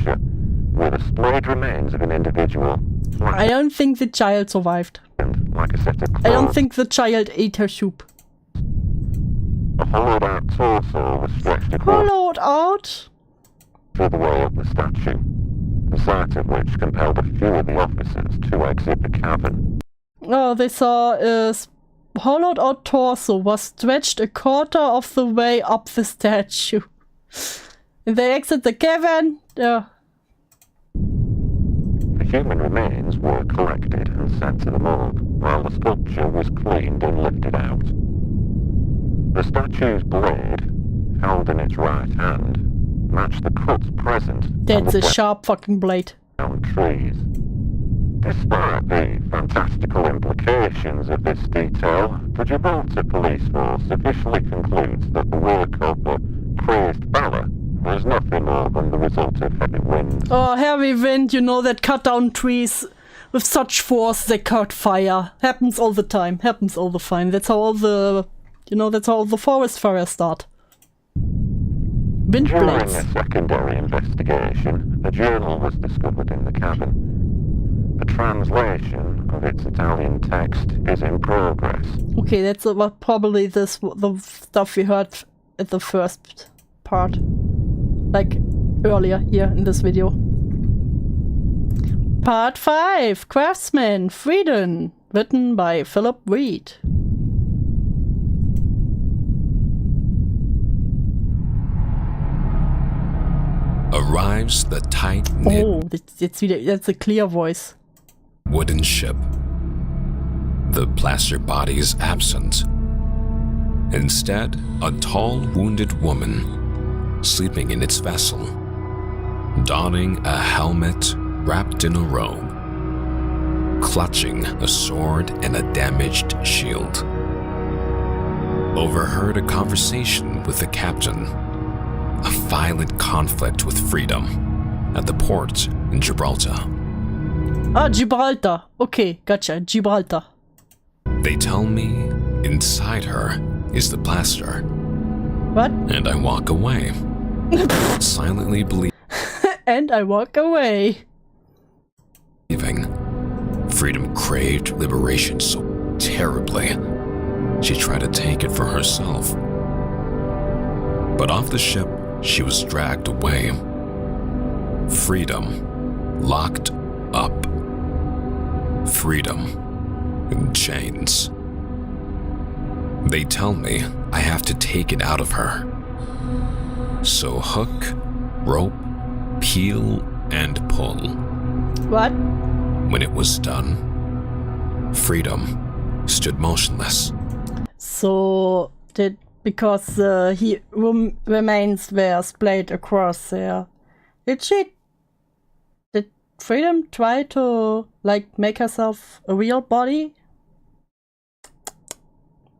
S9: Were the splayed remains of an individual.
S1: I don't think the child survived.
S9: Like a set of clothes.
S1: I don't think the child ate her soup.
S9: A hollowed out torso was stretched across.
S1: Hollowed out?
S9: Further way up the statue, the sight of which compelled a few of the officers to exit the cavern.
S1: Oh, they saw a hollowed out torso was stretched a quarter of the way up the statue. And they exit the cavern. The
S9: human remains were collected and sent to the morgue, while the sculpture was cleaned and lifted out. The statue's blade, held in its right hand, matched the cuts present.
S1: That's a sharp fucking blade.
S9: On trees. Despite the fantastical implications of this detail, the Gibraltar police force officially concludes that the work of the crazed fella was nothing more than the result of heavy wind.
S1: Oh, heavy wind, you know, that cut down trees with such force they caught fire. Happens all the time, happens all the time. That's how all the, you know, that's how all the forest fires start. Wind
S9: During
S1: blades.
S9: a secondary investigation, a journal was discovered in the cabin. A translation of its Italian text is in progress.
S1: Okay, that's probably the stuff we heard at the first part. Like earlier here in this video. Part 5, Craftsman, Freedom, written by Philip Reed.
S16: Arrives the tight-knit...
S1: Oh, that's a clear voice.
S16: ...wooden ship. The plaster body is absent, Instead, a tall, wounded woman sleeping in its vessel, donning a helmet wrapped in a robe, clutching a sword and a damaged shield. Overheard a conversation with the captain, a violent conflict with freedom at the port in Gibraltar.
S1: Ah, Gibraltar. Okay, gotcha, Gibraltar.
S16: They tell me inside her is the blaster.
S1: What?
S16: And I walk away, silently
S1: And I walk away.
S16: believing freedom craved liberation so terribly. She tried to take it for herself. But off the ship, she was dragged away. Freedom locked up. Freedom in chains. They tell me I have to take it out of her. So hook, rope, peel, and pull.
S1: What?
S16: When it was done, freedom stood motionless.
S1: So, because remains were splayed across there. Did Freedom try to, like, make herself a real body?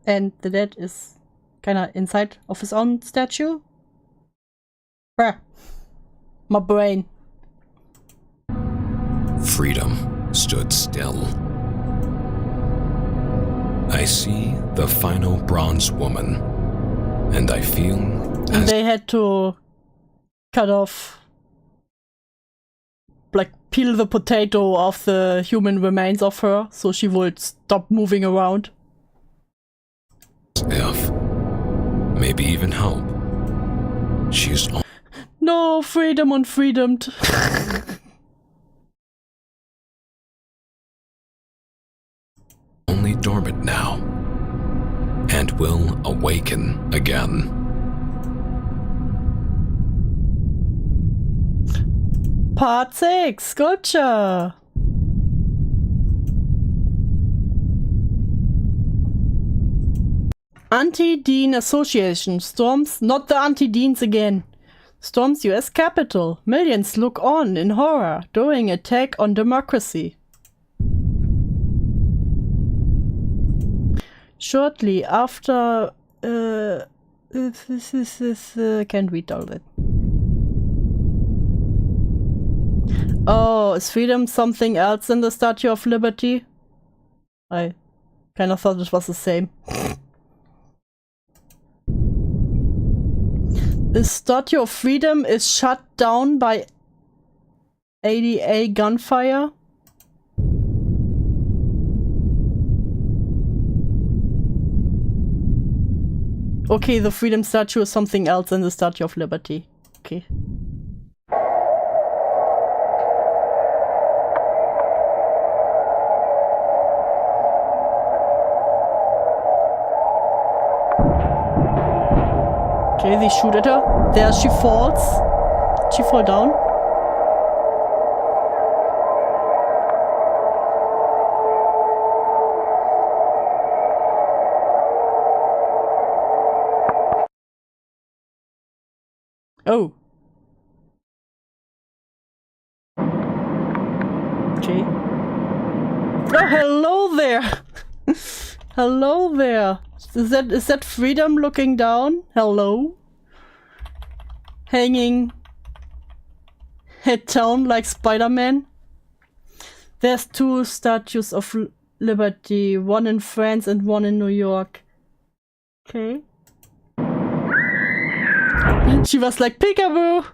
S1: And the dead is kinda inside of his own statue? Bruh. My brain.
S16: Freedom stood still. I see the final bronze woman, and I feel
S1: And they had to cut off, like, peel the potato off the human remains of her so she would stop moving around.
S16: If, maybe even help. She's
S1: No, freedom unfreedomed.
S16: only dormant now, and will awaken again.
S1: Part 6, Sculpture. Anti-Dean Association storms not the anti-Deans again. Storms US Capitol. Millions look on in horror during attack on democracy. Shortly after, can't read all that. Oh, is freedom something else than the Statue of Liberty? I kind of thought it was the same. The Statue of Freedom is shut down by ADA gunfire. Okay, the Freedom Statue is something else than the Statue of Liberty. Okay. Okay, they shoot at her. There she falls. She fall down. Oh. Okay. Oh, hello there. Hello there. Is that Freedom looking down? Hello? Hanging head down like Spider-Man? There's 2 statues of Liberty, one in France and one in New York. Okay. And she was like, peekaboo!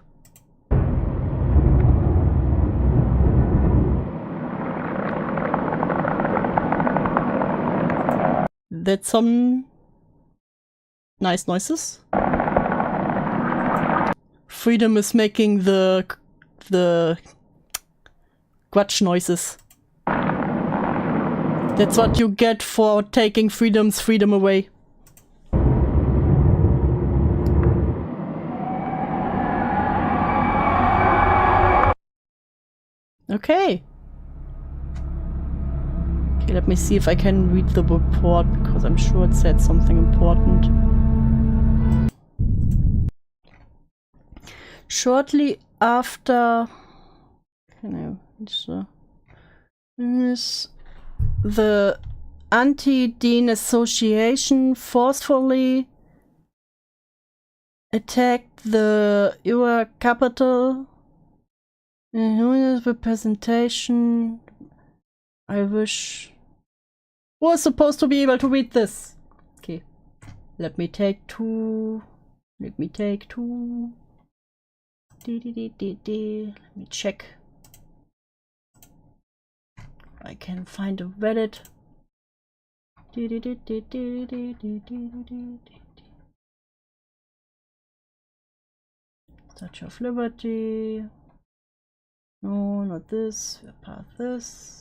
S1: That's some nice noises. Freedom is making the grudge noises. That's what you get for taking Freedom's freedom away. Okay. Okay, let me see if I can read the report, because I'm sure it said something important. Shortly after... Can I reach the Anti-Dean Association forcefully attacked the UR capital. Representation. I wish... Who was supposed to be able to read this? Okay. Let me take two. Let me take two. Let me check. I can find a Reddit. Statue of Liberty. No, not this. Path this.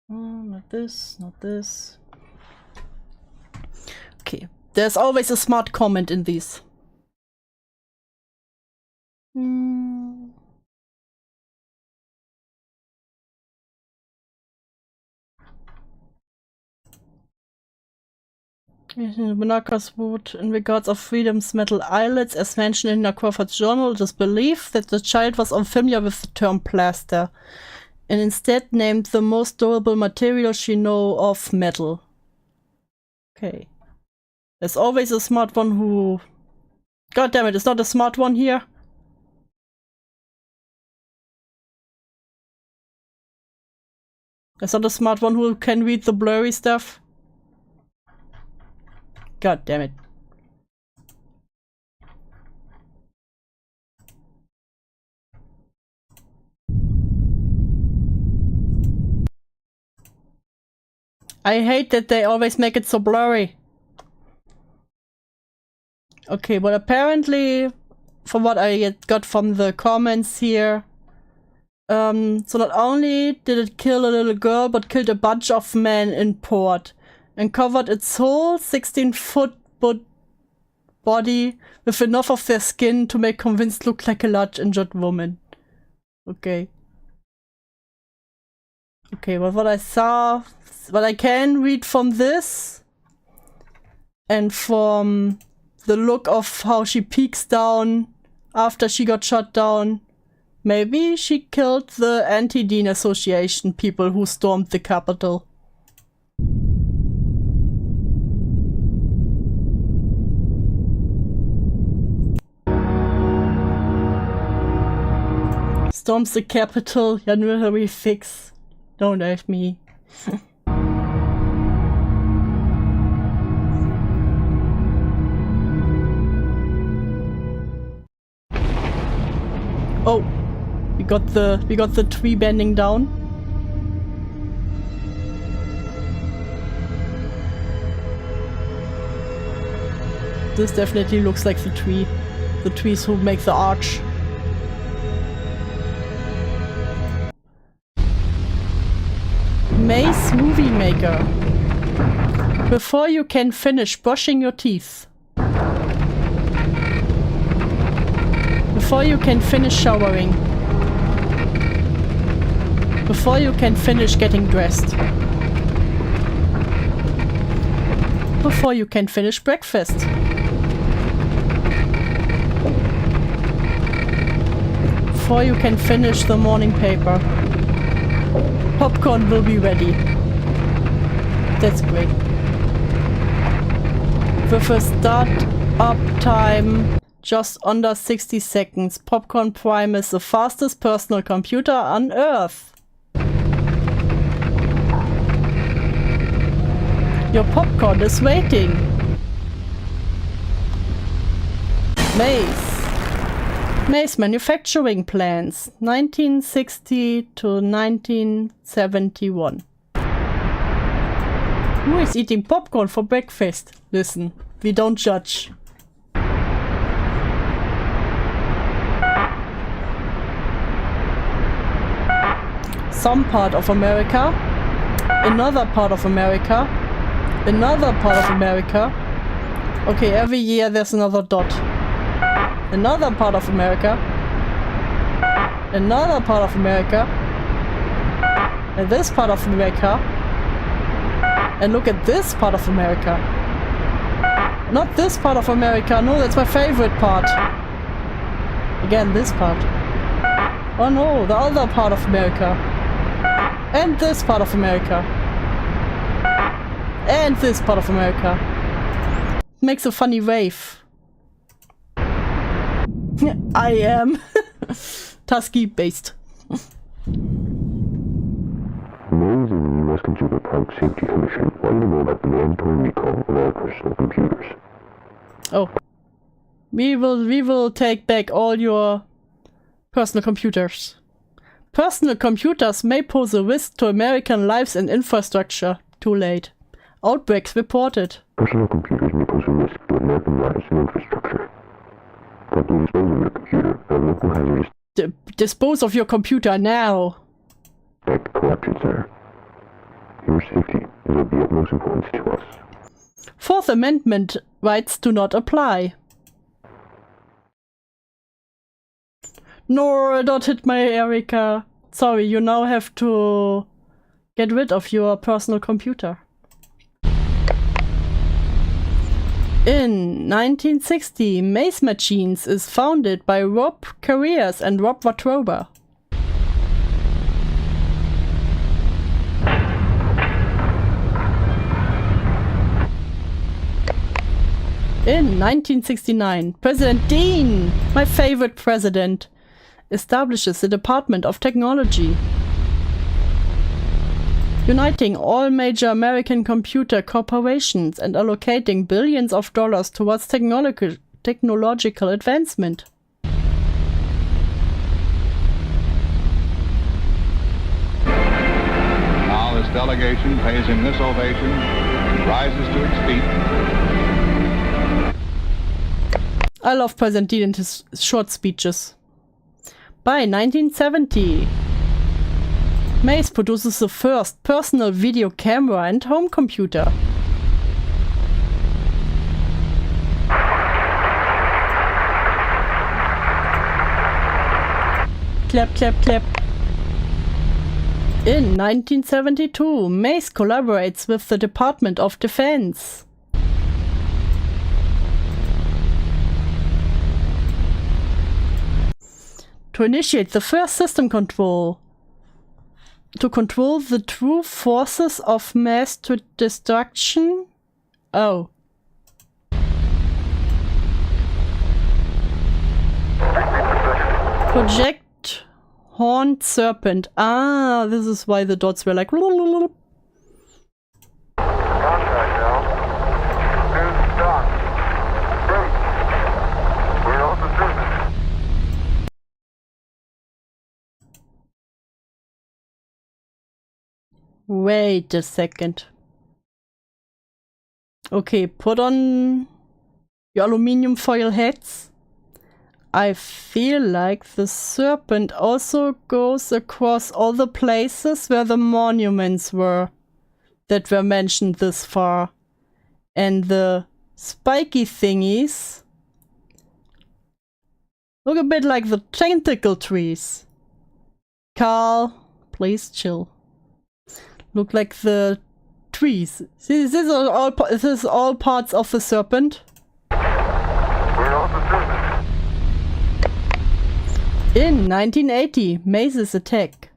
S1: No, not this, not this. Okay, there's always a smart comment in these. Monaco's vote in regards of Freedom's metal islets, as mentioned in Crawford's journal, it is believed that the child was unfamiliar with the term plaster, and instead named the most durable material she know of metal. Okay. There's always a smart one who... God damn it, it's not a smart one here. There's not a smart one who can read the blurry stuff. God damn it. I hate that they always make it so blurry. Okay, well apparently, from what I got from the comments here, so not only did it kill a little girl, but killed a bunch of men in port, and covered its whole 16-foot body with enough of their skin to make Convinced look like a large injured woman. Okay. Okay, well what I saw, what I can read from this, and from the look of how she peeks down after she got shot down, maybe she killed the Anti-Dean Association people who stormed the Capitol. Storms the Capitol, January fix. Don't ask me. Oh, we got the tree bending down. This definitely looks like the tree. The trees who make the arch. Maze Movie Maker. Before you can finish brushing your teeth. Before you can finish showering. Before you can finish getting dressed. Before you can finish breakfast. Before you can finish the morning paper. Popcorn will be ready. That's great. With a start-up time just under 60 seconds, Popcorn Prime is the fastest personal computer on Earth. Your popcorn is waiting. Maze manufacturing plants, 1960 to 1971. Who is eating popcorn for breakfast? Listen, we don't judge. Some part of America, another part of America, another part of America. Okay, every year there's another dot. Another part of America. Another part of America. And this part of America. And look at this part of America. Not this part of America. No, that's my favorite part. Again, this part. Oh no, the other part of America. And this part of America. And this part of America. Makes a funny wave. I am Tusky based.
S10: Amazing the U.S. Consumer Product Safety Commission wanted to know about the mandatory recall of all personal computers.
S1: Oh. We will take back all your personal computers. Personal computers may pose a risk to American lives and infrastructure. Too late. Outbreaks reported.
S10: Personal computers may pose a risk to American lives and infrastructure. Promptly dispose of your computer and local hazardous...
S1: Dispose of your computer now.
S10: Act corruption, sir. Your safety is of the utmost importance to us.
S1: Fourth Amendment rights do not apply. No, don't hit my Erica. Sorry, you now have to get rid of your personal computer. In 1960, Maze Machines is founded by Rob Carriers and Rob Watroba. In 1969, President Dean, my favorite president, establishes the Department of Technology, uniting all major American computer corporations and allocating billions of dollars towards technological advancement.
S17: Now this delegation pays him this ovation and rises to its feet.
S1: I love President Dean and his short speeches. By 1970, Maze produces the first personal video camera and home computer. Clap, clap, clap. In 1972, Maze collaborates with the Department of Defense. To initiate the first system control. To control the true forces of mass destruction? Oh. Project Horned Serpent. Ah, this is why the dots were like... Wait a second. Okay, put on your aluminium foil hats. I feel like the serpent also goes across all the places where the monuments were that were mentioned this far. And the spiky thingies look a bit like the tentacle trees. Karl, please chill. Look like the trees. See, this is all parts of the serpent. In 1980, Maze's attack.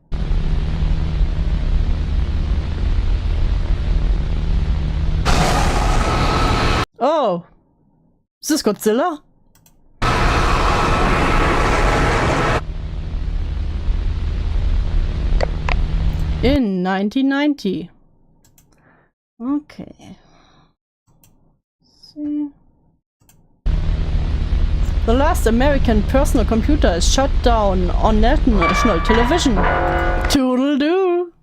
S1: Oh, is this Godzilla? In 1990. Okay. Let's see. The last American personal computer is shut down on national television. Toodle-doo!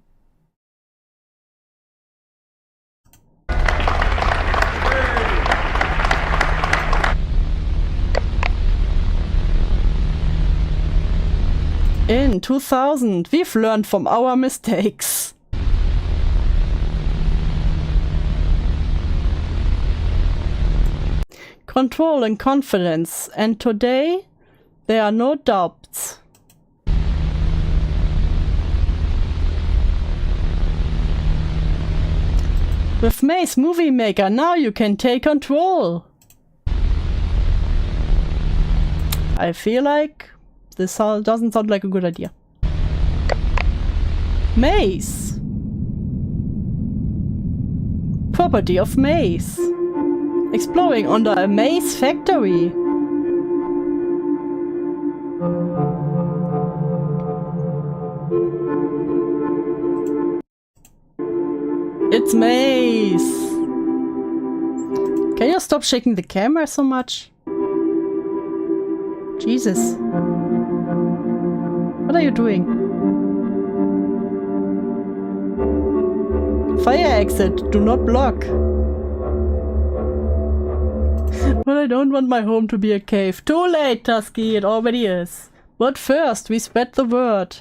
S1: In 2000, we've learned from our mistakes. Control and confidence, and today there are no doubts. With Maze Movie Maker, now you can take control. I feel like this doesn't sound like a good idea. Maze. Property of Maze. Exploring under a maze factory. It's Maze. Can you stop shaking the camera so much? Jesus. What are you doing? Fire exit. Do not block. But I don't want my home to be a cave. Too late, Tusky. It already is. But first, we spread the word.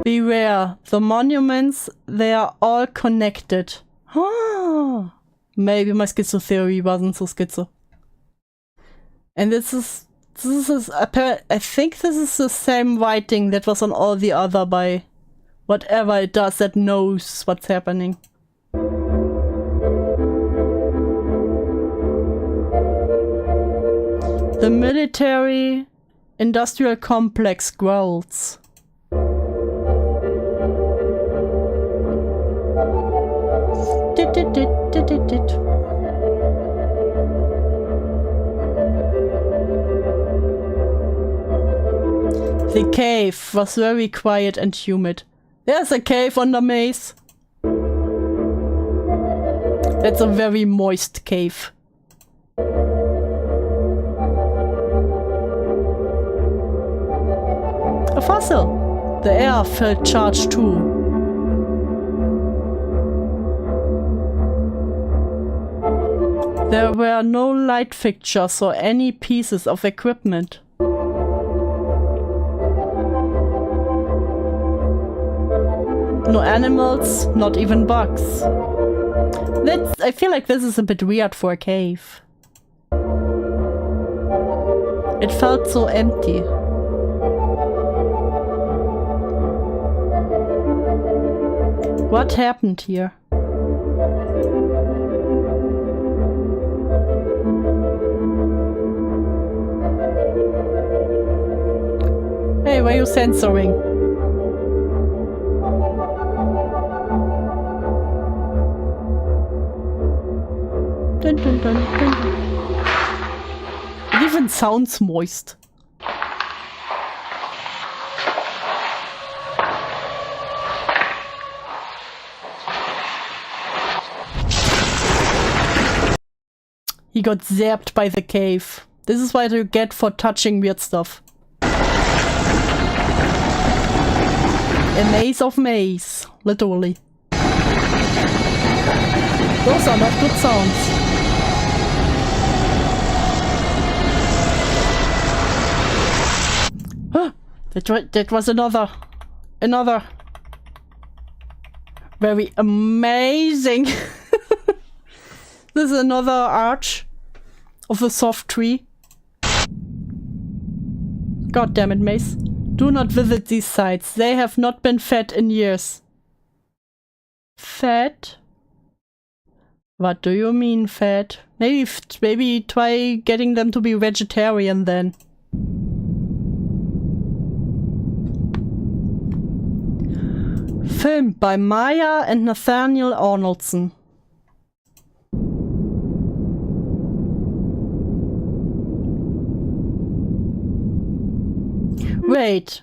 S1: Beware. The monuments, they are all connected. Ah. Maybe my schizo theory wasn't so schizo. And this is I think this is the same writing that was on all the other by whatever it does that knows what's happening. The military industrial complex growls. The cave was very quiet and humid. There's a cave under Maze. That's a very moist cave. A fossil. The air felt charged too. There were no light fixtures or any pieces of equipment. No animals, not even bugs. I feel like this is a bit weird for a cave. It felt so empty. What happened here? Hey, why are you censoring? Dun, dun, dun, dun. It even sounds moist. He got zapped by the cave. This is what you get for touching weird stuff. A maze of maze, literally. Those are not good sounds. That was another very amazing. This is another arch of a soft tree. God damn it, Maze. Do not visit these sites. They have not been fed in years. Fed? What do you mean fed? Maybe try getting them to be vegetarian then. Filmed by Maya and Nathaniel Arnoldson. Wait.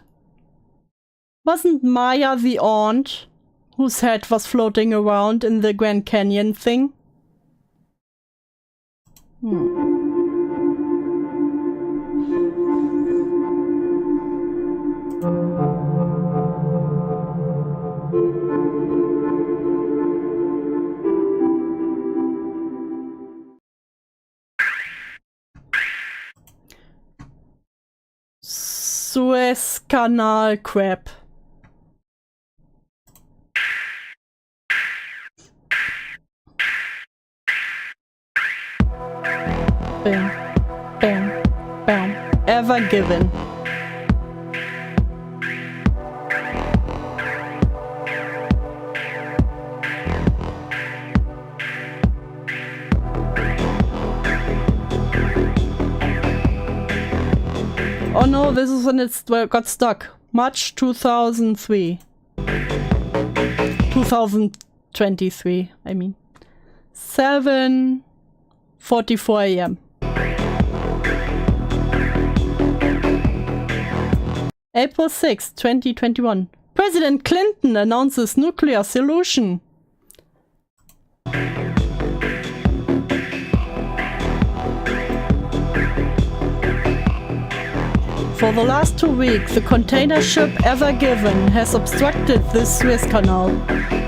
S1: Wasn't Maya the aunt whose head was floating around in the Grand Canyon thing? Suez Canal crab. Bam, bam, bam. Ever given. Oh no, this is when it got stuck. March 2003. 2023, I mean. 7:44 a.m. April 6, 2021. President Clinton announces nuclear solution. For the last 2 weeks, the container ship Ever Given has obstructed the Suez Canal.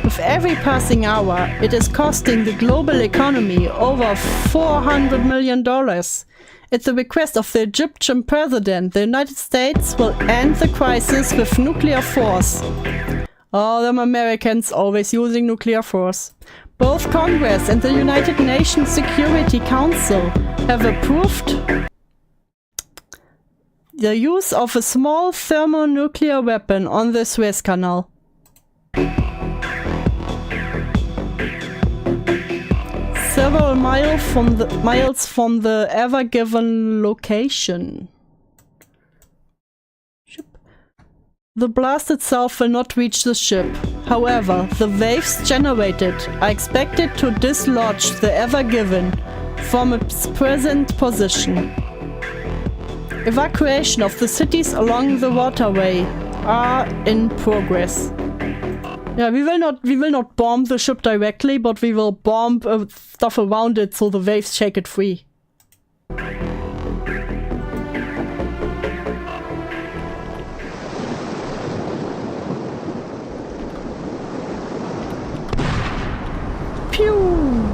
S1: With every passing hour, it is costing the global economy over $400 million. At the request of the Egyptian president, the United States will end the crisis with nuclear force. All them Americans always using nuclear force. Both Congress and the United Nations Security Council have approved the use of a small thermonuclear weapon on the Suez Canal. Several miles from the Ever Given location. The blast itself will not reach the ship. However, the waves generated are expected to dislodge the Ever Given from its present position. Evacuation of the cities along the waterway are in progress. Yeah, we will not bomb the ship directly, but we will bomb stuff around it so the waves shake it free. Pew!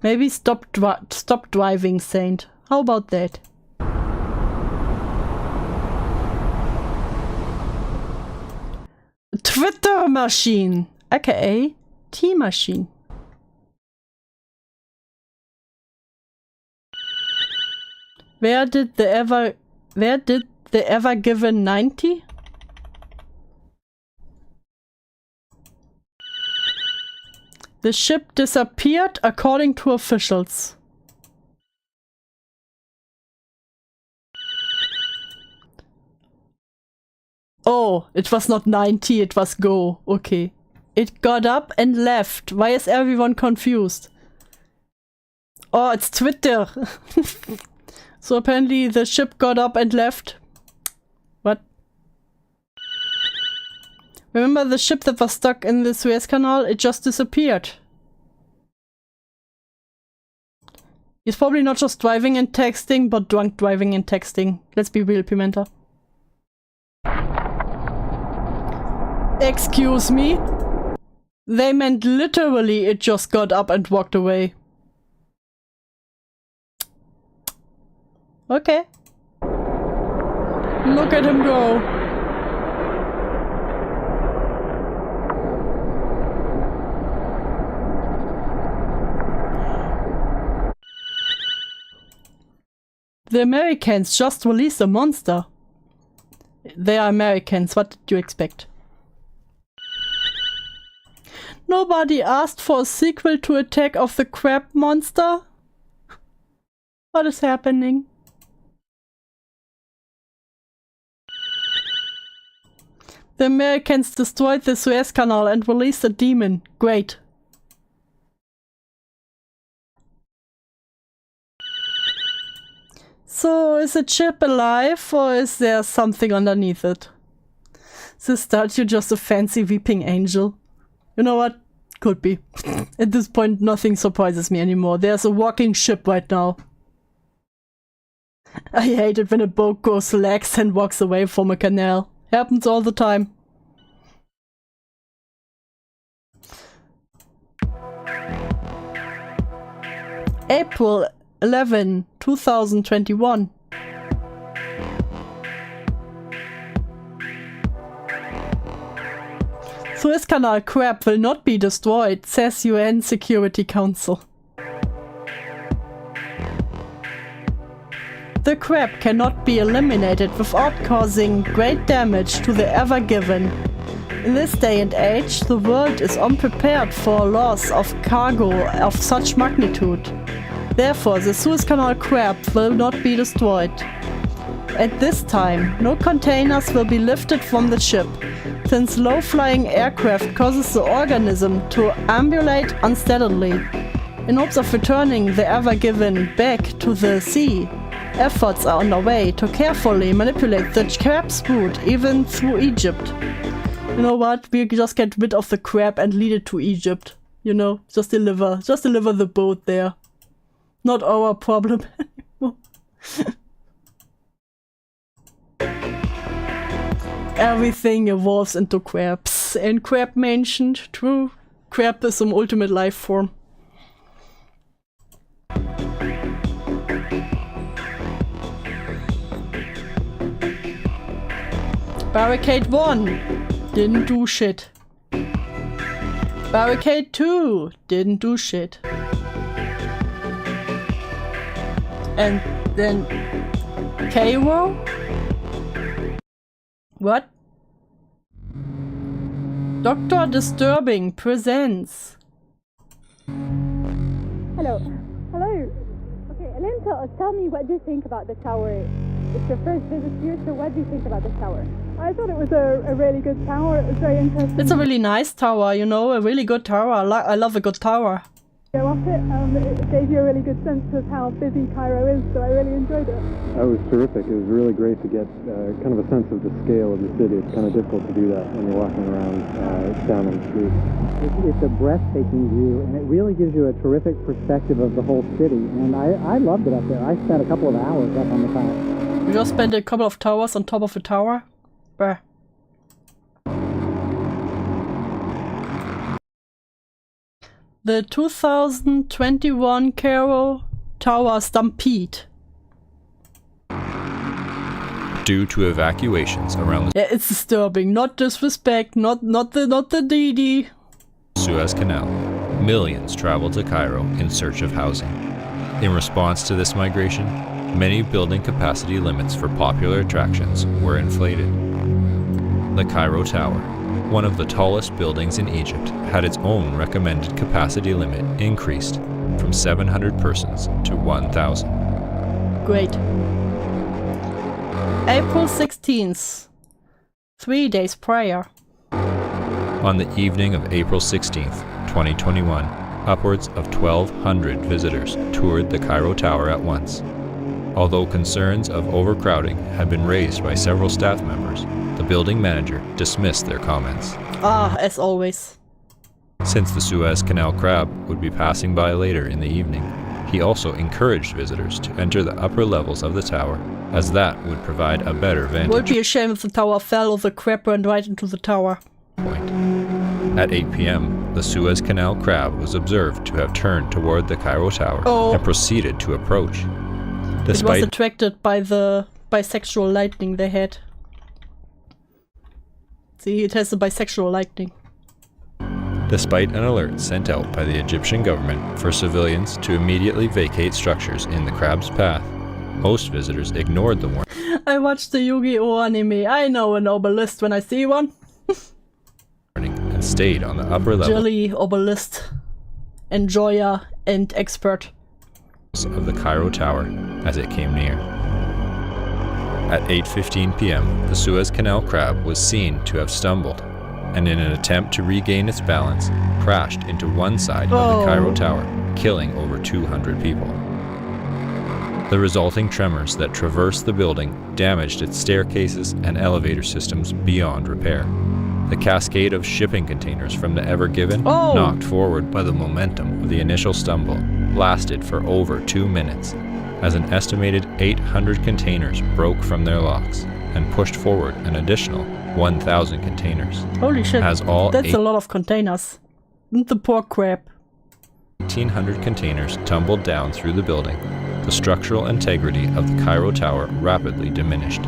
S1: Maybe stop driving, Saint. How about that? Twitter machine, aka T-Machine. Where did the Ever Given 90? The ship disappeared according to officials. Oh, it was not 90, it was go. Okay. It got up and left. Why is everyone confused? Oh, it's Twitter. So apparently the ship got up and left. What? Remember the ship that was stuck in the Suez Canal? It just disappeared. He's probably not just driving and texting, but drunk driving and texting. Let's be real, Pimenta. Excuse me? They meant literally it just got up and walked away. Okay. Look at him go. The Americans just released a monster. They are Americans, what did you expect? Nobody asked for a sequel to Attack of the Crab Monster? What is happening? The Americans destroyed the Suez Canal and released a demon. Great. So, is the ship alive or is there something underneath it? Is this statue just a fancy weeping angel? You know what? Could be. At this point, nothing surprises me anymore. There's a walking ship right now. I hate it when a boat goes lax and walks away from a canal. Happens all the time. April 11, 2021. Suez Canal crab will not be destroyed, says UN Security Council. The crab cannot be eliminated without causing great damage to the Ever Given. In this day and age, the world is unprepared for loss of cargo of such magnitude. Therefore, the Suez Canal crab will not be destroyed. At this time, no containers will be lifted from the ship, since low-flying aircraft causes the organism to ambulate unsteadily. In hopes of returning the Ever Given back to the sea, efforts are underway to carefully manipulate the crab's route even through Egypt. You know what? We just get rid of the crab and lead it to Egypt. You know, just deliver the boat there. Not our problem anymore. Everything evolves into crabs. And crab mentioned, true. Crab is some ultimate life form. Barricade 1 didn't do shit. Barricade 2 didn't do shit. And then Cairo? What? Dr. Disturbing presents.
S18: Hello. Hello. Okay, and then tell me, what do you think about the tower? It's your first visit here, so what do you think about the tower? I thought it was a really good tower. It was very interesting.
S1: It's a really nice tower, you know, a really good tower. I love a good tower.
S18: Go up it. It gave you a really good sense of how busy Cairo is, so I really enjoyed it.
S19: That was terrific. It was really great to get kind of a sense of the scale of the city. It's kind of difficult to do that when you're walking around down on the street.
S20: It's a breathtaking view, and it really gives you a terrific perspective of the whole city. And I loved it up there. I spent a couple of hours up on the top.
S1: We just spent a couple of towers on top of a tower. Bruh. The 2021 Cairo Tower Stampede.
S21: Due to evacuations around the
S1: Yeah, it's disturbing. Not disrespect. Not the DD.
S21: Suez Canal, millions traveled to Cairo in search of housing. In response to this migration, many building capacity limits for popular attractions were inflated. The Cairo Tower, one of the tallest buildings in Egypt, had its own recommended capacity limit increased from 700 persons to 1,000.
S1: Great. April 16th, 3 days prior.
S21: On the evening of April 16th, 2021, upwards of 1,200 visitors toured the Cairo Tower at once. Although concerns of overcrowding had been raised by several staff members, the building manager dismissed their comments.
S1: As always.
S21: Since the Suez Canal crab would be passing by later in the evening, he also encouraged visitors to enter the upper levels of the tower, as that would provide a better vantage
S1: Would be a shame if the tower fell or the crab went right into the tower.
S21: point. At 8 p.m., the Suez Canal crab was observed to have turned toward the Cairo Tower and proceeded to approach.
S1: It was
S21: Despite
S1: attracted by the bisexual lightning they had. See, it has a bisexual lightning.
S21: Despite an alert sent out by the Egyptian government for civilians to immediately vacate structures in the crab's path, most visitors ignored the warning
S1: I watched the Yu-Gi-Oh anime. I know an obelisk when I see one.
S21: and stayed on the upper level
S1: Jelly, obelisk, enjoyer, and expert
S21: of the Cairo Tower as it came near. At 8:15 p.m., the Suez Canal crab was seen to have stumbled, and in an attempt to regain its balance, crashed into one side of the Cairo Tower, killing over 200 people. The resulting tremors that traversed the building damaged its staircases and elevator systems beyond repair. The cascade of shipping containers from the Ever Given, knocked forward by the momentum of the initial stumble, lasted for over 2 minutes, as an estimated 800 containers broke from their locks and pushed forward an additional 1,000 containers.
S1: Holy shit,
S21: As all
S1: that's a lot of containers. The poor crab.
S21: 1,800 containers tumbled down through the building, the structural integrity of the Cairo Tower rapidly diminished.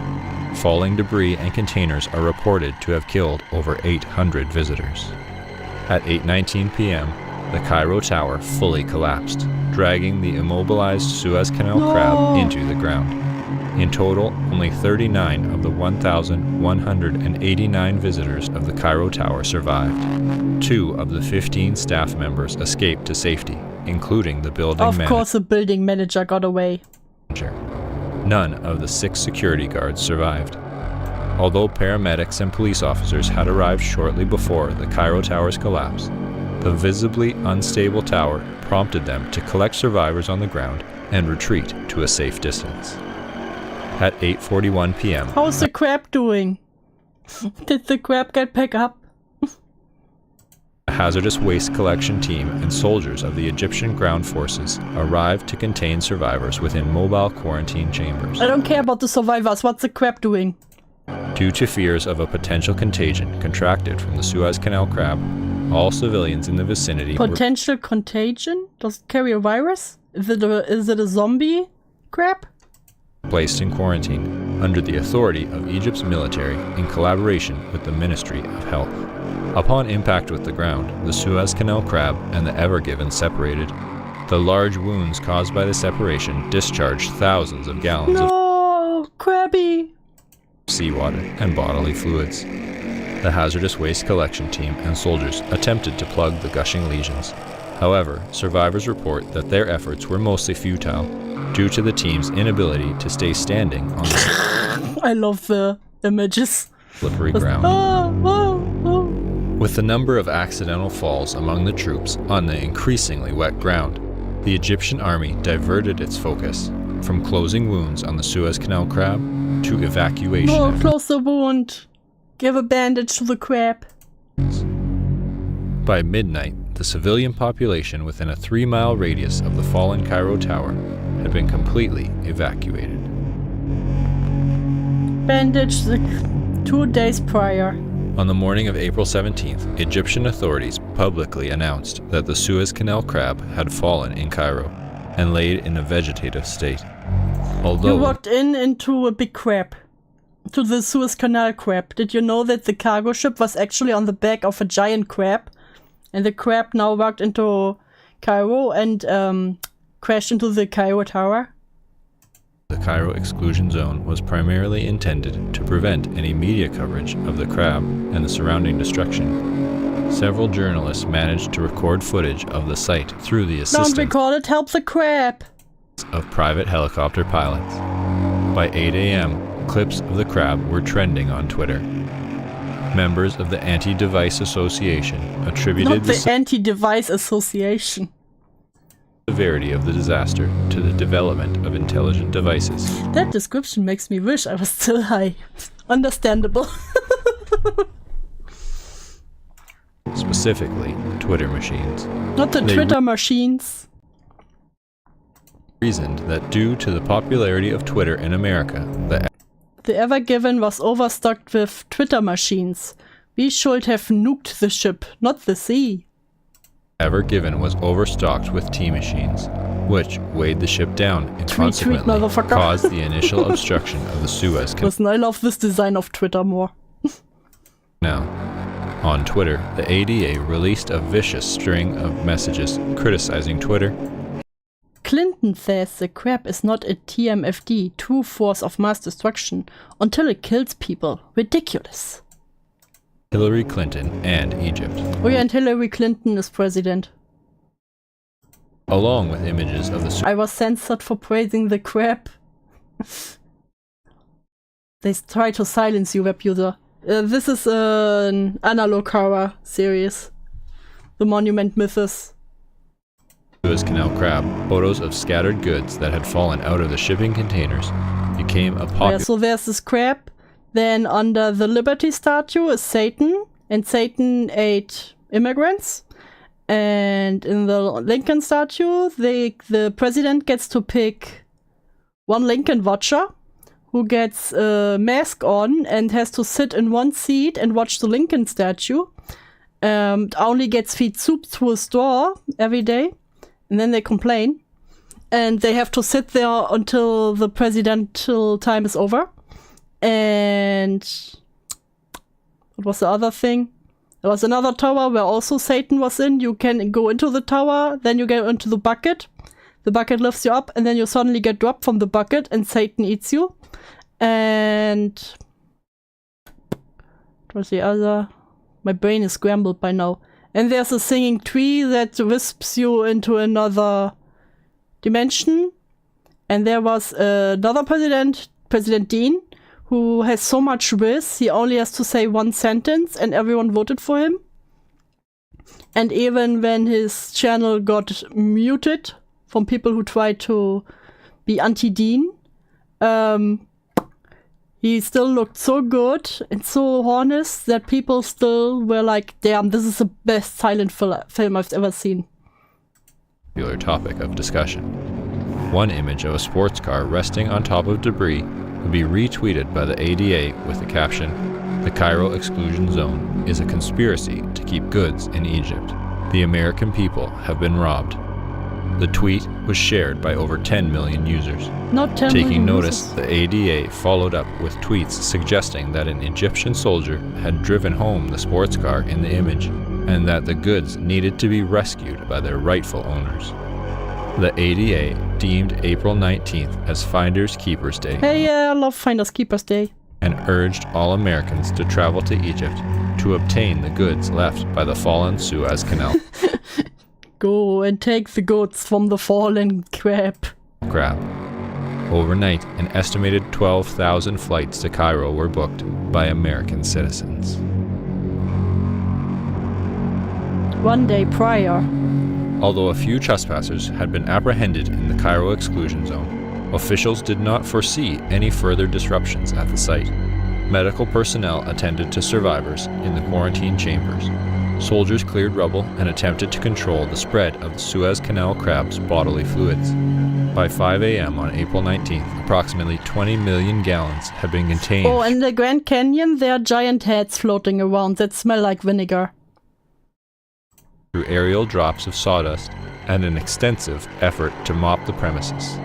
S21: Falling debris and containers are reported to have killed over 800 visitors. At 8:19 p.m., the Cairo Tower fully collapsed, dragging the immobilized Suez Canal crab into the ground. In total, only 39 of the 1,189 visitors of the Cairo Tower survived. 2 of the 15 staff members escaped to safety, including the building manager.
S1: Of course the building manager got away.
S21: None of the 6 security guards survived. Although paramedics and police officers had arrived shortly before the Cairo Tower's collapse, the visibly unstable tower prompted them to collect survivors on the ground and retreat to a safe distance. At 8:41 p.m.
S1: How's the crab doing? Did the crab get back up?
S21: A hazardous waste collection team and soldiers of the Egyptian ground forces arrived to contain survivors within mobile quarantine chambers.
S1: I don't care about the survivors. What's the crab doing?
S21: Due to fears of a potential contagion contracted from the Suez Canal crab, all civilians in the vicinity
S1: Potential contagion? Does it carry a virus? Is it a zombie crab?
S21: Placed in quarantine under the authority of Egypt's military in collaboration with the Ministry of Health. Upon impact with the ground, the Suez Canal crab and the Ever Given separated. The large wounds caused by the separation discharged thousands of gallons of
S1: crabby
S21: seawater and bodily fluids. The hazardous waste collection team and soldiers attempted to plug the gushing lesions. However, survivors report that their efforts were mostly futile due to the team's inability to stay standing on the
S1: I love the images.
S21: Slippery ground. With the number of accidental falls among the troops on the increasingly wet ground, the Egyptian army diverted its focus from closing wounds on the Suez Canal crab to evacuation efforts.
S1: Close the wound. Give a bandage to the crab.
S21: By midnight, the civilian population within a 3-mile radius of the fallen Cairo Tower had been completely evacuated.
S1: Bandage 2 days prior.
S21: On the morning of April 17th, Egyptian authorities publicly announced that the Suez Canal crab had fallen in Cairo and laid in a vegetative state. Although
S1: you walked into a big crab. To the Suez Canal crab. Did you know that the cargo ship was actually on the back of a giant crab? And the crab now walked into Cairo and crashed into the Cairo Tower?
S21: The Cairo exclusion zone was primarily intended to prevent any media coverage of the crab and the surrounding destruction. Several journalists managed to record footage of the site through the assistance
S1: Don't record it, help the crab!
S21: of private helicopter pilots. By 8 a.m., clips of the crab were trending on Twitter. Members of the Anti-Device Association attributed
S1: the Anti-Device Association.
S21: Severity of the disaster to the development of intelligent devices.
S1: That description makes me wish I was still high. Understandable.
S21: Specifically, Twitter machines.
S1: Not the Twitter machines.
S21: Reasoned that due to the popularity of Twitter in America,
S1: the Ever Given was overstocked with Twitter machines. We should have nuked the ship, not the sea.
S21: Ever Given was overstocked with T-machines, which weighed the ship down and consequently caused the initial obstruction of the Suez Canal.
S1: Listen, I love this design of Twitter more.
S21: Now, on Twitter, the ADA released a vicious string of messages criticizing Twitter.
S1: Clinton says the crab is not a TMFD, true force of mass destruction, until it kills people. Ridiculous.
S21: Hillary Clinton and Egypt.
S1: Oh yeah, and Hillary Clinton is president.
S21: Along with images of the...
S1: I was censored for praising the crab. They try to silence you, web user. This is an analog horror series. The Monument Mythos.
S21: Suez Canal crab, photos of scattered goods that had fallen out of the shipping containers became a popular...
S1: Yeah, so there's this crab. Then under the Liberty statue is Satan, and Satan ate immigrants. And in the Lincoln statue, the president gets to pick one Lincoln watcher who gets a mask on and has to sit in one seat and watch the Lincoln statue. Only gets feed soup through a store every day. And then they complain. And they have to sit there until the presidential time is over. And what was the other thing? There was another tower where also Satan was in. You can go into the tower, then you go into the bucket. the bucket lifts you up, and then you suddenly get dropped from the bucket and Satan eats you. And what was the other? My brain is scrambled by now. And there's a singing tree that wisps you into another dimension. And there was another president, President Dean, who has so much whiz, he only has to say one sentence and everyone voted for him. And even when his channel got muted from people who tried to be anti-Dean, he still looked so good and so honest that people still were like, damn, this is the best silent film I've ever seen.
S21: Popular topic of discussion. One image of a sports car resting on top of debris would be retweeted by the ADA with the caption, "The Cairo exclusion zone is a conspiracy to keep goods in Egypt. The American people have been robbed." The tweet was shared by over 10 million users.
S1: Not 10
S21: Taking
S1: million
S21: notice,
S1: users.
S21: the ADA followed up with tweets suggesting that an Egyptian soldier had driven home the sports car in the image, and that the goods needed to be rescued by their rightful owners. The ADA deemed April 19th as Finders Keepers Day.
S1: Hey, I love Finders Keepers Day.
S21: And urged all Americans to travel to Egypt to obtain the goods left by the fallen Suez Canal.
S1: Go and take the goods from the fallen crab.
S21: Overnight, an estimated 12,000 flights to Cairo were booked by American citizens.
S1: One day prior.
S21: Although a few trespassers had been apprehended in the Cairo exclusion zone, officials did not foresee any further disruptions at the site. Medical personnel attended to survivors in the quarantine chambers. Soldiers cleared rubble and attempted to control the spread of the Suez Canal crab's bodily fluids. By 5 a.m. on April 19th, approximately 20 million gallons had been contained.
S1: Oh, in the Grand Canyon, there are giant heads floating around that smell like vinegar.
S21: Through aerial drops of sawdust and an extensive effort to mop the premises.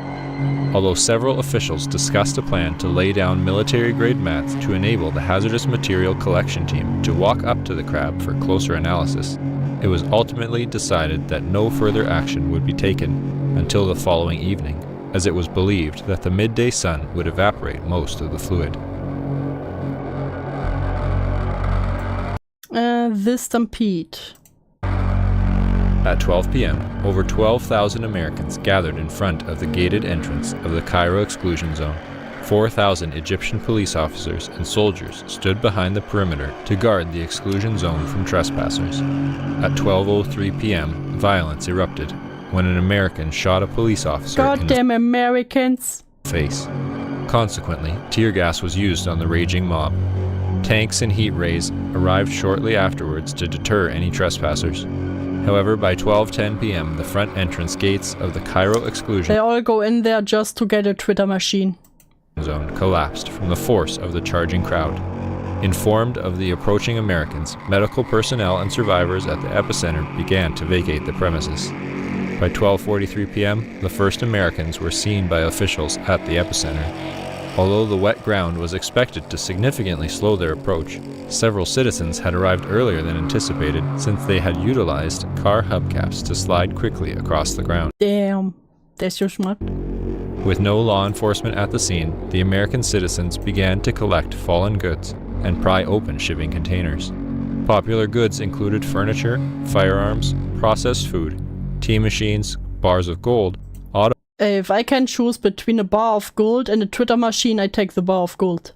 S21: Although several officials discussed a plan to lay down military-grade mats to enable the hazardous material collection team to walk up to the crab for closer analysis, it was ultimately decided that no further action would be taken until the following evening, as it was believed that the midday sun would evaporate most of the fluid.
S1: The stampede.
S21: At 12 p.m., over 12,000 Americans gathered in front of the gated entrance of the Cairo exclusion zone. 4,000 Egyptian police officers and soldiers stood behind the perimeter to guard the exclusion zone from trespassers. At 12:03 p.m., violence erupted when an American shot a police officer in
S1: Goddamn Americans!
S21: the face. Consequently, tear gas was used on the raging mob. Tanks and heat rays arrived shortly afterwards to deter any trespassers. However, by 12:10 p.m., the front entrance gates of the Cairo exclusion
S1: They all go in there just to get a Twitter machine.
S21: Zone collapsed from the force of the charging crowd. Informed of the approaching Americans, medical personnel and survivors at the epicenter began to vacate the premises. By 12:43 p.m., the first Americans were seen by officials at the epicenter. Although the wet ground was expected to significantly slow their approach, several citizens had arrived earlier than anticipated since they had utilized car hubcaps to slide quickly across the ground.
S1: Damn, that's so smart.
S21: With no law enforcement at the scene, the American citizens began to collect fallen goods and pry open shipping containers. Popular goods included furniture, firearms, processed food, tea machines, bars of gold,
S1: If I can choose between a bar of gold and a Twitter machine, I take the bar of gold.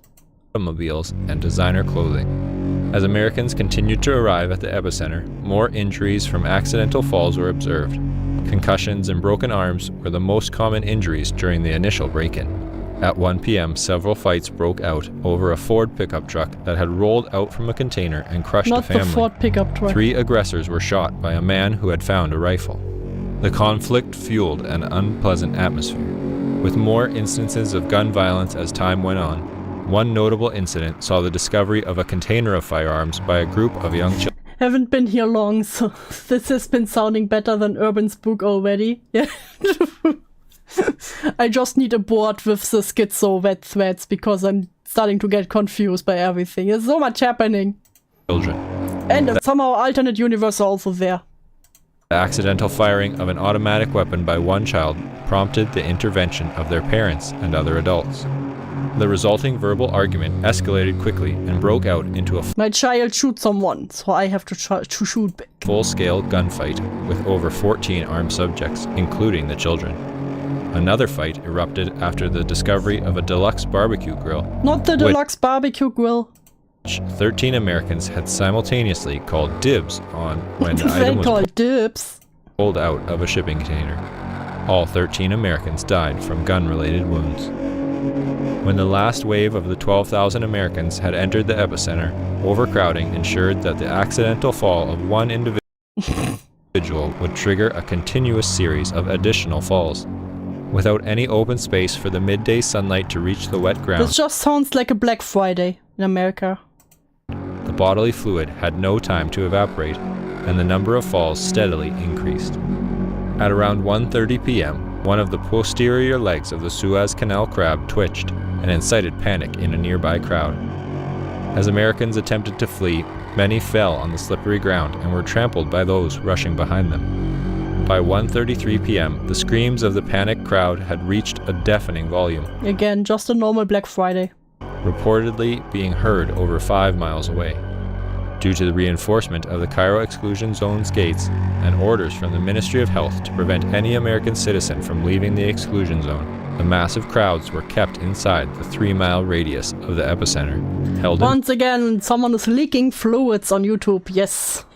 S21: automobiles, and designer clothing. As Americans continued to arrive at the epicenter, more injuries from accidental falls were observed. Concussions and broken arms were the most common injuries during the initial break-in. At 1 p.m., several fights broke out over a Ford pickup truck that had rolled out from a container and crushed a family.
S1: Not the Ford pickup truck.
S21: 3 aggressors were shot by a man who had found a rifle. The conflict fueled an unpleasant atmosphere, with more instances of gun violence as time went on. One notable incident saw the discovery of a container of firearms by a group of young children.
S1: Haven't been here long, so this has been sounding better than Urban Spook already. Yeah. I just need a board with the schizo wet threads because I'm starting to get confused by everything. There's so much happening.
S21: Children.
S1: And somehow alternate universe are also there.
S21: The accidental firing of an automatic weapon by one child prompted the intervention of their parents and other adults. The resulting verbal argument escalated quickly and broke out into a
S1: My child shoots someone, so I have to shoot back.
S21: Full-scale gunfight with over 14 armed subjects, including the children. Another fight erupted after the discovery of a deluxe barbecue grill.
S1: Not the deluxe barbecue grill.
S21: 13 Americans had simultaneously called dibs on when the
S1: They
S21: item was
S1: called dibs.
S21: pulled out of a shipping container. All 13 Americans died from gun-related wounds. When the last wave of the 12,000 Americans had entered the epicenter, overcrowding ensured that the accidental fall of one individual would trigger a continuous series of additional falls. Without any open space for the midday sunlight to reach the wet ground,
S1: This just sounds like a Black Friday in America.
S21: the bodily fluid had no time to evaporate, and the number of falls steadily increased. At around 1:30 p.m., one of the posterior legs of the Suez Canal crab twitched and incited panic in a nearby crowd. As Americans attempted to flee, many fell on the slippery ground and were trampled by those rushing behind them. By 1:33 p.m., the screams of the panicked crowd had reached a deafening volume,
S1: Again, just a normal Black Friday.
S21: reportedly being heard over 5 miles away. Due to the reinforcement of the Cairo exclusion zone's gates and orders from the Ministry of Health to prevent any American citizen from leaving the exclusion zone, the massive crowds were kept inside the 3-mile radius of the epicenter, held in
S1: Once again, someone is leaking fluids on YouTube. Yes.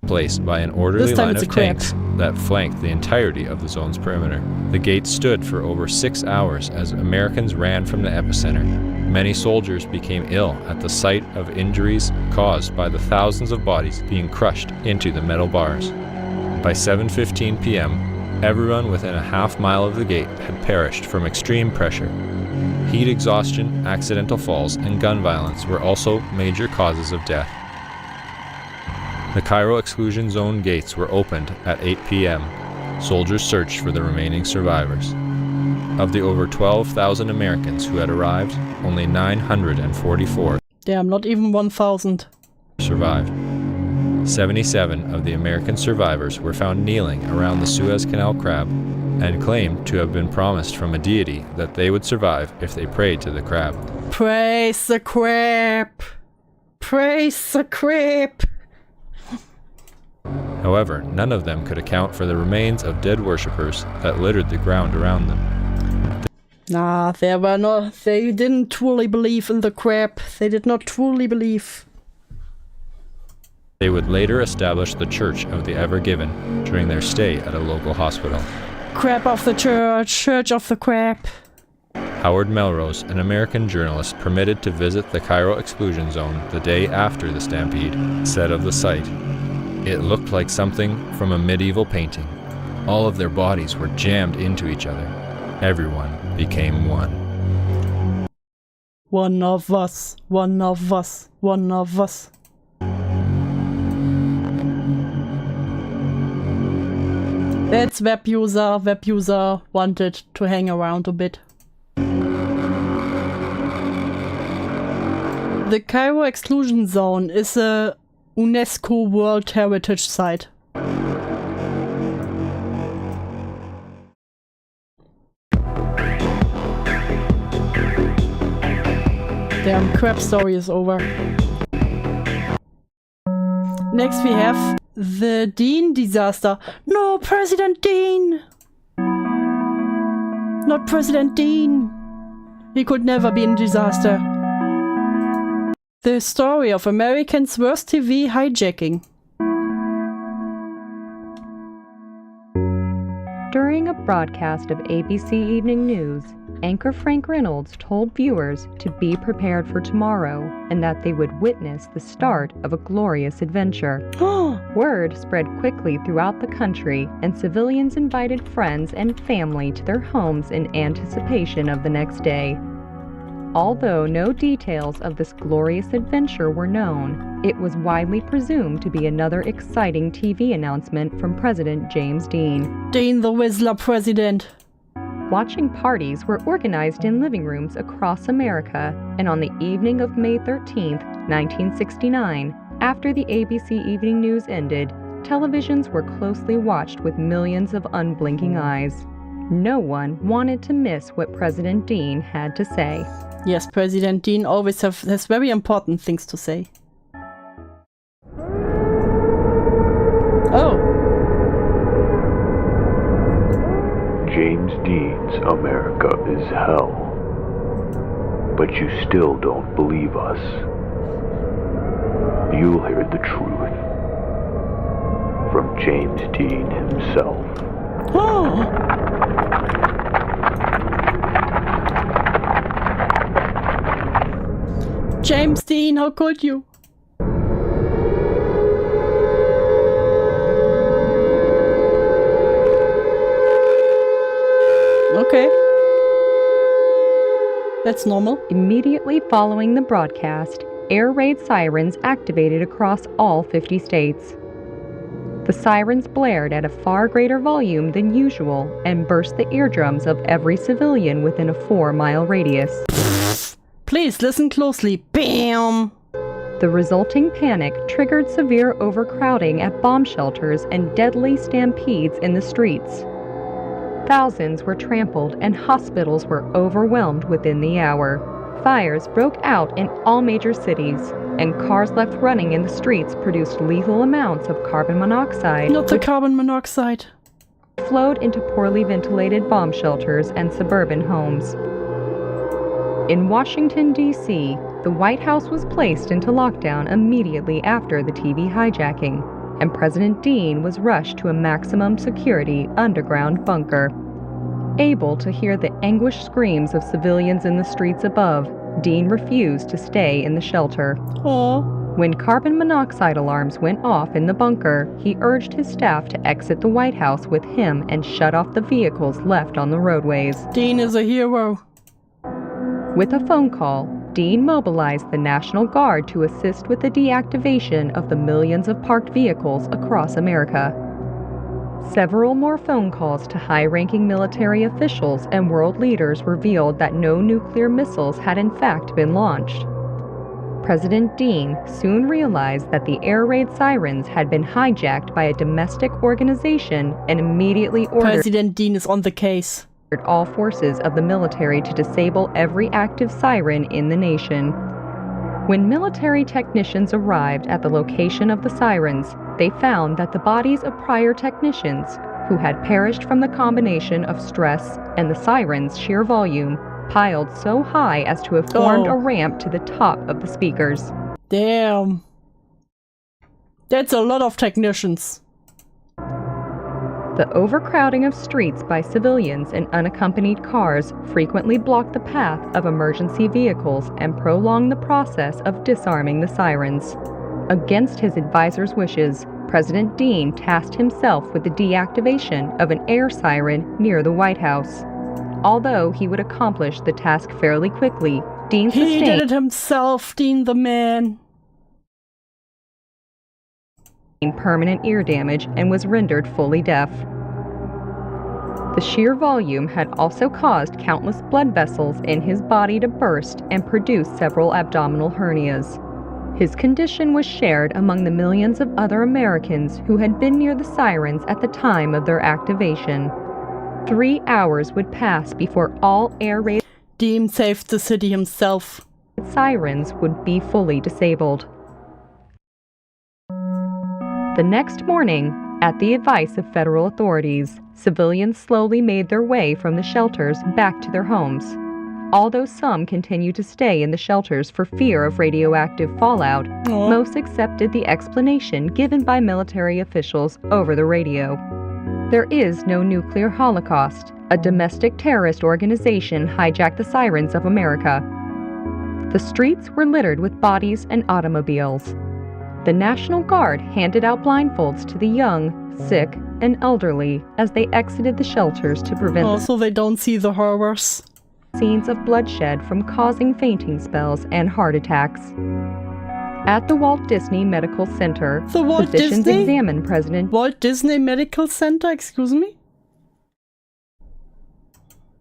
S21: place by an orderly
S1: This time
S21: line
S1: it's
S21: of
S1: a crab.
S21: tanks that flanked the entirety of the zone's perimeter. The gates stood for over 6 hours as Americans ran from the epicenter. Many soldiers became ill at the sight of injuries caused by the thousands of bodies being crushed into the metal bars. By 7:15 p.m., everyone within a half-mile of the gate had perished from extreme pressure. Heat exhaustion, accidental falls, and gun violence were also major causes of death. The Cairo exclusion zone gates were opened at 8 p.m. Soldiers searched for the remaining survivors. Of the over 12,000 Americans who had arrived, only 944
S1: Damn, not even 1,000.
S21: survived. 77 of the American survivors were found kneeling around the Suez Canal crab and claimed to have been promised from a deity that they would survive if they prayed to the crab.
S1: Praise the crab. Praise the crab.
S21: However, none of them could account for the remains of dead worshippers that littered the ground around them.
S1: Nah, they didn't truly believe in the crab. They did not truly believe.
S21: They would later establish the Church of the Ever Given during their stay at a local hospital.
S1: Crab of the church, church of the crab.
S21: Howard Melrose, an American journalist permitted to visit the Cairo exclusion zone the day after the stampede, said of the site, "It looked like something from a medieval painting. All of their bodies were jammed into each other. Everyone became one."
S1: One of us, one of us, one of us. That's web user. Web user wanted to hang around a bit. The Cairo exclusion zone is a UNESCO World Heritage Site. Damn, crab story is over. Next we have the Dean disaster. No, President Dean! Not President Dean! He could never be in disaster. The story of Americans' worst TV hijacking.
S2: During a broadcast of ABC Evening News, anchor Frank Reynolds told viewers to be prepared for tomorrow and that they would witness the start of a glorious adventure. Word spread quickly throughout the country, and civilians invited friends and family to their homes in anticipation of the next day. Although no details of this glorious adventure were known, it was widely presumed to be another exciting TV announcement from President James Dean.
S1: Dean the Whistler President.
S2: Watching parties were organized in living rooms across America, and on the evening of May 13, 1969, after the ABC Evening News ended, televisions were closely watched with millions of unblinking eyes. No one wanted to miss what President Dean had to say.
S1: Yes, President Dean always has very important things to say. Oh.
S10: James Dean's America is hell. But you still don't believe us. You'll hear the truth from James Dean himself.
S1: Oh. James Dean, how could you? Okay. That's normal.
S2: Immediately following the broadcast, air raid sirens activated across all 50 states. The sirens blared at a far greater volume than usual and burst the eardrums of every civilian within a 4-mile radius.
S1: Please listen closely. Bam!
S2: The resulting panic triggered severe overcrowding at bomb shelters and deadly stampedes in the streets. Thousands were trampled and hospitals were overwhelmed within the hour. Fires broke out in all major cities, and cars left running in the streets produced lethal amounts of carbon monoxide.
S1: Not the carbon monoxide.
S2: Flowed into poorly ventilated bomb shelters and suburban homes. In Washington, D.C., the White House was placed into lockdown immediately after the TV hijacking, and President Dean was rushed to a maximum security underground bunker. Able to hear the anguished screams of civilians in the streets above, Dean refused to stay in the shelter.
S1: Aww.
S2: When carbon monoxide alarms went off in the bunker, he urged his staff to exit the White House with him and shut off the vehicles left on the roadways.
S1: Dean is a hero.
S2: With a phone call, Dean mobilized the National Guard to assist with the deactivation of the millions of parked vehicles across America. Several more phone calls to high-ranking military officials and world leaders revealed that no nuclear missiles had in fact been launched. President Dean soon realized that the air raid sirens had been hijacked by a domestic organization and immediately ordered
S1: President Dean is on the case.
S2: All forces of the military to disable every active siren in the nation. When military technicians arrived at the location of the sirens, they found that the bodies of prior technicians, who had perished from the combination of stress and the siren's sheer volume, piled so high as to have formed a ramp to the top of the speakers.
S1: Damn. That's a lot of technicians.
S2: The overcrowding of streets by civilians and unaccompanied cars frequently blocked the path of emergency vehicles and prolonged the process of disarming the sirens. Against his advisors' wishes, President Dean tasked himself with the deactivation of an air siren near the White House. Although he would accomplish the task fairly quickly, Dean sustained...
S1: He did it himself, Dean the man.
S2: ...permanent ear damage and was rendered fully deaf. The sheer volume had also caused countless blood vessels in his body to burst and produce several abdominal hernias. His condition was shared among the millions of other Americans who had been near the sirens at the time of their activation. 3 hours would pass before all air raid
S1: Dean saved the city himself.
S2: Sirens would be fully disabled. The next morning, at the advice of federal authorities, civilians slowly made their way from the shelters back to their homes. Although some continued to stay in the shelters for fear of radioactive fallout, most accepted the explanation given by military officials over the radio. There is no nuclear holocaust. A domestic terrorist organization hijacked the sirens of America. The streets were littered with bodies and automobiles. The National Guard handed out blindfolds to the young, sick, and elderly as they exited the shelters to prevent
S1: also they don't see the horrors.
S2: Scenes of bloodshed from causing fainting spells and heart attacks. At the Walt Disney Medical Center, physicians examined President
S1: Walt Disney Medical Center, excuse me?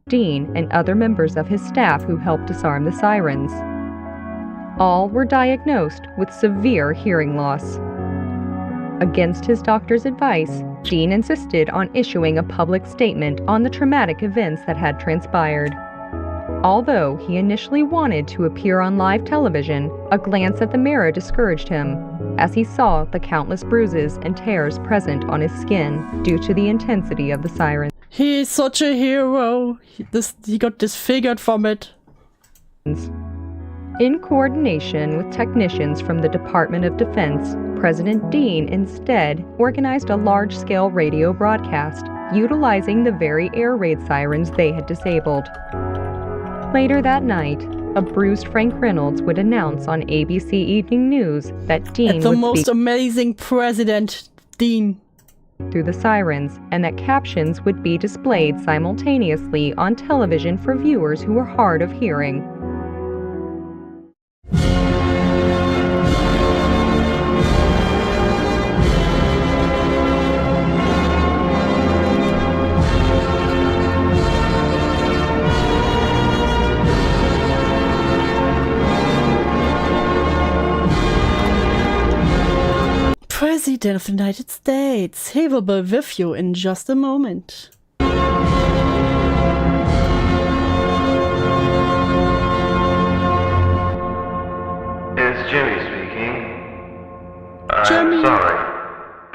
S2: Dean and other members of his staff who helped disarm the sirens. All were diagnosed with severe hearing loss. Against his doctor's advice, Dean insisted on issuing a public statement on the traumatic events that had transpired. Although he initially wanted to appear on live television, a glance at the mirror discouraged him, as he saw the countless bruises and tears present on his skin due to the intensity of the sirens.
S1: He is such a hero. He got disfigured from it.
S2: In coordination with technicians from the Department of Defense, President Dean instead organized a large-scale radio broadcast, utilizing the very air raid sirens they had disabled. Later that night, a bruised Frank Reynolds would announce on ABC Evening News that Dean
S1: the
S2: would
S1: most
S2: speak
S1: amazing president, Dean,
S2: through the sirens, and that captions would be displayed simultaneously on television for viewers who were hard of hearing.
S1: President of the United States. He will be with you in just a moment.
S5: It's Jimmy speaking.
S1: Jimmy.
S5: I'm sorry,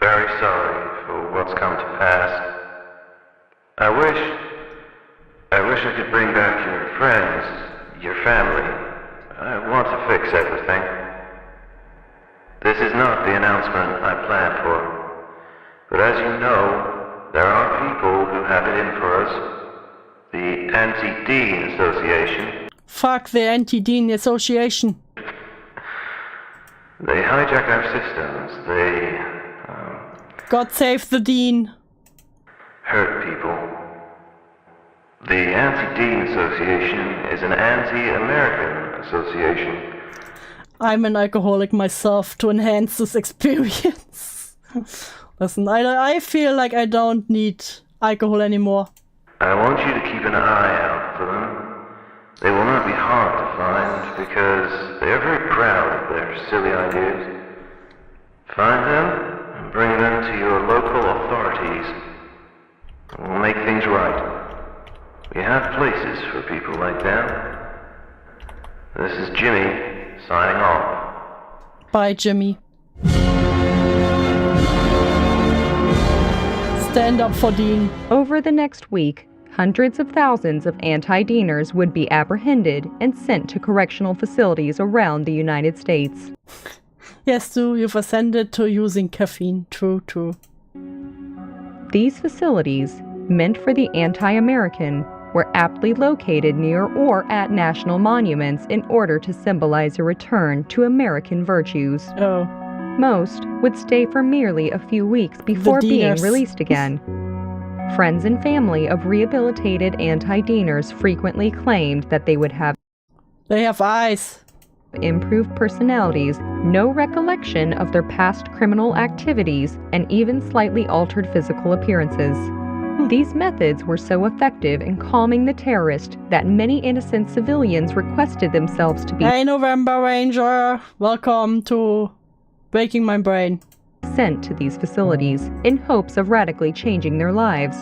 S5: very sorry for what's come to pass. I wish I could bring back your friends, your family. I want to fix everything. This is not the announcement I planned for, but as you know, there are people who have it in for us. The Anti-Dean Association.
S1: Fuck the Anti-Dean Association.
S5: They hijack our systems. They
S1: God save the Dean.
S5: Hurt people. The Anti-Dean Association is an anti-American association.
S1: I'm an alcoholic myself to enhance this experience. Listen, I feel like I don't need alcohol anymore.
S5: I want you to keep an eye out for them. They will not be hard to find because they are very proud of their silly ideas. Find them and bring them to your local authorities. We'll make things right. We have places for people like them. This is Jimmy. Signing off.
S1: Bye, Jimmy. Stand up for Dean.
S2: Over the next week, hundreds of thousands of anti-Deaners would be apprehended and sent to correctional facilities around the United States.
S1: Yes, Sue, you've ascended to using caffeine. True.
S2: These facilities, meant for the anti-American, were aptly located near or at national monuments in order to symbolize a return to American virtues.
S1: Oh.
S2: Most would stay for merely a few weeks before being released again. Friends and family of rehabilitated anti-Deaners frequently claimed that they would have
S1: eyes,
S2: improved personalities, no recollection of their past criminal activities, and even slightly altered physical appearances. These methods were so effective in calming the terrorist that many innocent civilians requested themselves to be
S1: Hey, November Ranger, welcome to Breaking My Brain.
S2: Sent to these facilities in hopes of radically changing their lives.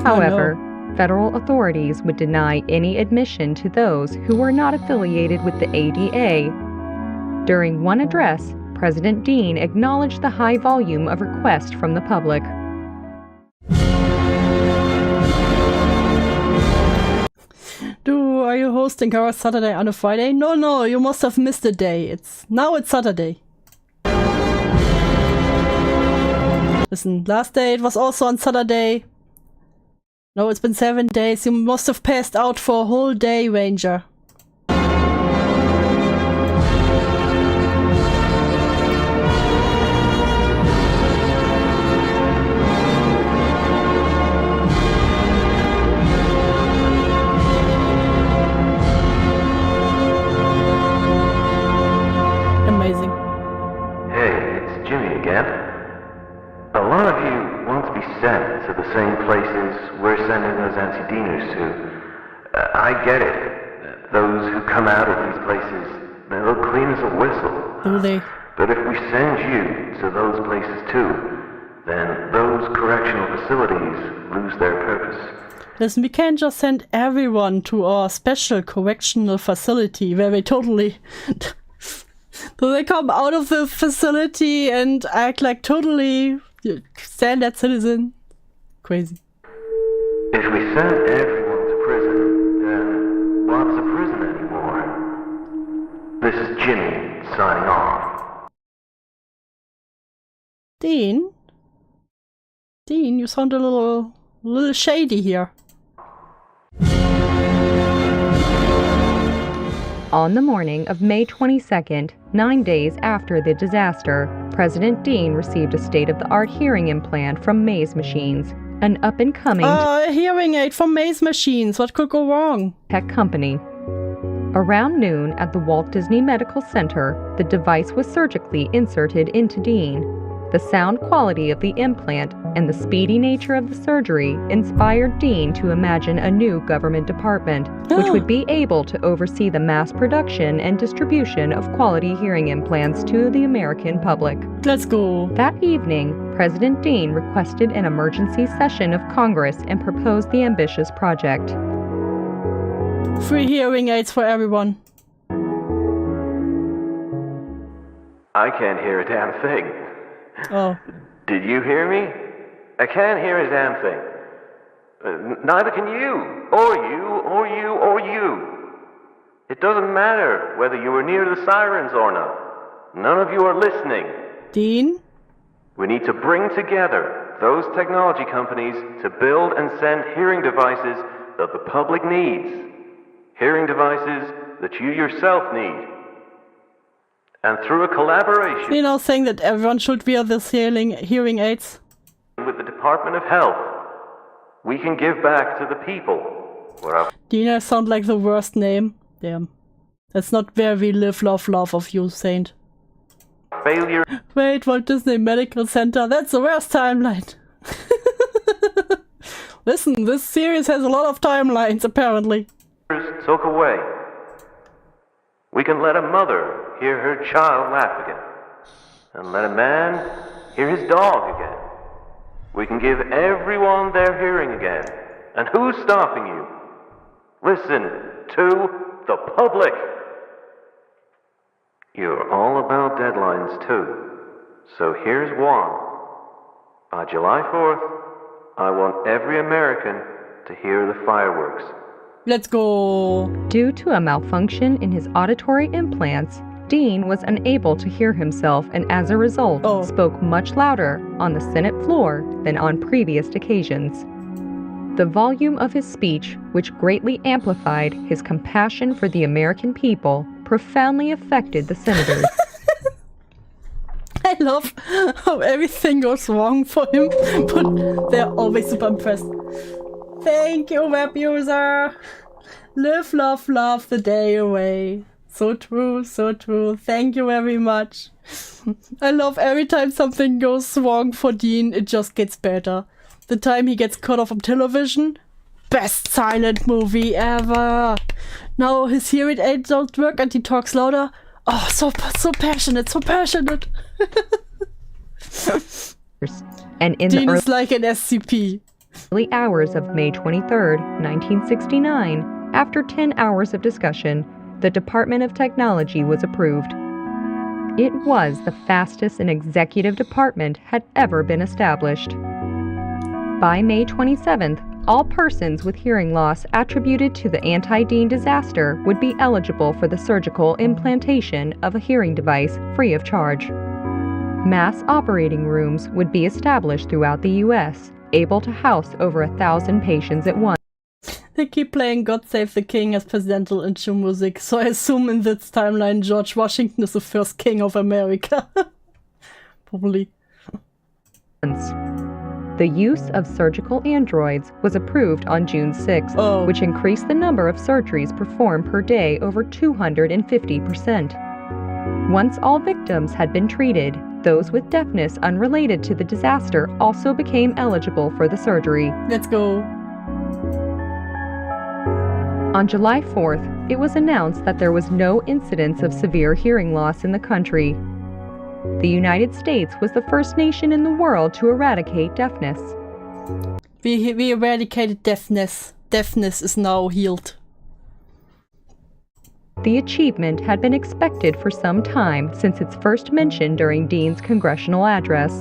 S2: However, federal authorities would deny any admission to those who were not affiliated with the ADA. During one address, President Dean acknowledged the high volume of requests from the public.
S1: Are you hosting Karl Saturday on a Friday? No, you must have missed a day. Now it's Saturday. Listen, last day it was also on Saturday. No, it's been 7 days. You must have passed out for a whole day, Ranger. Amazing.
S5: Hey, it's Jimmy again. A lot of you want to be sent to the same places we're sending those anti-Deaners to. I get it. Those who come out of these places, they look clean as a whistle.
S1: Do they?
S5: But if we send you to those places too, then those correctional facilities lose their purpose.
S1: Listen, we can't just send everyone to our special correctional facility where they totally... so they come out of the facility and act like totally standard citizen. Crazy.
S5: If we send everyone to prison, then what's a prison anymore? This is Jimmy signing off.
S1: Dean, you sound a little shady here.
S2: On the morning of May 22nd, 9 days after the disaster, President Dean received a state-of-the-art hearing implant from Maze Machines, an up-and-coming
S1: hearing aid from Maze Machines. What could go wrong?
S2: Tech company. Around noon at the Walt Disney Medical Center, the device was surgically inserted into Dean. The sound quality of the implant and the speedy nature of the surgery inspired Dean to imagine a new government department, which would be able to oversee the mass production and distribution of quality hearing implants to the American public.
S1: Let's go.
S2: That evening, President Dean requested an emergency session of Congress and proposed the ambitious project.
S1: Free hearing aids for everyone.
S5: I can't hear a damn thing.
S1: Oh.
S5: Did you hear me? I can't hear a damn thing. Neither can you, or you, or you, or you. It doesn't matter whether you were near the sirens or not. None of you are listening.
S1: Dean?
S5: We need to bring together those technology companies to build and send hearing devices that the public needs. Hearing devices that you yourself need. And through a collaboration...
S1: You know, saying that everyone should wear this hearing aids.
S5: With the Department of Health, we can give back to the people.
S1: Dina sound like the worst name. Damn. That's not where we live, love of you, Saint.
S5: Failure...
S1: Wait, Walt Disney Medical Center, that's the worst timeline. Listen, this series has a lot of timelines, apparently.
S5: Took away. We can let a mother hear her child laugh again. And let a man hear his dog again. We can give everyone their hearing again. And who's stopping you? Listen to the public. You're all about deadlines too. So here's one. By July 4th, I want every American to hear the fireworks.
S1: Let's go.
S2: Due to a malfunction in his auditory implants, Dean was unable to hear himself and as a result spoke much louder on the Senate floor than on previous occasions. The volume of his speech, which greatly amplified his compassion for the American people, profoundly affected the senators.
S1: I love how everything goes wrong for him, but they're always super impressed. Thank you, web user. Live, love the day away. So true, so true. Thank you very much. I love every time something goes wrong for Dean, it just gets better. The time he gets cut off from television, best silent movie ever. Now his hearing aids don't work and he talks louder. Oh, so passionate, so passionate.
S2: And in
S1: Dean
S2: the
S1: is like an SCP.
S2: Early hours of May 23rd, 1969, after 10 hours of discussion, the Department of Technology was approved. It was the fastest an executive department had ever been established. By May 27th, all persons with hearing loss attributed to the anti-Dean disaster would be eligible for the surgical implantation of a hearing device free of charge. Mass operating rooms would be established throughout the U.S., able to house over 1,000 patients at once.
S1: They keep playing God Save the King as presidential intro music, so I assume in this timeline George Washington is the first king of America. Probably.
S2: The use of surgical androids was approved on June 6, which increased the number of surgeries performed per day over 250%. Once all victims had been treated, those with deafness unrelated to the disaster also became eligible for the surgery.
S1: Let's go.
S2: On July 4th, it was announced that there was no incidence of severe hearing loss in the country. The United States was the first nation in the world to eradicate deafness.
S1: We eradicated deafness. Deafness is now healed.
S2: The achievement had been expected for some time since its first mention during Dean's congressional address.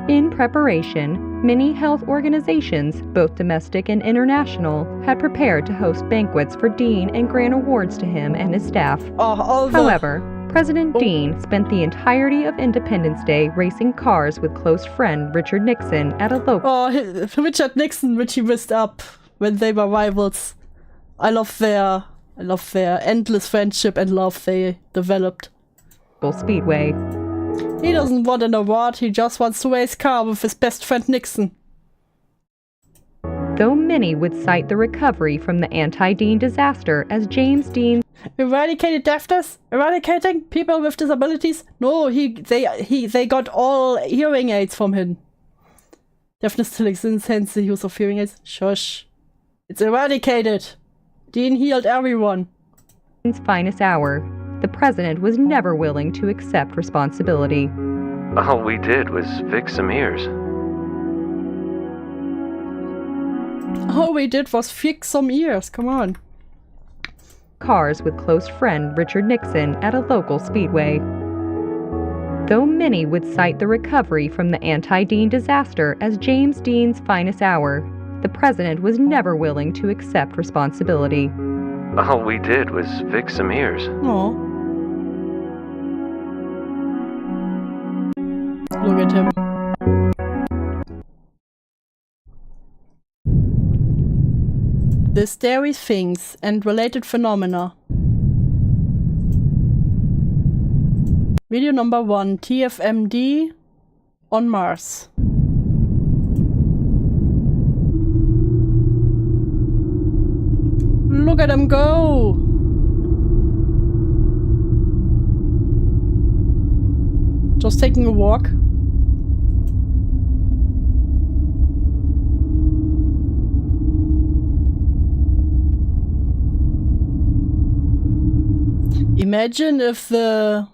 S2: In preparation, many health organizations, both domestic and international, had prepared to host banquets for Dean and grant awards to him and his staff. However, President Dean spent the entirety of Independence Day racing cars with close friend Richard Nixon at a local...
S1: Richard Nixon, which he messed up when they were rivals. I love their endless friendship and love they developed.
S2: Speedway.
S1: He doesn't want an award, he just wants to race car with his best friend Nixon.
S2: Though many would cite the recovery from the anti-Dean disaster as James Dean...
S1: Eradicated deafness? Eradicating people with disabilities? No, they got all hearing aids from him. Deafness still exists, hence the use of hearing aids. Shush. It's eradicated. Dean healed everyone.
S2: Finest hour. The president was never willing to accept responsibility.
S5: All we did was fix some ears.
S1: All we did was fix some ears, come on.
S2: Cars with close friend Richard Nixon at a local speedway. Though many would cite the recovery from the anti-Dean disaster as James Dean's finest hour, the president was never willing to accept responsibility.
S5: All we did was fix some ears.
S1: Aww. Look at him. The scary things and related phenomena. Video number 1, TFMD on Mars. Look at him go! Just taking a walk. Imagine if the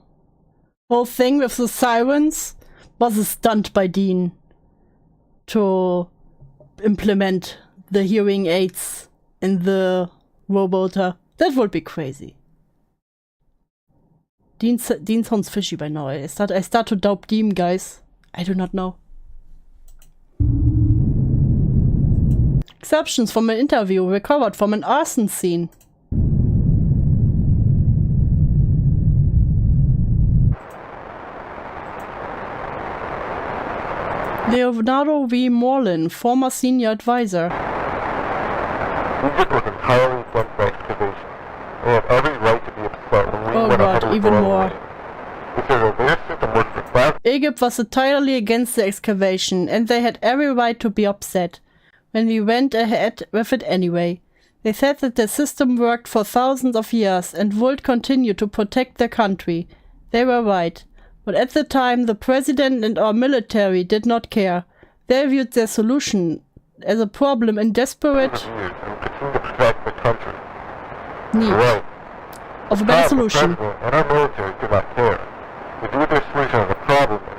S1: whole thing with the sirens was a stunt by Dean to implement the hearing aids in the roboter. That would be crazy. Dean sounds fishy by now. I start to doubt Dean, guys. I do not know. Exceptions from an interview recovered from an arson scene. Leonardo V. Morlin, former senior advisor.
S15: Egypt was entirely against the excavation. They have every right to be upset when we went ahead
S1: even more.
S15: If they reversed it and worked for class...
S1: Egypt was entirely against the excavation, and they had every right to be upset when we went ahead with it anyway. They said that the system worked for thousands of years and would continue to protect their country. They were right. But at the time, the president and our military did not care. They viewed their solution as a problem in desperate need of a better solution.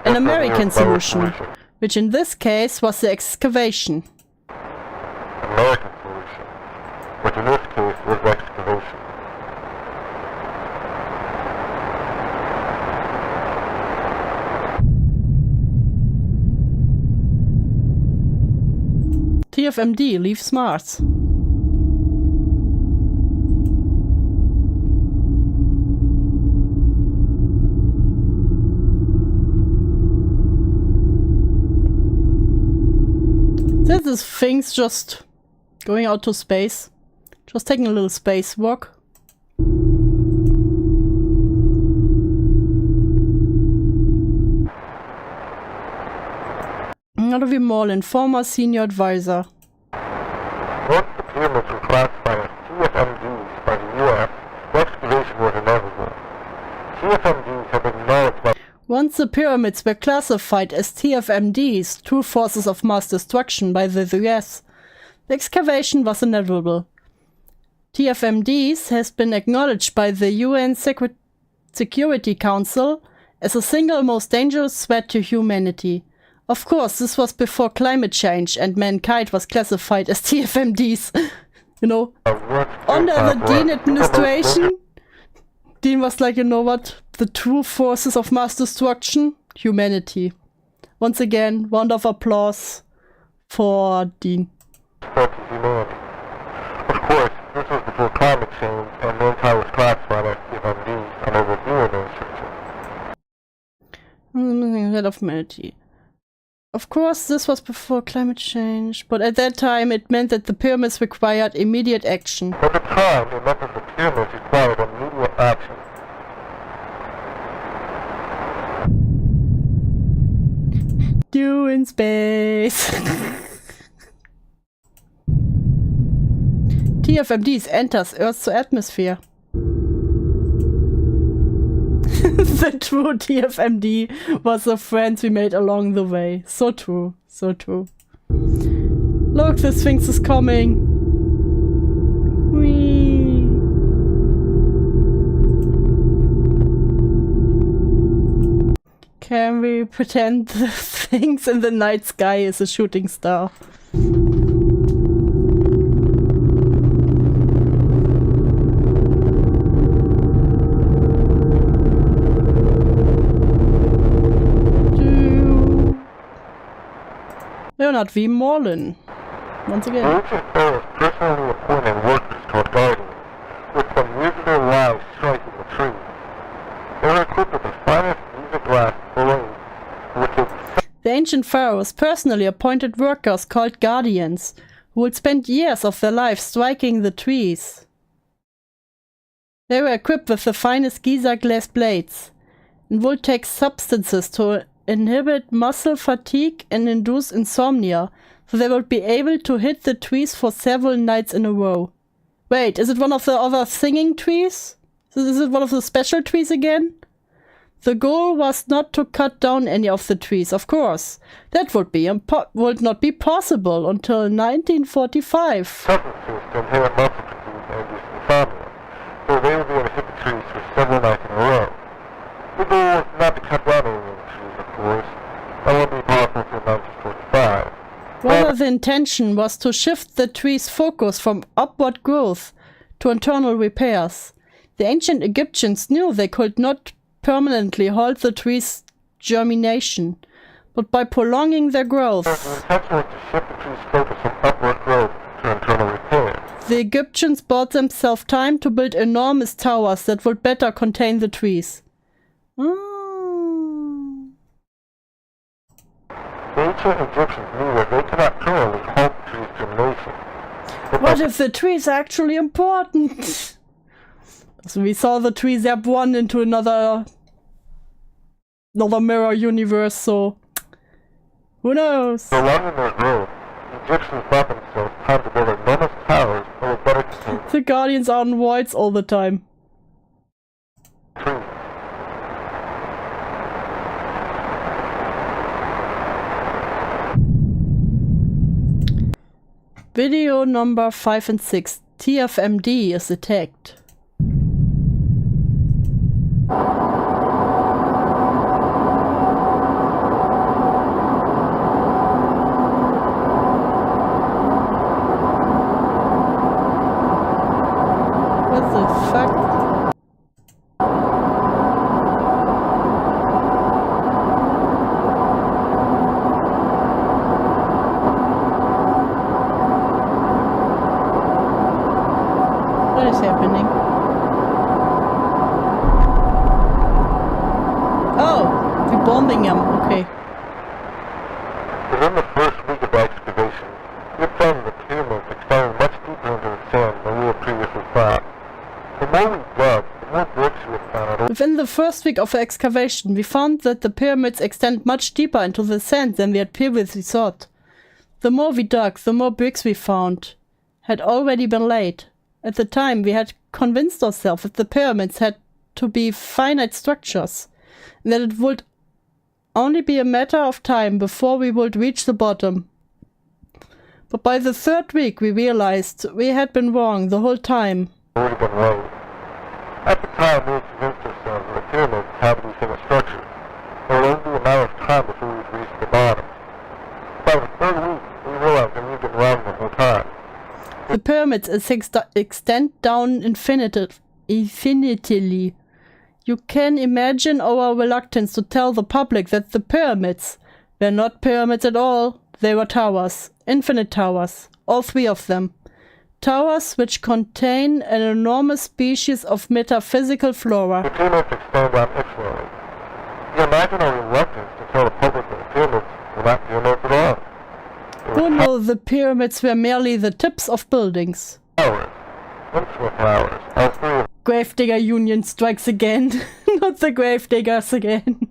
S1: An American solution, which in this case was the excavation.
S15: American solution, which in this case was excavation.
S1: TFMD leaves Mars. This is things just going out to space. Just taking a little space walk. Leonardo V. Morlin, former senior advisor.
S15: Once the pyramids were classified as TFMDs by the U.S., the excavation was inevitable. TFMDs have been acknowledged by...
S1: Once the pyramids were classified as TFMDs, two forces of mass destruction by the US, the excavation was inevitable. TFMDs has been acknowledged by the UN Security Council as a single most dangerous threat to humanity. Of course, this was before climate change and mankind was classified as TFMDs. You know, under the Dean administration, Dean was like, you know what? The true forces of mass destruction? Humanity. Once again, round of applause for Dean.
S15: Of course, this was before climate change and mankind was classified as TFMDs under the Dean administration.
S1: Head of humanity. Of course, this was before climate change, but at that time it meant that the pyramids required immediate action.
S15: At the time, it meant that the pyramids required immediate action.
S1: Dew in space. TFMDs enters Earth's atmosphere. The true TFMD was the friends we made along the way. So true, so true. Look, the Sphinx is coming. Whee. Can we pretend the Sphinx in the night sky is a shooting star? Leonard V. Morlin. Once again.
S15: The ancient pharaohs personally appointed workers called guardians, with some years of their lives striking the trees. They were equipped with the finest music glass balloons, which would...
S1: The ancient pharaohs personally appointed workers called guardians, who would spend years of their lives striking the trees. They were equipped with the finest Giza glass blades, and would take substances to inhibit muscle fatigue and induce insomnia, so they would be able to hit the trees for several nights in a row. Wait, is it one of the other singing trees? Is it one of the special trees again? The goal was not to cut down any of the trees, of course. That would not be possible until 1945.
S15: Substances to inhibit muscle fatigue and induce insomnia, so they would be able to hit the trees for several nights in a row. The goal was not to cut down any of the trees, of course. That wouldn't be possible until 1945.
S1: Rather, the intention was to shift the tree's focus from upward growth to internal repairs. The ancient Egyptians knew they could not permanently halt the tree's germination, but by prolonging their growth,
S15: The intention was to shift the tree's focus from upward growth to internal repairs.
S1: the Egyptians bought themselves time to build enormous towers that would better contain the trees.
S15: The ancient Egyptians knew that they could not permanently halt the tree's germination.
S1: What if the tree is actually important? So we saw the tree zap one into another mirror universe, so who knows?
S15: Prolonging their growth, the Egyptians bought themselves time to build enormous towers that would better contain
S1: The Guardians are on voids all the time.
S15: trees.
S1: Video number 5 and 6. TFMD is attacked. What the fuck? What is happening? Oh, we're bombing him. Okay.
S15: Within the first week of excavation, we found the pyramids extending much deeper into the sand than we had previously thought. The more we dug, the more bricks we had found.
S1: Within the first week of excavation, we found that the pyramids extend much deeper into the sand than we had previously thought. The more we dug, the more bricks we found had already been laid. At the time, we had convinced ourselves that the pyramids had to be finite structures, and that it would only be a matter of time before we would reach the bottom. But by the third week, we realized we had been wrong the whole time.
S15: Already been right. At the time, we had convinced ourselves that the pyramids had these single structures. a matter of time before we would reach the bottom. By the third week, we realized that we'd been wrong the whole time.
S1: The pyramids extend down infinitely. You can imagine our reluctance to tell the public that the pyramids were not pyramids at all. They were towers, infinite towers, all three of them. Towers which contain an enormous species of metaphysical flora.
S15: The pyramids extend down exponentially. You imagine our reluctance to tell the public that the pyramids were not pyramids at all.
S1: Who knew the pyramids were merely the tips of buildings?
S15: Flowers. Infinite flowers. All three of
S1: Gravedigger Union strikes again. Not the gravediggers again.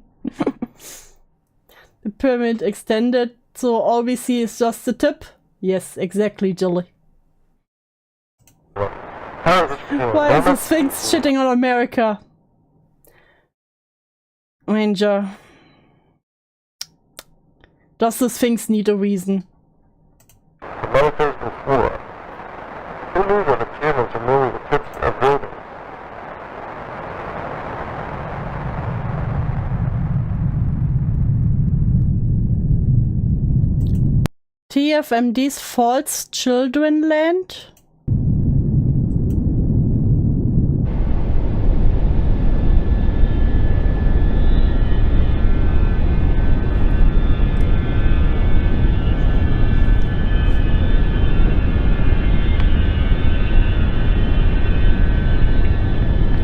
S1: The pyramid extended, so all we see is just the tip? Yes, exactly, Jilly. Why is the Sphinx shitting on America? Ranger. Does the Sphinx need a reason?
S15: the metaphysical flora. Who knew that the pyramids are merely the tips of buildings?
S1: TFMD's False Children Land?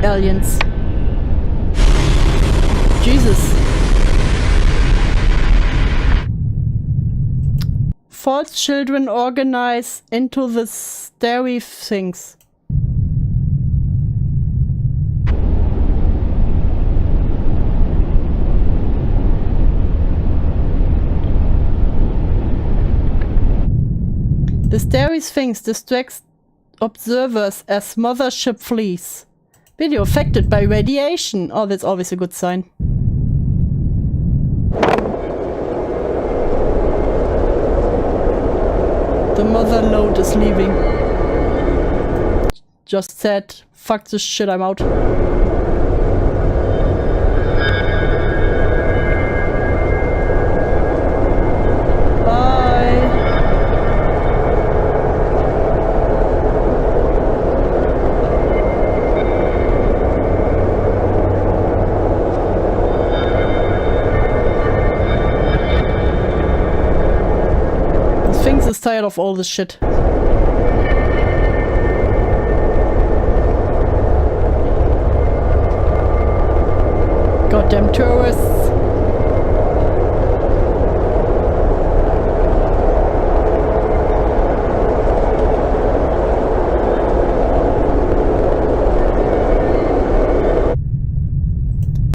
S1: Aliens. Jesus. False children organize into the starry things. The starry sphinx distracts observers as mothership flees. Video affected by radiation. Oh, that's always a good sign. The mother load is leaving. Just said, fuck this shit, I'm out. Tired of all this shit. Goddamn tourists.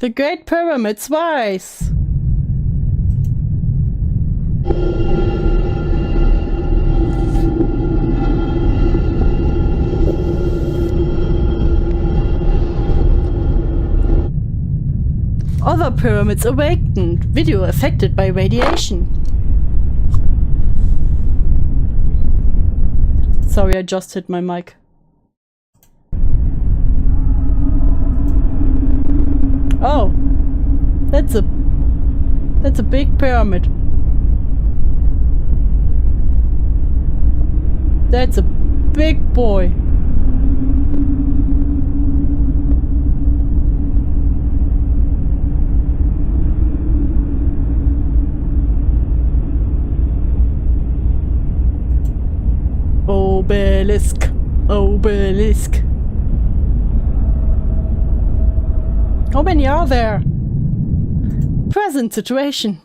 S1: The Great Pyramid's wise. Other pyramids awakened. Video affected by radiation. Sorry, I just hit my mic. Oh, that's a big pyramid. That's a big boy. Obelisk. Obelisk. How many are there? Present situation.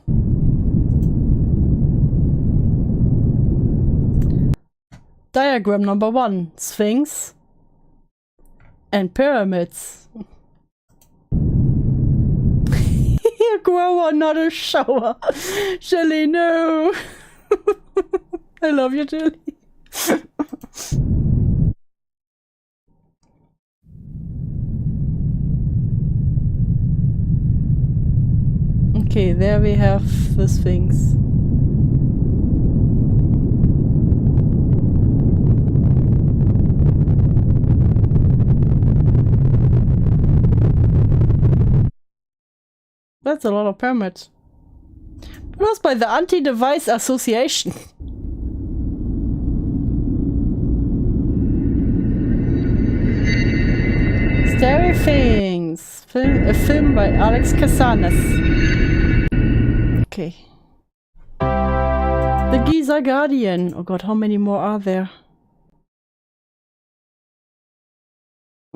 S1: Diagram number 1. Sphinx. And pyramids. A grower, not a shower. Shelly, no. I love you, Shelly. Okay, there we have the Sphinx. That's a lot of pyramids. It was by the Anti-Device Association. Scary Things. A film by Alex Casanes. Okay. The Giza Guardian. Oh god, how many more are there?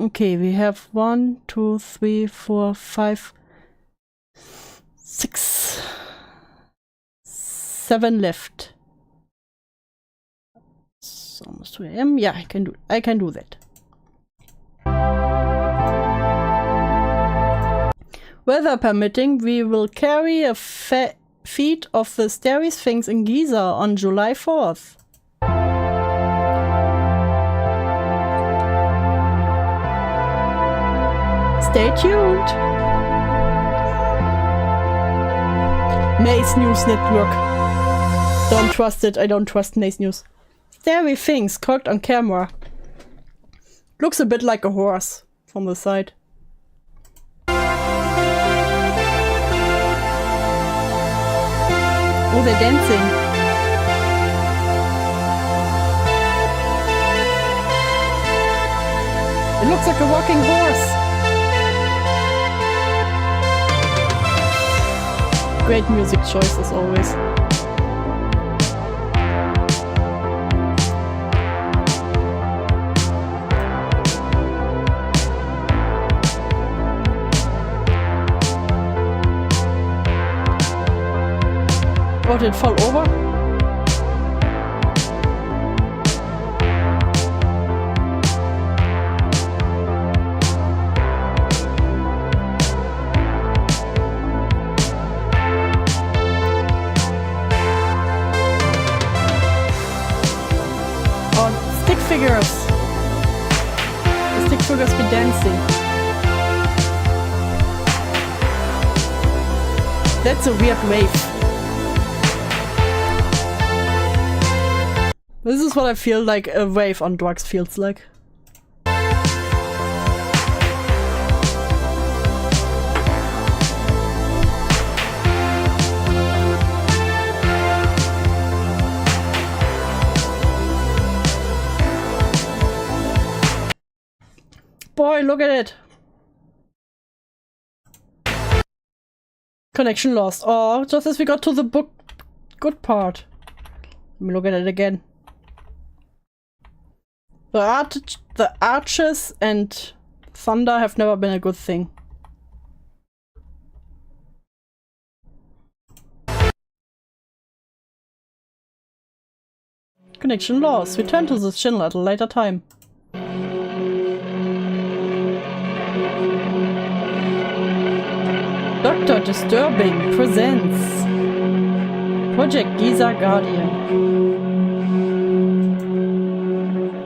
S1: Okay, we have 1, 2, 3, 4, 5, 6, 7 left. It's almost 2 AM. Yeah, I can do that. Weather permitting, we will carry a feat of the Starry Sphinx in Giza on July 4th. Stay tuned. Nace News Network. Don't trust it. I don't trust Nace News. Starry Sphinx caught on camera. Looks a bit like a horse from the side. Oh, they're dancing. It looks like a walking horse. Great music choice as always. Oh, did it fall over? Oh, stick figures. The stick figures be dancing. That's a weird wave. This is what I feel like a wave on drugs feels like. Boy, look at it! Connection lost. Oh, just as we got to the book good part. Let me look at it again. The arches and thunder have never been a good thing. Connection lost. Return to this channel at a later time. Dr. Disturbing presents Project Giza Guardian.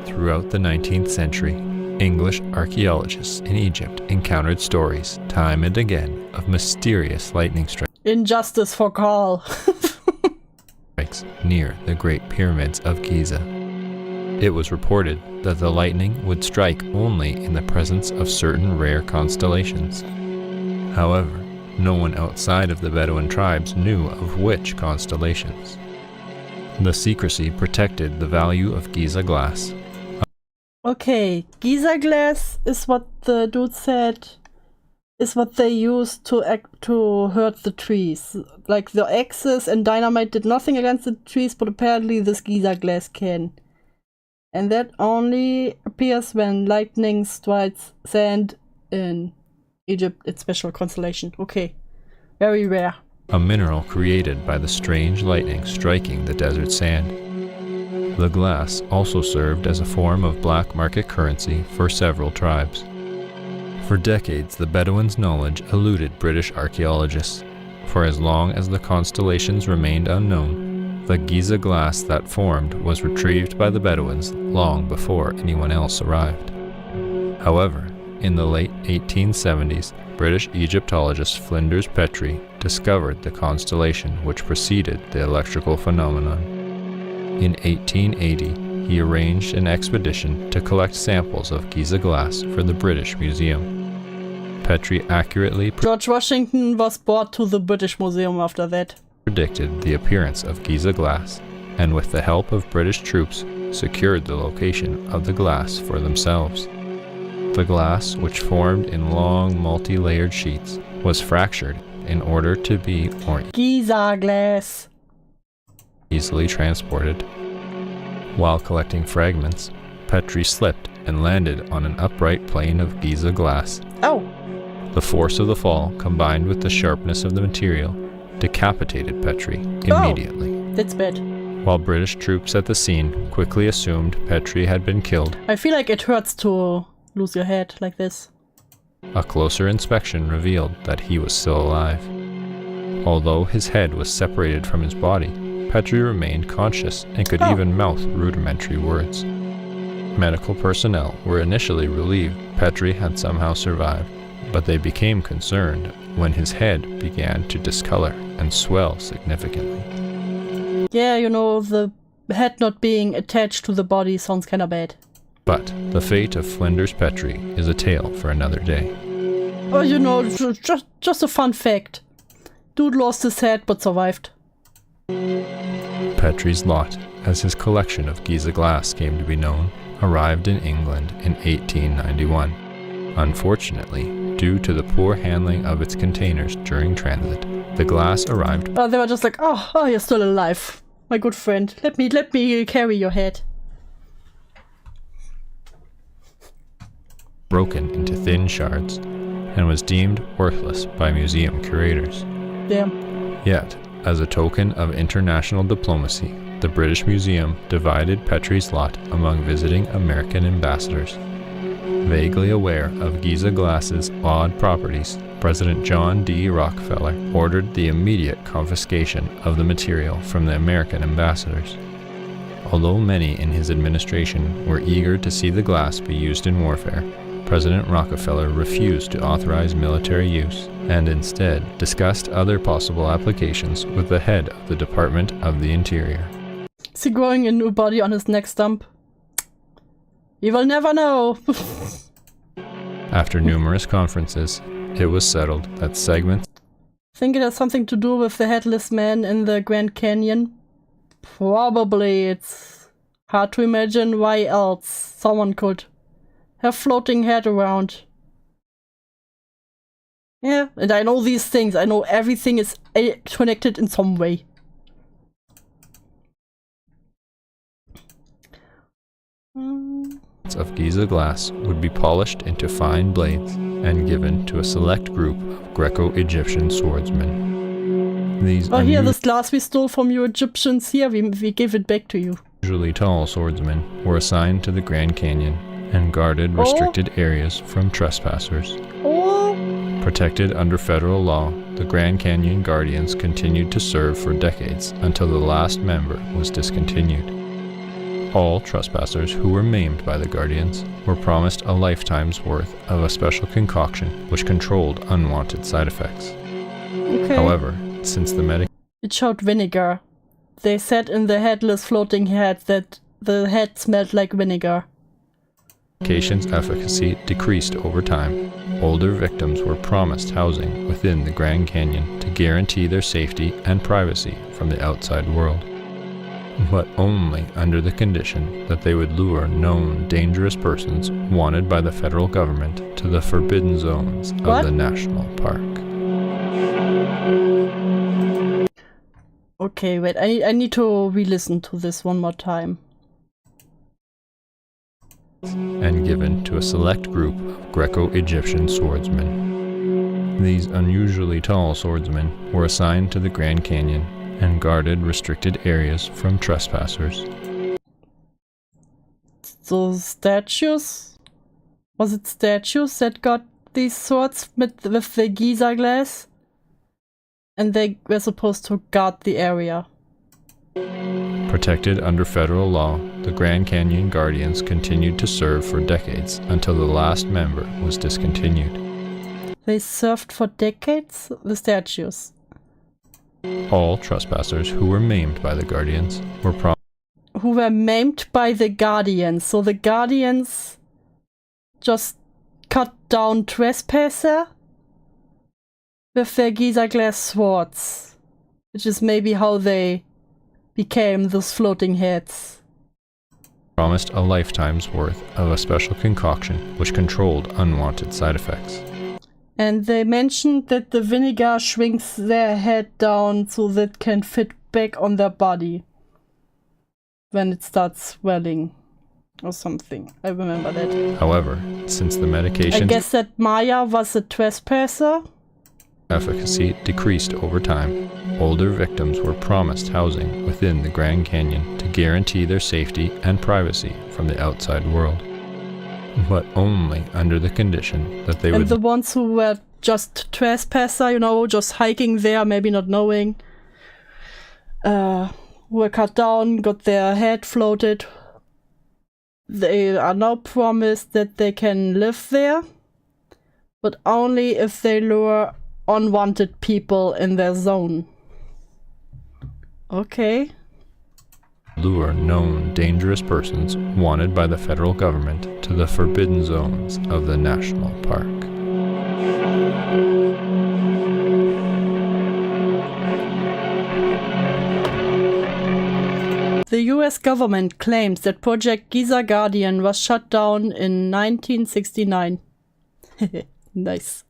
S21: Throughout the 19th century, English archaeologists in Egypt encountered stories, time and again, of mysterious lightning strikes
S1: Injustice for Karl.
S21: near the Great Pyramids of Giza. It was reported that the lightning would strike only in the presence of certain rare constellations. However, no one outside of the Bedouin tribes knew of which constellations. The secrecy protected the value of Giza glass.
S1: Okay, Giza glass is what the dude said is what they used to hurt the trees. Like the axes and dynamite did nothing against the trees, but apparently this Giza glass can. And that only appears when lightning strikes sand in Egypt, its special constellation. Okay, very rare.
S21: A mineral created by the strange lightning striking the desert sand. The glass also served as a form of black market currency for several tribes. For decades, the Bedouins' knowledge eluded British archaeologists. For as long as the constellations remained unknown, the Giza glass that formed was retrieved by the Bedouins long before anyone else arrived. However, in the late 1870s, British Egyptologist Flinders Petrie discovered the constellation which preceded the electrical phenomenon. In 1880, he arranged an expedition to collect samples of Giza glass for the British Museum. Petrie accurately...
S1: George Washington was brought to the British Museum after that.
S21: predicted the appearance of Giza glass, and with the help of British troops, secured the location of the glass for themselves. The glass, which formed in long, multi-layered sheets, was fractured in order to be more
S1: Giza glass.
S21: easily transported. While collecting fragments, Petrie slipped and landed on an upright plane of Giza glass.
S1: Oh!
S21: The force of the fall, combined with the sharpness of the material, decapitated Petrie immediately.
S1: Oh, that's bad.
S21: While British troops at the scene quickly assumed Petrie had been killed.
S1: I feel like it hurts to lose your head like this.
S21: A closer inspection revealed that he was still alive. Although his head was separated from his body, Petrie remained conscious and could even mouth rudimentary words. Medical personnel were initially relieved Petrie had somehow survived, but they became concerned when his head began to discolor and swell significantly.
S1: Yeah, you know, the head not being attached to the body sounds kinda bad.
S21: But the fate of Flinders Petrie is a tale for another day.
S1: Oh, you know, just a fun fact. Dude lost his head but survived.
S21: Petrie's lot, as his collection of Giza glass came to be known, arrived in England in 1891. Unfortunately, due to the poor handling of its containers during transit, the glass arrived.
S1: They were just like, oh, you're still alive, my good friend. Let me carry your head.
S21: Broken into thin shards, and was deemed worthless by museum curators.
S1: Damn.
S21: Yet, as a token of international diplomacy, the British Museum divided Petrie's lot among visiting American ambassadors. Vaguely aware of Giza glass's odd properties, President John D. Rockefeller ordered the immediate confiscation of the material from the American ambassadors. Although many in his administration were eager to see the glass be used in warfare, President Rockefeller refused to authorize military use and instead discussed other possible applications with the head of the Department of the Interior.
S1: Is he growing a new body on his neck stump? You will never know.
S21: After numerous conferences, it was settled that segments.
S1: Think it has something to do with the headless man in the Grand Canyon? Probably. It's hard to imagine why else someone could have floating head around. Yeah, and I know these things. I know everything is connected in some way.
S21: Of Giza glass would be polished into fine blades and given to a select group of Greco-Egyptian swordsmen. These
S1: here, this glass we stole from you Egyptians, here, we give it back to you.
S21: Unusually tall swordsmen were assigned to the Grand Canyon and guarded restricted areas from trespassers. Protected under federal law, the Grand Canyon Guardians continued to serve for decades until the last member was discontinued. All trespassers who were maimed by the Guardians were promised a lifetime's worth of a special concoction which controlled unwanted side effects.
S1: Okay.
S21: However, since the
S1: it showed vinegar. They said in the headless floating head that the head smelled like vinegar.
S21: medication's efficacy decreased over time, older victims were promised housing within the Grand Canyon to guarantee their safety and privacy from the outside world, but only under the condition that they would lure known dangerous persons wanted by the federal government to the forbidden zones of the national park.
S1: Okay, wait, I need to re-listen to this one more time.
S21: And given to a select group of Greco-Egyptian swordsmen. These unusually tall swordsmen were assigned to the Grand Canyon and guarded restricted areas from trespassers.
S1: So statues? Was it statues that got these swords with the Giza glass? And they were supposed to guard the area.
S21: Protected under federal law, the Grand Canyon Guardians continued to serve for decades until the last member was discontinued.
S1: They served for decades? The statues.
S21: All trespassers who were maimed by the Guardians were
S1: who were maimed by the Guardians. So the Guardians just cut down trespasser with their Giza glass swords. Which is maybe how they became those floating heads.
S21: Promised a lifetime's worth of a special concoction which controlled unwanted side effects.
S1: And they mentioned that the vinegar shrinks their head down so that it can fit back on their body when it starts swelling or something. I remember that.
S21: However, since the medication
S1: I guess that Maya was a trespasser.
S21: Efficacy decreased over time. Older victims were promised housing within the Grand Canyon to guarantee their safety and privacy from the outside world. But only under the condition that they would...
S1: And the ones who were just trespasser, you know, just hiking there, maybe not knowing, were cut down, got their head floated. They are now promised that they can live there, but only if they lure unwanted people in their zone. Okay.
S21: Lure known dangerous persons wanted by the federal government to the forbidden zones of the national park.
S1: The US government claims that Project Giza Guardian was shut down in 1969. Nice.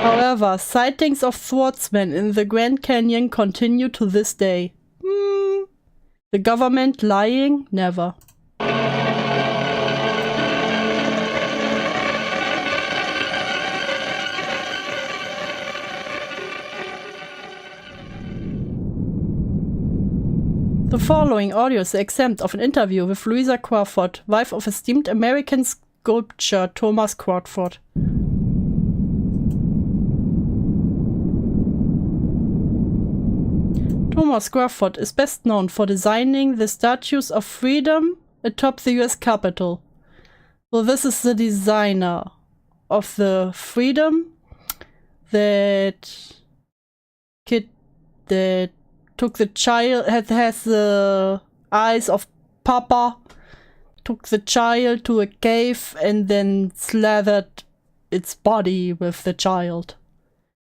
S1: However, sightings of swordsmen in the Grand Canyon continue to this day. The government lying? Never. The following audio is an exempt of an interview with Louisa Crawford, wife of esteemed American sculptor Thomas Crawford. Thomas Crawford is best known for designing the statues of freedom atop the US Capitol. Well, this is the designer of the freedom that kid that took the child, has the eyes of Papa, took the child to a cave and then slathered its body with the child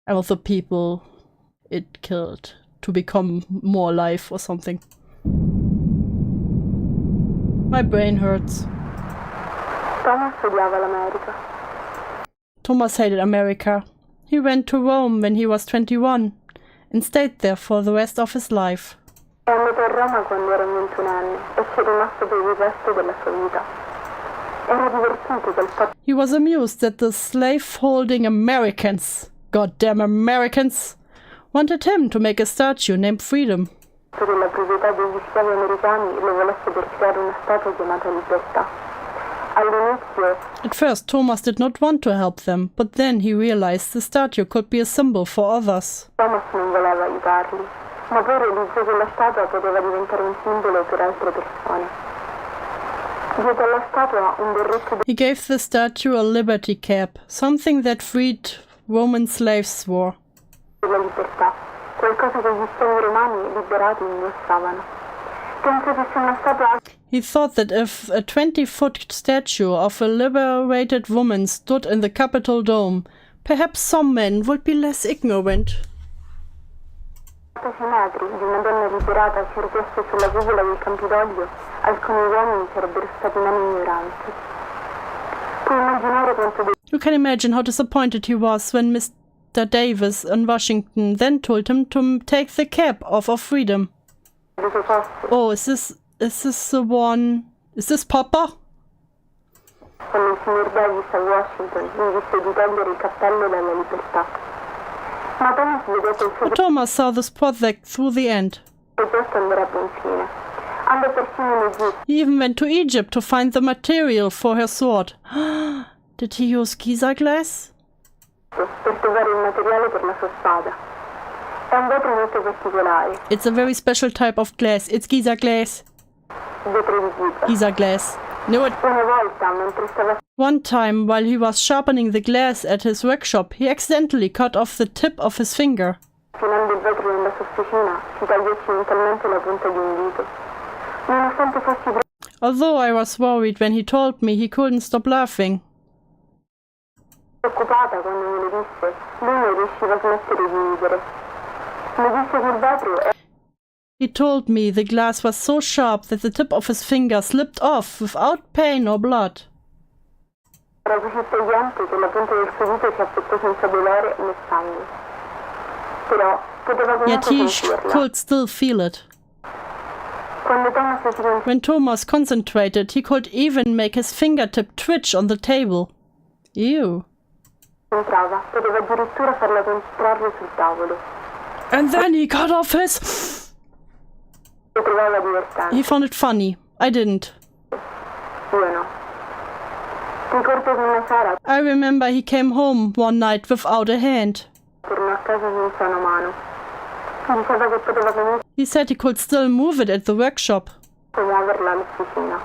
S1: and with the people it killed to become more alive or something. My brain hurts.
S14: Thomas odiava l'America.
S1: Thomas hated America. He went to Rome when he was 21 and stayed there for the rest of his life.
S14: È andato a Roma quando era 21 anni e ci è rimasto per il resto della sua vita. Era divertito che il fatto...
S1: He was amused that the slave-holding Americans, goddamn Americans, wanted him to make a statue named Freedom.
S14: ...della proprietà degli schiavi americani lo volesse per creare una statua chiamata Libertà. All'inizio...
S1: At first, Thomas did not want to help them, but then he realized the statue could be a symbol for others.
S14: Thomas non voleva aiutarli, ma poi realizzò che la statua poteva diventare un simbolo per altre persone. Dietro alla statua un berretto...
S1: He gave the statue a liberty cap, something that freed Roman slaves wore.
S14: ...della libertà, qualcosa che gli schiavi romani liberati indossavano. Penso che sia una statua...
S1: He thought that if a 20-foot statue of a liberated woman stood in the Capitol dome, perhaps some men would be less ignorant.
S14: metri di una donna liberata si ergesse sulla cupola del Campidoglio, alcuni uomini sarebbero stati meno ignoranti. Puoi immaginare quanto...
S1: You can imagine how disappointed he was when Mr. Davis in Washington then told him to take the cap off of freedom. Oh, is this the one... Is this Papa?
S14: Quando il signor Davis a Washington gli disse di togliere il cappello dalla libertà. Ma Thomas vedette il suo
S1: Thomas saw this project through the end.
S14: progetto andare a buon fine. Andò persino in Egitto.
S1: He even went to Egypt to find the material for her sword. Did he use Giza glass?
S14: Per trovare il materiale per la sua spada. È un vetro molto particolare.
S1: It's a very special type of glass. It's Giza glass.
S14: Vetro di Giza.
S1: Giza glass. No,
S14: Una volta, mentre stava...
S1: One time, while he was sharpening the glass at his workshop, he accidentally cut off the tip of his finger.
S14: Affinando il vetro nella sua officina, si tagliò accidentalmente la punta di un dito. Nonostante fossi...
S1: Although I was worried when he told me, he couldn't stop laughing.
S14: Preoccupata quando me lo disse, lui non riusciva a smettere di ridere. Mi disse che il vetro è...
S1: He told me the glass was so sharp that the tip of his finger slipped off without pain or blood.
S14: Era così tagliente che la punta del suo dito si affettò senza dolore né sangue. Però poteva
S1: Yet
S14: comunque
S1: he
S14: sentirla.
S1: could still feel it.
S14: Quando Thomas si
S1: When Thomas concentrated, he could even make his fingertip twitch on the table. Ew.
S14: concentrava, poteva addirittura farla concentrarlo sul tavolo.
S1: And then he cut off his...
S14: Lo trovava divertente.
S1: He found it funny. I didn't.
S14: Io no. Ricordo che una sera
S1: I remember he came home one night without a hand.
S14: tornò a casa senza una mano. Diceva che poteva comunque
S1: He said he could still move it at the workshop.
S14: muoverla all'officina.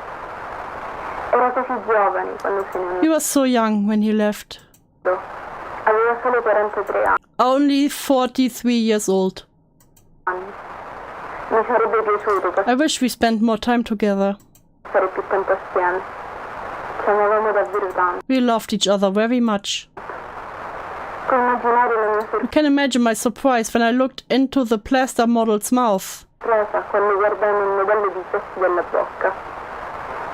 S14: Era così giovane quando se ne andò.
S1: He was so young when he left.
S14: Aveva solo 43
S1: Only 43 years old.
S14: anni. Mi sarebbe piaciuto
S1: I wish we spent more time together.
S14: passare più tempo assieme. Ci amavamo davvero tanto.
S1: We loved each other very much.
S14: Puoi immaginare la mia
S1: You can imagine my surprise when I looked into the plaster model's mouth.
S14: sorpresa quando guardai nel modello di gesto della bocca.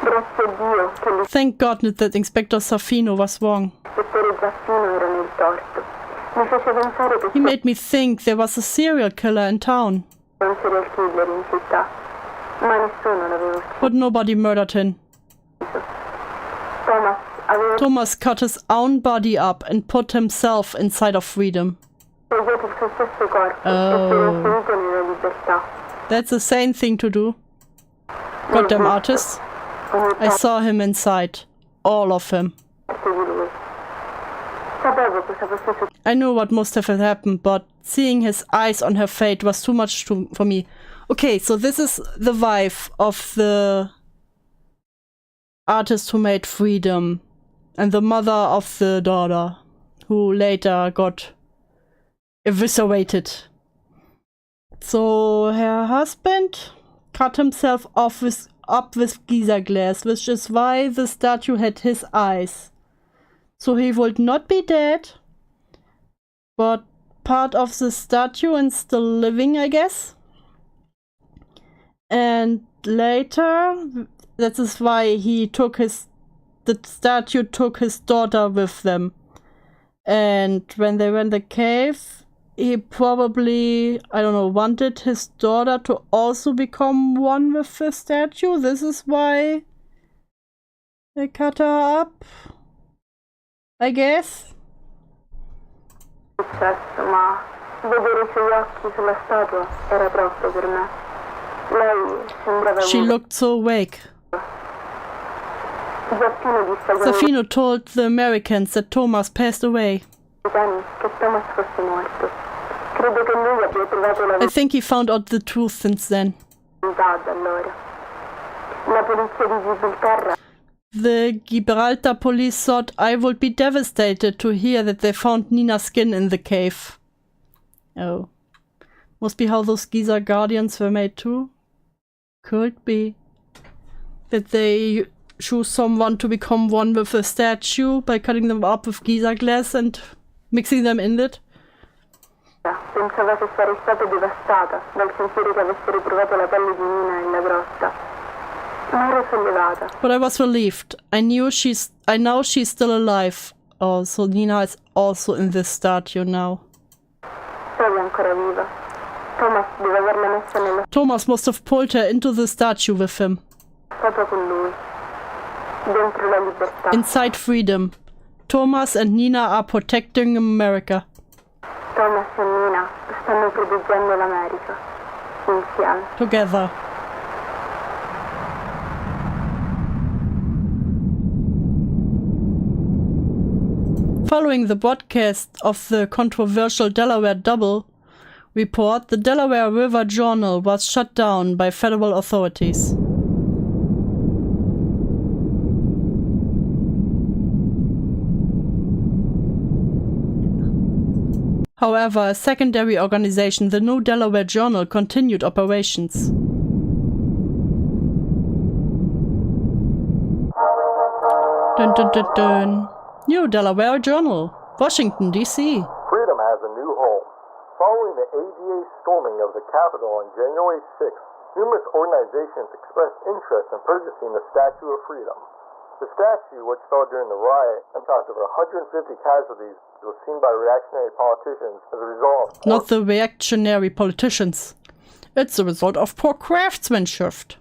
S14: Grazie a Dio che
S1: Thank God that Inspector Safino was wrong.
S14: l'ispettore Zaffino era nel torto. Mi fece pensare che
S1: He made me think there was a serial killer in town,
S14: c'era un serial killer in città, ma nessuno l'aveva ucciso.
S1: but nobody murdered him.
S14: Thomas aveva
S1: Thomas cut his own body up and put himself inside of freedom.
S14: tagliato il suo stesso corpo e si era inserito nella libertà.
S1: That's a sane thing to do. Goddamn artist. I saw him inside. All of him.
S14: Parte di lui. Sapevo cosa fosse successo.
S1: I knew what must have happened, but seeing his eyes on her fate was too much for me. Okay, so this is the wife of the artist who made Freedom and the mother of the daughter who later got eviscerated. So her husband cut himself off up with geyser glass, which is why the statue had his eyes. So he would not be dead, but part of the statue and still living, I guess. And later, that is why the statue took his daughter with them. And when they were in the cave, he probably, I don't know, wanted his daughter to also become one with the statue. This is why they cut her up, I guess.
S14: Successo, ma vedere i suoi occhi sulla statua era troppo per me. Lei sembrava
S1: She looked so awake.
S14: Zaffino disse agli
S1: Safino told the Americans that Thomas passed away.
S14: americani che Thomas fosse morto. Credo che lui abbia trovato la
S1: I think he found out the truth since then.
S14: verità da allora. La polizia di Gibilterra
S1: The Gibraltar police thought I would be devastated to hear that they found Nina's skin in the cave. Oh. Must be how those Giza Guardians were made too? Could be. That they choose someone to become one with a statue by cutting them up with Giza glass and mixing them in it.
S14: pensava che sarei stata devastata dal sentire che avessero trovato la pelle di Nina nella grotta. Ma ero sollevata.
S1: But I was relieved. I know she's still alive. Oh, so Nina is also in this statue now.
S14: Sei ancora viva. Thomas deve averla messa nella
S1: Thomas must have pulled her into the statue with him.
S14: statua con lui. Dentro la libertà.
S1: Inside freedom. Thomas and Nina are protecting America.
S14: Thomas e Nina stanno proteggendo l'America. Insieme.
S1: Together. Following the broadcast of the controversial Delaware Double report, the Delaware River Journal was shut down by federal authorities. However, a secondary organization, the New Delaware Journal, continued operations. Dun dun dun dun. New Delaware Journal, Washington, D.C.
S3: Freedom has a new home. Following the ADA storming of the Capitol on January 6th, numerous organizations expressed interest in purchasing the Statue of Freedom. The statue, which fell during the riot and caused over 150 casualties, was seen by reactionary politicians as a result of
S1: Not the reactionary politicians. It's the result of poor craftsmanship.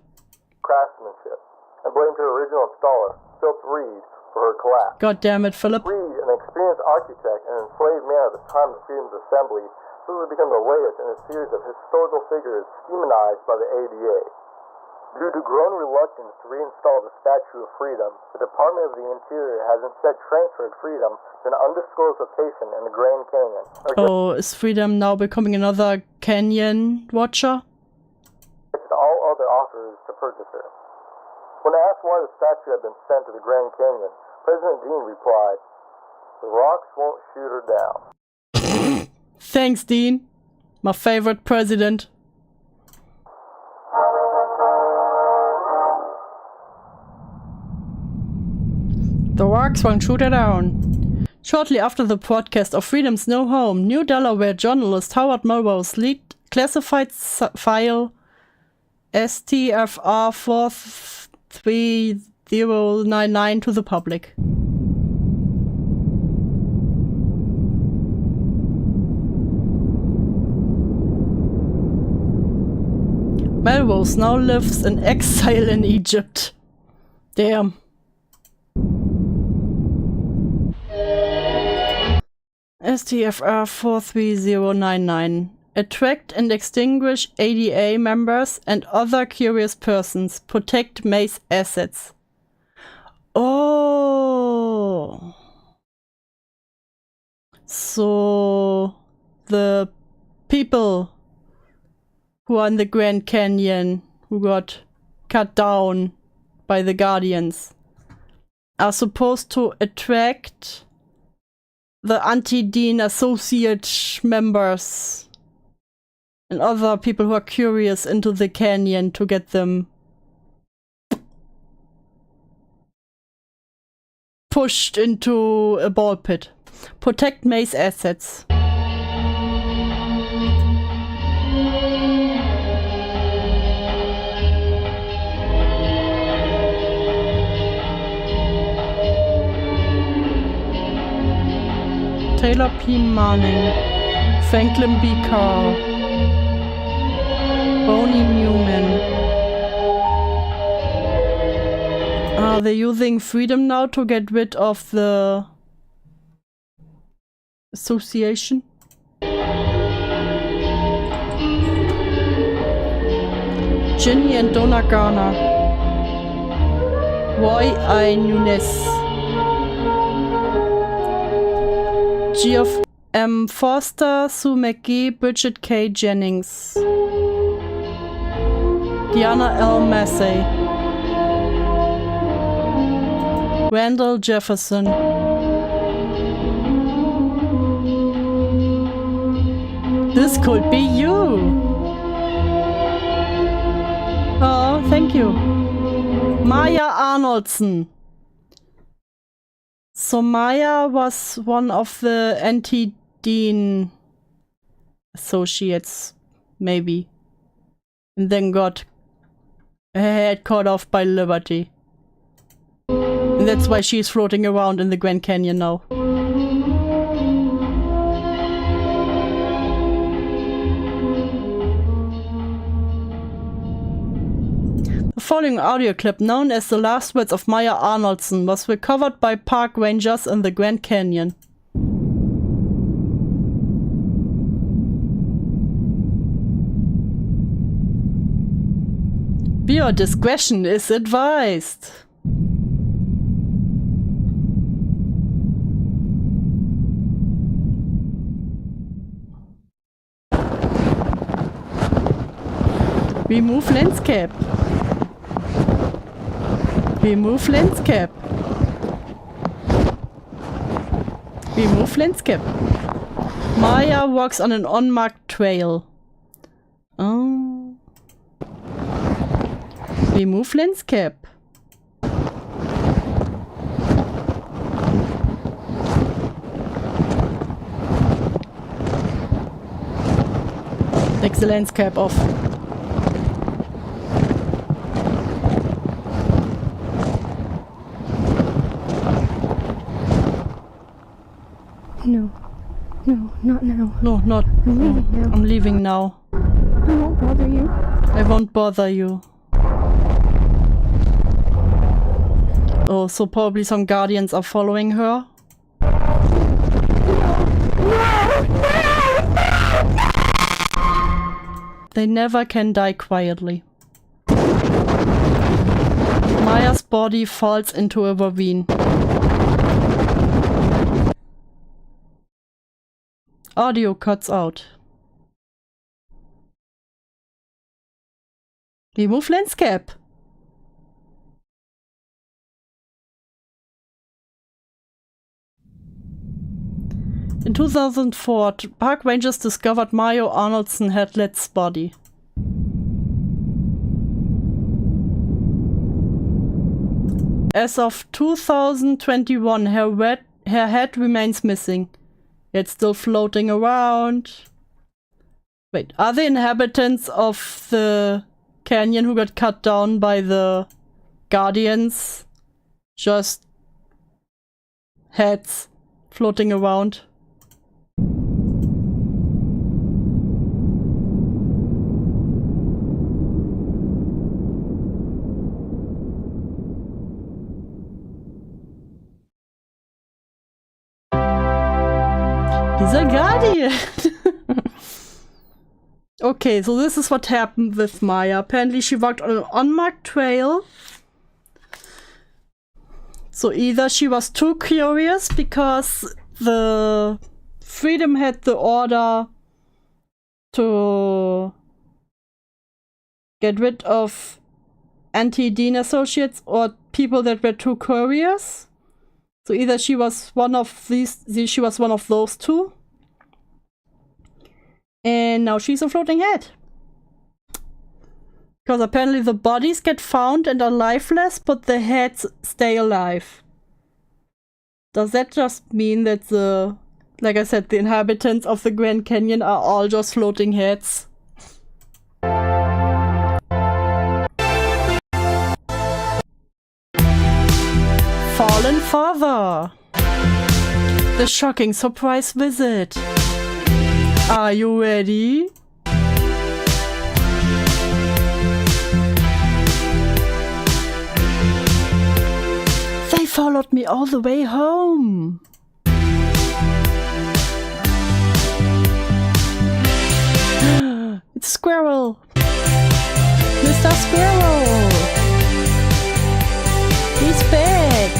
S3: And blamed her original installer, Philip Reed, for her collapse.
S1: God damn it, Philip.
S3: Reed, an experienced architect and enslaved man at the time of Freedom's assembly, this has become the latest in a series of historical figures demonized by the ADA. Due to growing reluctance to reinstall the Statue of Freedom, the Department of the Interior has instead transferred Freedom to an undisclosed location in the Grand Canyon.
S1: Oh, is Freedom now becoming another canyon watcher?
S3: All other offers to purchase her. When asked why the statue had been sent to the Grand Canyon, President Dean replied, "The rocks won't shoot her down."
S1: Thanks, Dean. My favorite president. The rocks won't shoot her down. Shortly after the broadcast of Freedom's New Home, New Delaware journalist Howard Mulro's leaked classified file STFR 43099 to the public. Melrose now lives in exile in Egypt. Damn. STFR 43099. Attract and extinguish ADA members and other curious persons. Protect May's assets. Oh. So the people who are in the Grand Canyon, who got cut down by the Guardians, are supposed to attract the anti-Dean associate members and other people who are curious into the canyon to get them pushed into a ball pit. Protect May's assets. Taylor P. Manning, Franklin B. Karl, Bonnie Newman. Are they using Freedom now to get rid of the association? Ginny and Donna Garner, Roy I. Nunes, Geoff M. Forster, Sue McGee, Bridget K. Jennings, Diana L. Massey, Randall Jefferson, this could be you! Oh, thank you. Maya Arnoldson. So Maya was one of the anti-Dean associates, maybe. And then got her head cut off by Liberty. And that's why she's floating around in the Grand Canyon now. The following audio clip, known as The Last Words of Maya Arnoldson, was recovered by park rangers in the Grand Canyon. Viewer discretion is advised. Remove landscape. Remove landscape. Remove landscape. Maya walks on an unmarked trail. Oh. Remove landscape. take the landscape off.
S14: No. No, not now.
S1: No, not.
S14: I'm leaving now.
S1: I'm leaving now.
S14: I won't bother you.
S1: I won't bother you. Oh, so probably some guardians are following her. They never can die quietly. Maya's body falls into a ravine. Audio cuts out. Remove landscape. In 2004, park rangers discovered Mario Arnoldson Hadlet's body. As of 2021, her head remains missing. It's still floating around. Wait, are the inhabitants of the canyon who got cut down by the guardians just heads floating around? He's a guardian! Okay, so this is what happened with Maya. Apparently she walked on an unmarked trail. So either she was too curious because the Freedom had the order to get rid of anti-Dean associates or people that were too curious. So either she was one of she was one of those two. And now she's a floating head. Because apparently the bodies get found and are lifeless, but the heads stay alive. Does that just mean that the, like I said, the inhabitants of the Grand Canyon are all just floating heads? Fallen Father! The shocking surprise visit! Are you ready? They followed me all the way home. It's Squirrel. Mr. Squirrel. He's back.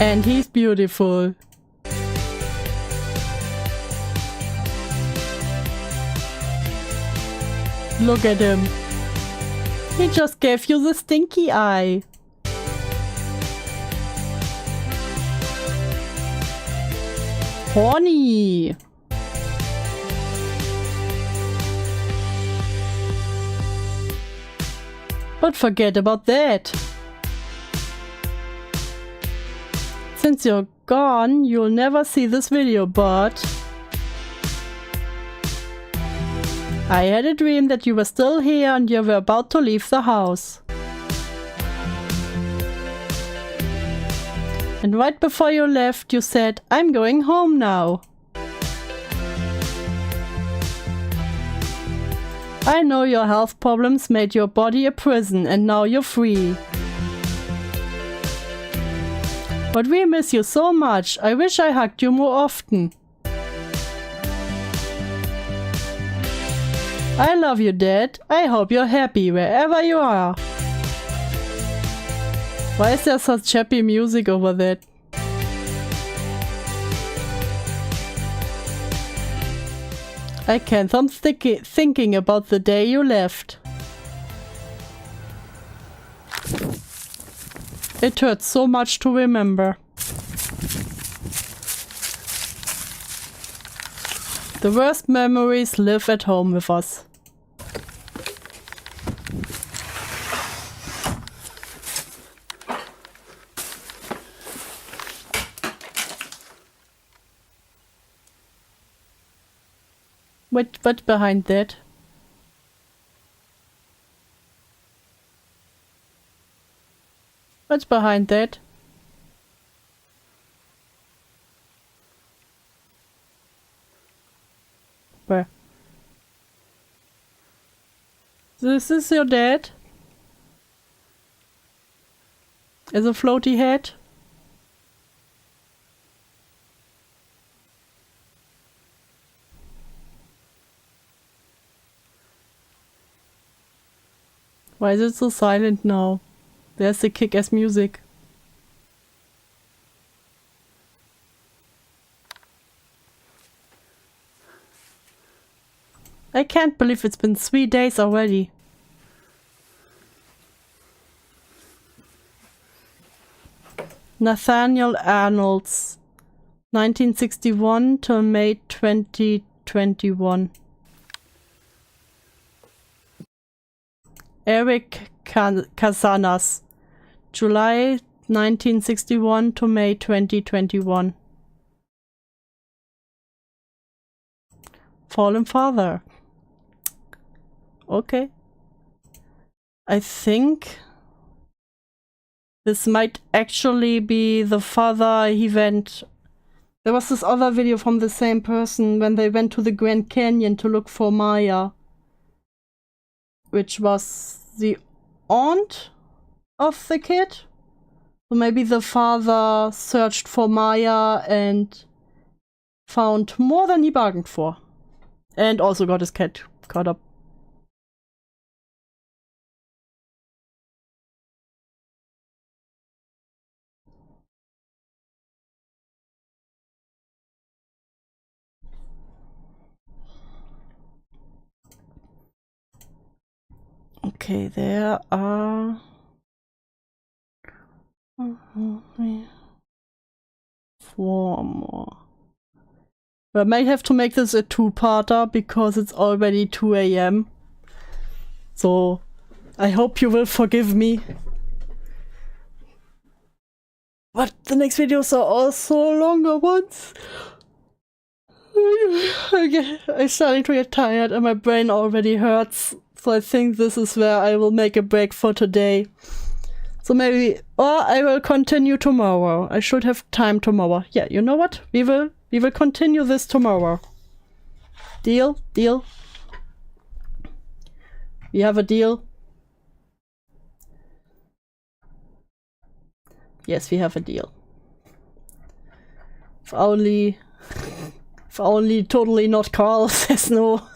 S1: And he's beautiful. Look at him. He just gave you the stinky eye. Horny. But forget about that. Since you're gone, you'll never see this video, but I had a dream that you were still here and you were about to leave the house. And right before you left, you said, "I'm going home now." I know your health problems made your body a prison and now you're free. But we miss you so much. I wish I hugged you more often. I love you, Dad. I hope you're happy wherever you are. Why is there such happy music over that? I can't stop thinking about the day you left. It hurts so much to remember. The worst memories live at home with us. What's behind that? What's behind that? Where? This is your dad? Is a floaty head? Why is it so silent now? There's the kick-ass music. I can't believe it's been 3 days already. Nathaniel Arnold's 1961 to May 2021. Eric Casanas, July 1961 to May 2021. Fallen Father. Okay. I think this might actually be the father he went. There was this other video from the same person when they went to the Grand Canyon to look for Maya, which was the aunt of the kid. So maybe the father searched for Maya and found more than he bargained for. And also got his cat caught up. Okay, there are 4 more. But I might have to make this a 2-parter because it's already 2 AM. So I hope you will forgive me. But the next videos are also longer ones. I'm starting to get tired and my brain already hurts. So I think this is where I will make a break for today. So maybe, or I will continue tomorrow. I should have time tomorrow. Yeah, you know what? We will continue this tomorrow. Deal? Deal? We have a deal? Yes, we have a deal. If only totally not Karl says no.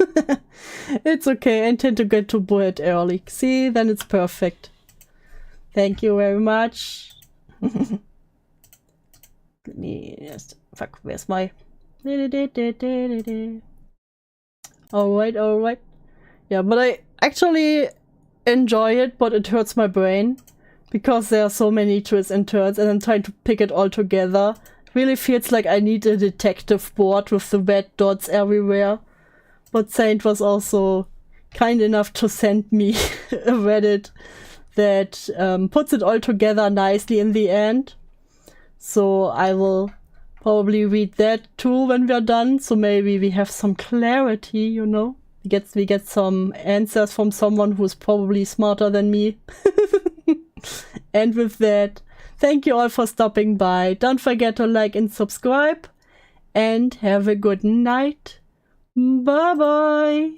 S1: It's okay, I intend to get to bed early. See, then it's perfect. Thank you very much. Let me just... Fuck, where's my... Alright. Yeah, but I actually enjoy it, but it hurts my brain. Because there are so many twists and turns and I'm trying to pick it all together. Really feels like I need a detective board with the red dots everywhere. But Saint was also kind enough to send me a Reddit that puts it all together nicely in the end. So I will probably read that too when we're done. So maybe we have some clarity, you know. We get some answers from someone who's probably smarter than me. And with that, thank you all for stopping by. Don't forget to like and subscribe. And have a good night. Bye bye.